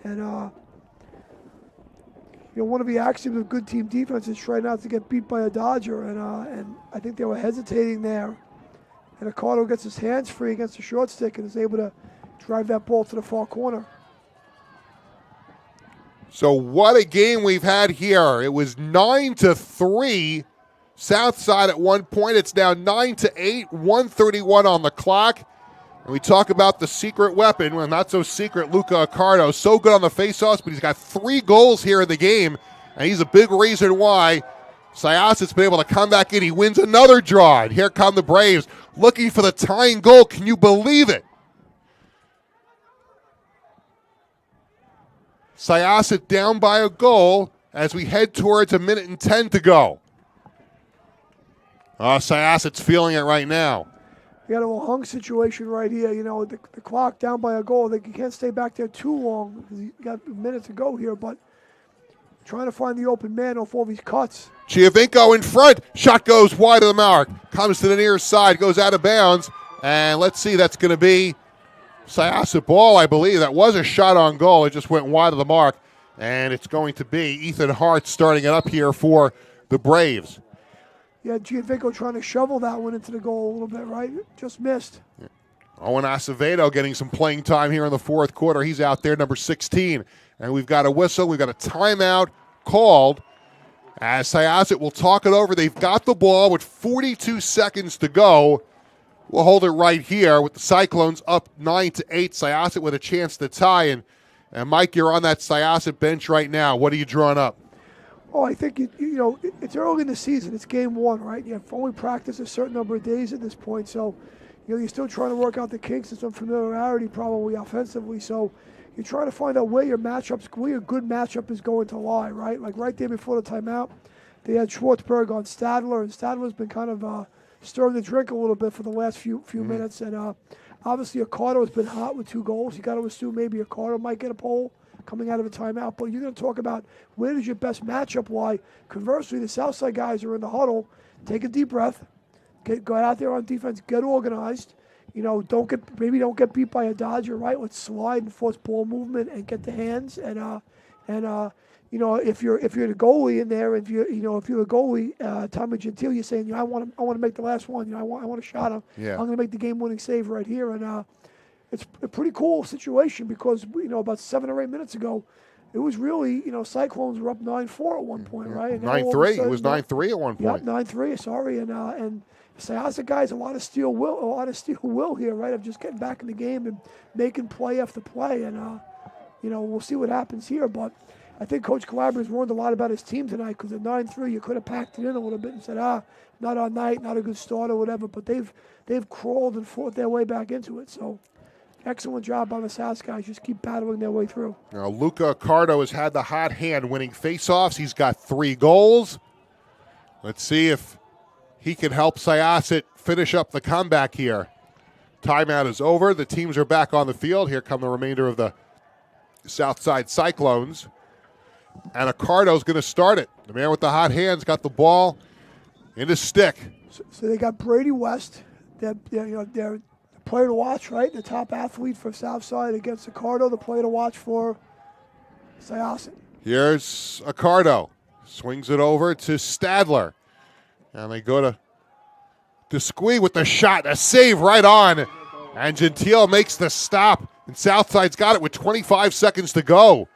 And one of the axioms of good team defense is try not to get beat by a Dodger, and I think they were hesitating there. And Accardo gets his hands free against the short stick and is able to drive that ball to the far corner. So what a game we've had here. It was 9-3 Southside at 1 point. It's now 9-8, 1:31 on the clock. And we talk about the secret weapon. Well, not so secret, Luca Accardo. So good on the faceoffs, but he's got 3 goals here in the game, and he's a big reason why Syosset's been able to come back in. He wins another draw, and here come the Braves looking for the tying goal. Can you believe it? Syosset down by a goal as we head towards 1:10 to go. Syosset's feeling it right now. You got a hung situation right here. You know, the clock down by a goal. You can't stay back there too long because you got a minute to go here. But trying to find the open man off all these cuts. Giovinco in front. Shot goes wide of the mark. Comes to the near side. Goes out of bounds. And let's see, that's going to be Syosset ball, I believe. That was a shot on goal. It just went wide of the mark. And it's going to be Ethan Hart starting it up here for the Braves. Yeah, Giovinco trying to shovel that one into the goal a little bit, right? Just missed. Yeah. Owen Acevedo getting some playing time here in the fourth quarter. He's out there, number 16. And we've got a whistle. We've got a timeout called as Syosset will talk it over. They've got the ball with 42 seconds to go. We'll hold it right here with the Cyclones up 9-8. Syosset with a chance to tie. And Mike, you're on that Syosset bench right now. What are you drawing up? Oh, I think, you know, it's early in the season. It's game 1, right? You have only practiced a certain number of days at this point. So, you know, you're still trying to work out the kinks and some familiarity probably offensively. So you're trying to find out where your good matchup is going to lie, right? Like right there before the timeout, they had Schwartzberg on Stadler, and Stadler's been kind of stirring the drink a little bit for the last few minutes. And obviously, Accardo has been hot with 2 goals. You got to assume maybe Accardo might get a pole coming out of a timeout, but you're going to talk about where does your best matchup lie. Conversely, the Southside guys are in the huddle. Take a deep breath. Go out there on defense. Get organized. You know, don't get beat by a Dodger, right? Let's slide and force ball movement and get the hands. And you know, if you're the goalie in there, if you're the goalie, Tommy Gentile, you're saying, you know, I want to make the last one. You know, I want a shot. I'm going to make the game-winning save right here. And it's a pretty cool situation because, you know, about 7 or 8 minutes ago, it was really, you know, Cyclones were up 9-4 at one point, right? And 9-3. It was 9-3 at one point. Yeah, 9-3. Sorry, and Syosset guys, a lot of steel will here, right? Of just getting back in the game and making play after play, and you know, we'll see what happens here. But I think Coach Calabria's learned a lot about his team tonight because at 9-3, you could have packed it in a little bit and said, not our night, not a good start or whatever. But they've crawled and fought their way back into it. So. Excellent job on the South guys. Just keep battling their way through. Now, Luca Accardo has had the hot hand winning faceoffs. He's got 3 goals. Let's see if he can help Syosset finish up the comeback here. Timeout is over. The teams are back on the field. Here come the remainder of the Southside Cyclones. And Accardo's going to start it. The man with the hot hands got the ball in his stick. So they got Brady West. They're player to watch, right? The top athlete for Southside against Accardo, the player to watch for Syosset. Here's Accardo. Swings it over to Stadler. And they go to Desquie with the shot. A save right on. And Gentile makes the stop. And Southside's got it with 25 seconds to go.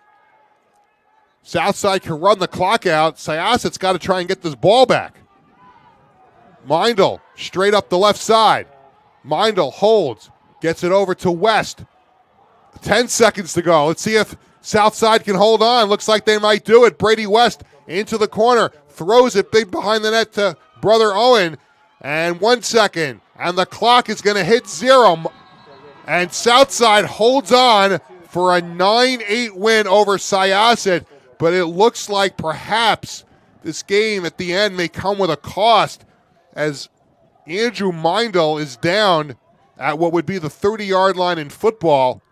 Southside can run the clock out. Syosset's got to try and get this ball back. Mindel straight up the left side. Mindel holds, gets it over to West. 10 seconds to go. Let's see if Southside can hold on. Looks like they might do it. Brady West into the corner, throws it big behind the net to brother Owen. And 1 second, and the clock is going to hit 0. And Southside holds on for a 9-8 win over Syosset. But it looks like perhaps this game at the end may come with a cost as Andrew Mindel is down at what would be the 30-yard line in football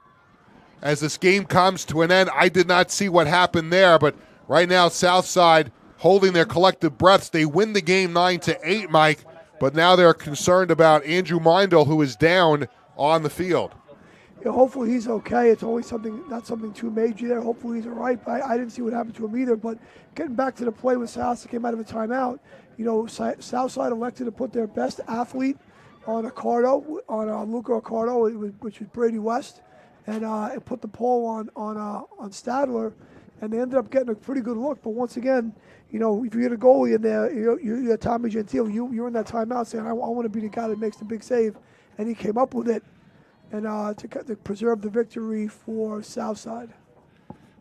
as this game comes to an end. I did not see what happened there, but right now Southside holding their collective breaths. They win the game 9-8, Mike, but now they're concerned about Andrew Mindel, who is down on the field. Yeah, hopefully he's okay. It's only not something too major there. Hopefully he's all right. But I didn't see what happened to him either. But getting back to the play when Southside came out of a timeout, you know, Southside elected to put their best athlete on Accardo, on Luca Accardo, which is Brady West, and put the pole on Stadler. and they ended up getting a pretty good look. But once again, you know, if you get a goalie in there, you're Tommy Gentile, you're in that timeout saying, I want to be the guy that makes the big save. And he came up with it and to preserve the victory for Southside.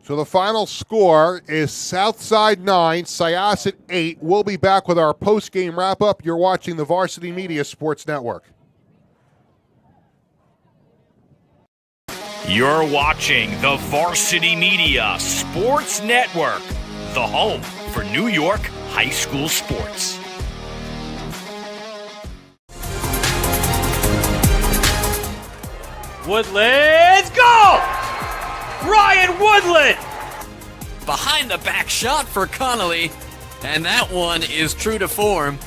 So the final score is Southside 9, Syosset 8. We'll be back with our post-game wrap-up. You're watching the Varsity Media Sports Network. You're watching the Varsity Media Sports Network, the home for New York high school sports. Woodland's goal! Ryan Woodland! Behind the back shot for Connolly, and that one is true to form.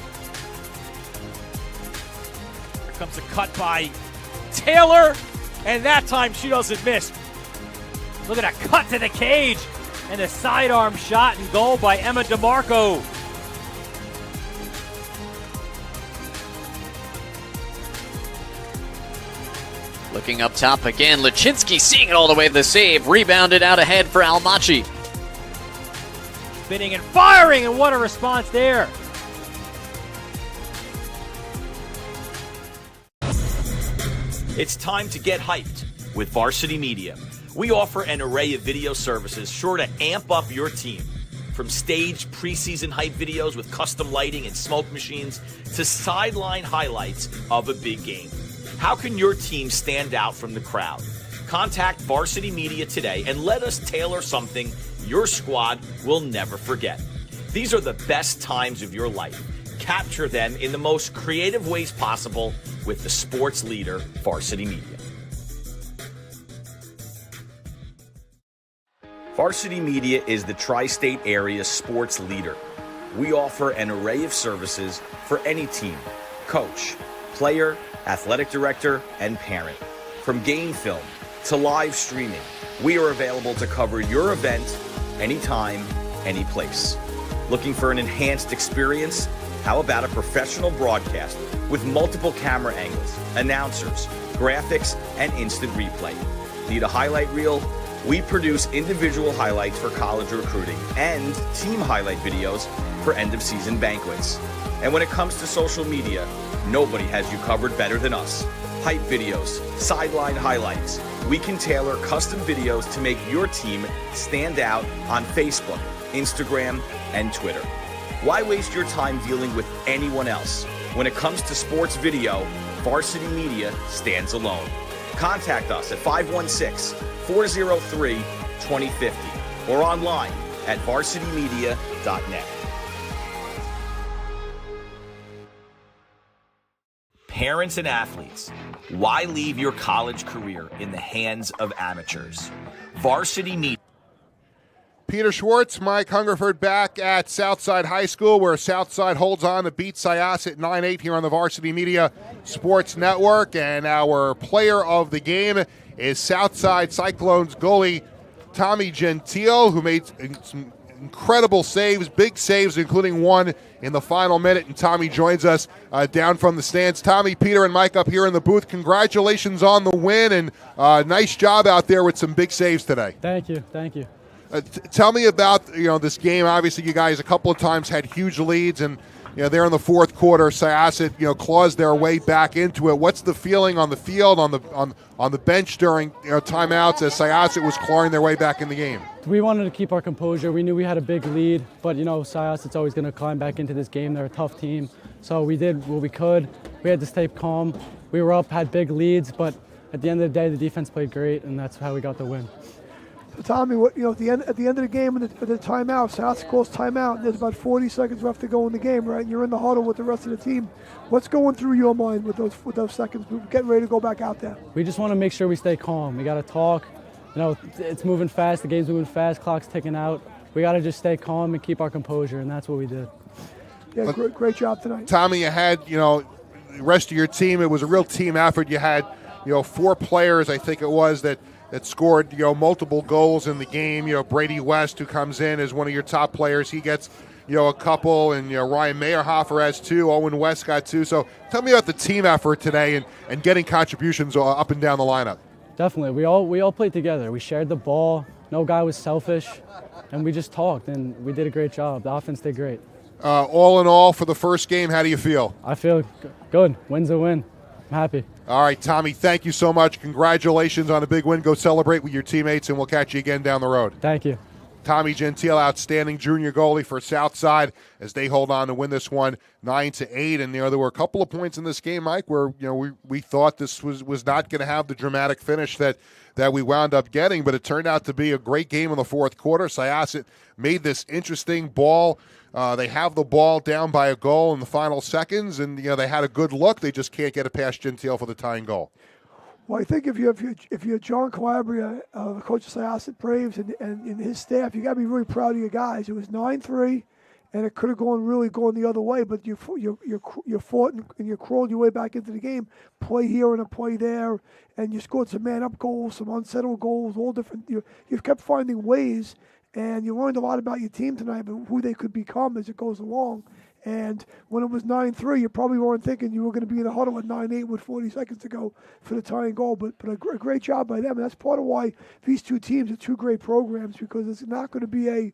Here comes a cut by Taylor, and that time she doesn't miss. Look at that cut to the cage, and a sidearm shot and goal by Emma DeMarco. Looking up top again, Lachinsky seeing it all the way to the save, rebounded out ahead for Almachi. Spinning and firing, and what a response there. It's time to get hyped with Varsity Media. We offer an array of video services sure to amp up your team. From staged preseason hype videos with custom lighting and smoke machines to sideline highlights of a big game. How can your team stand out from the crowd? Contact Varsity Media today and let us tailor something your squad will never forget. These are the best times of your life. Capture them in the most creative ways possible with the sports leader, Varsity Media. Varsity Media is the tri-state area sports leader. We offer an array of services for any team, coach, player, athletic director, and parent. From game film to live streaming, we are available to cover your event anytime, any place. Looking for an enhanced experience? How about a professional broadcast with multiple camera angles, announcers, graphics, and instant replay? Need a highlight reel? We produce individual highlights for college recruiting and team highlight videos for end-of-season banquets. And when it comes to social media, nobody has you covered better than us. Hype videos, sideline highlights. We can tailor custom videos to make your team stand out on Facebook, Instagram, and Twitter. Why waste your time dealing with anyone else? When it comes to sports video, Varsity Media stands alone. Contact us at 516-403-2050 or online at varsitymedia.net. Parents and athletes, why leave your college career in the hands of amateurs? Varsity Media. Peter Schwartz, Mike Hungerford back at Southside High School, where Southside holds on to beat Syosset 9-8 here on the Varsity Media Sports Network. And our player of the game is Southside Cyclones goalie Tommy Gentile, who made some incredible saves, big saves, including one in the final minute. And Tommy joins us down from the stands. Tommy, Peter, and Mike up here in the booth. Congratulations on the win, and nice job out there with some big saves today. Thank you. Tell me about this game. Obviously, you guys a couple of times had huge leads, and there in the fourth quarter, Syosset clawed their way back into it. What's the feeling on the field, on the bench during timeouts as Syosset was clawing their way back in the game? We wanted to keep our composure. We knew we had a big lead, but Syosset's always going to climb back into this game. They're a tough team, so we did what we could. We had to stay calm. We were up, had big leads, but at the end of the day, the defense played great, and that's how we got the win. So Tommy, at the end of the game, the timeout, South calls timeout, and there's about 40 seconds left to go in the game, right? And you're in the huddle with the rest of the team. What's going through your mind with those seconds? We're getting ready to go back out there. We just want to make sure we stay calm. We got to talk. It's moving fast. The game's moving fast. Clock's ticking out. We got to just stay calm and keep our composure, and that's what we did. Yeah, great job tonight. Tommy, you had, the rest of your team. It was a real team effort. You had, 4 players, I think it was, that scored, multiple goals in the game. Brady West, who comes in as one of your top players, he gets, a couple, and Ryan Meyerhofer has 2. Owen West got 2. So tell me about the team effort today and getting contributions up and down the lineup. Definitely, we all played together. We shared the ball. no guy was selfish, and we just talked, and we did a great job. The offense did great. All in all, for the first game, how do you feel? I feel good. Win's a win. I'm happy. All right, Tommy, thank you so much. Congratulations on a big win. Go celebrate with your teammates, and we'll catch you again down the road. Thank you. Tommy Gentile, outstanding junior goalie for Southside as they hold on to win this one 9-8. And there were a couple of points in this game, Mike, where we thought this was not going to have the dramatic finish that we wound up getting, but it turned out to be a great game in the fourth quarter. Syosset made this interesting ball. They have the ball down by a goal in the final seconds, and they had a good look. They just can't get it past Gentile for the tying goal. Well, I think if you're John Calabria, the coach of Syosset Braves, and his staff, you got to be really proud of your guys. It was 9-3, and it could have gone the other way. But you fought and you crawled your way back into the game. Play here and a play there, and you scored some man-up goals, some unsettled goals, all different. You've kept finding ways, and you learned a lot about your team tonight, but who they could become as it goes along. And when it was 9-3, you probably weren't thinking you were going to be in a huddle at 9-8 with 40 seconds to go for the tying goal. But a great job by them. And that's part of why these two teams are two great programs, because it's not going to be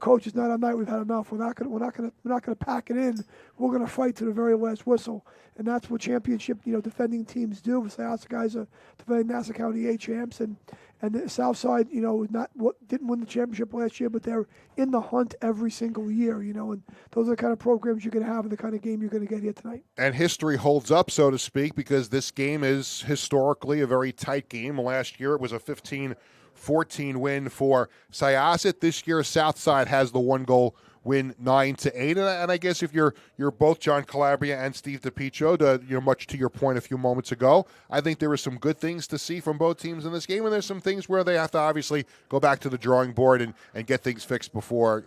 coach, it's not a night, we've had enough. We're not going to pack it in. We're going to fight to the very last whistle. And that's what championship, defending teams do. The Syosset guys are defending Nassau County A champs, and the Southside, didn't win the championship last year, but they're in the hunt every single year, and those are the kind of programs you're going to have and the kind of game you're going to get here tonight. And history holds up, so to speak, because this game is historically a very tight game. Last year it was a 15-14 win for Syosset. This year Southside has the one-goal win 9-8, and I guess if you're both John Calabria and Steve DiPietro, much to your point a few moments ago, I think there were some good things to see from both teams in this game, and there's some things where they have to obviously go back to the drawing board and get things fixed before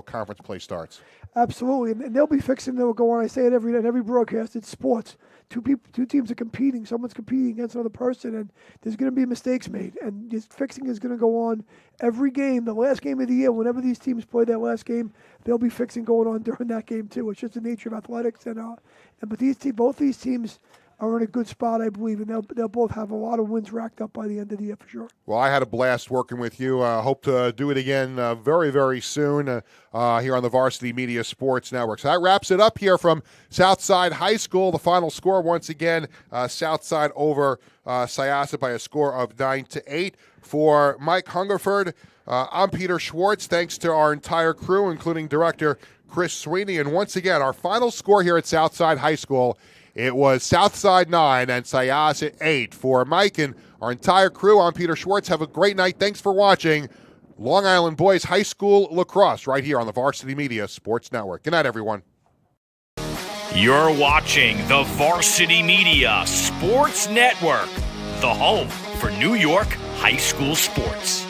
conference play starts. Absolutely, and they'll be fixing. They'll go on. I say it every night, in every broadcast. It's sports. Two teams are competing. Someone's competing against another person, and there's going to be mistakes made. And this fixing is going to go on every game. The last game of the year, whenever these teams play their last game, there'll be fixing going on during that game too. It's just the nature of athletics. But both these teams are in a good spot, I believe, and they'll both have a lot of wins racked up by the end of the year for sure. Well, I had a blast working with you. Hope to do it again very, very soon here on the Varsity Media Sports Network. So that wraps it up here from Southside High School. The final score, once again, Southside over Syosset by a score of 9-8. For Mike Hungerford, I'm Peter Schwartz. Thanks to our entire crew, including Director Chris Sweeney. And once again, our final score here at Southside High School, it was Southside 9 and Syosset 8. For Mike and our entire crew, I'm Peter Schwartz. Have a great night. Thanks for watching Long Island Boys High School Lacrosse right here on the Varsity Media Sports Network. Good night, everyone. You're watching the Varsity Media Sports Network, the home for New York high school sports.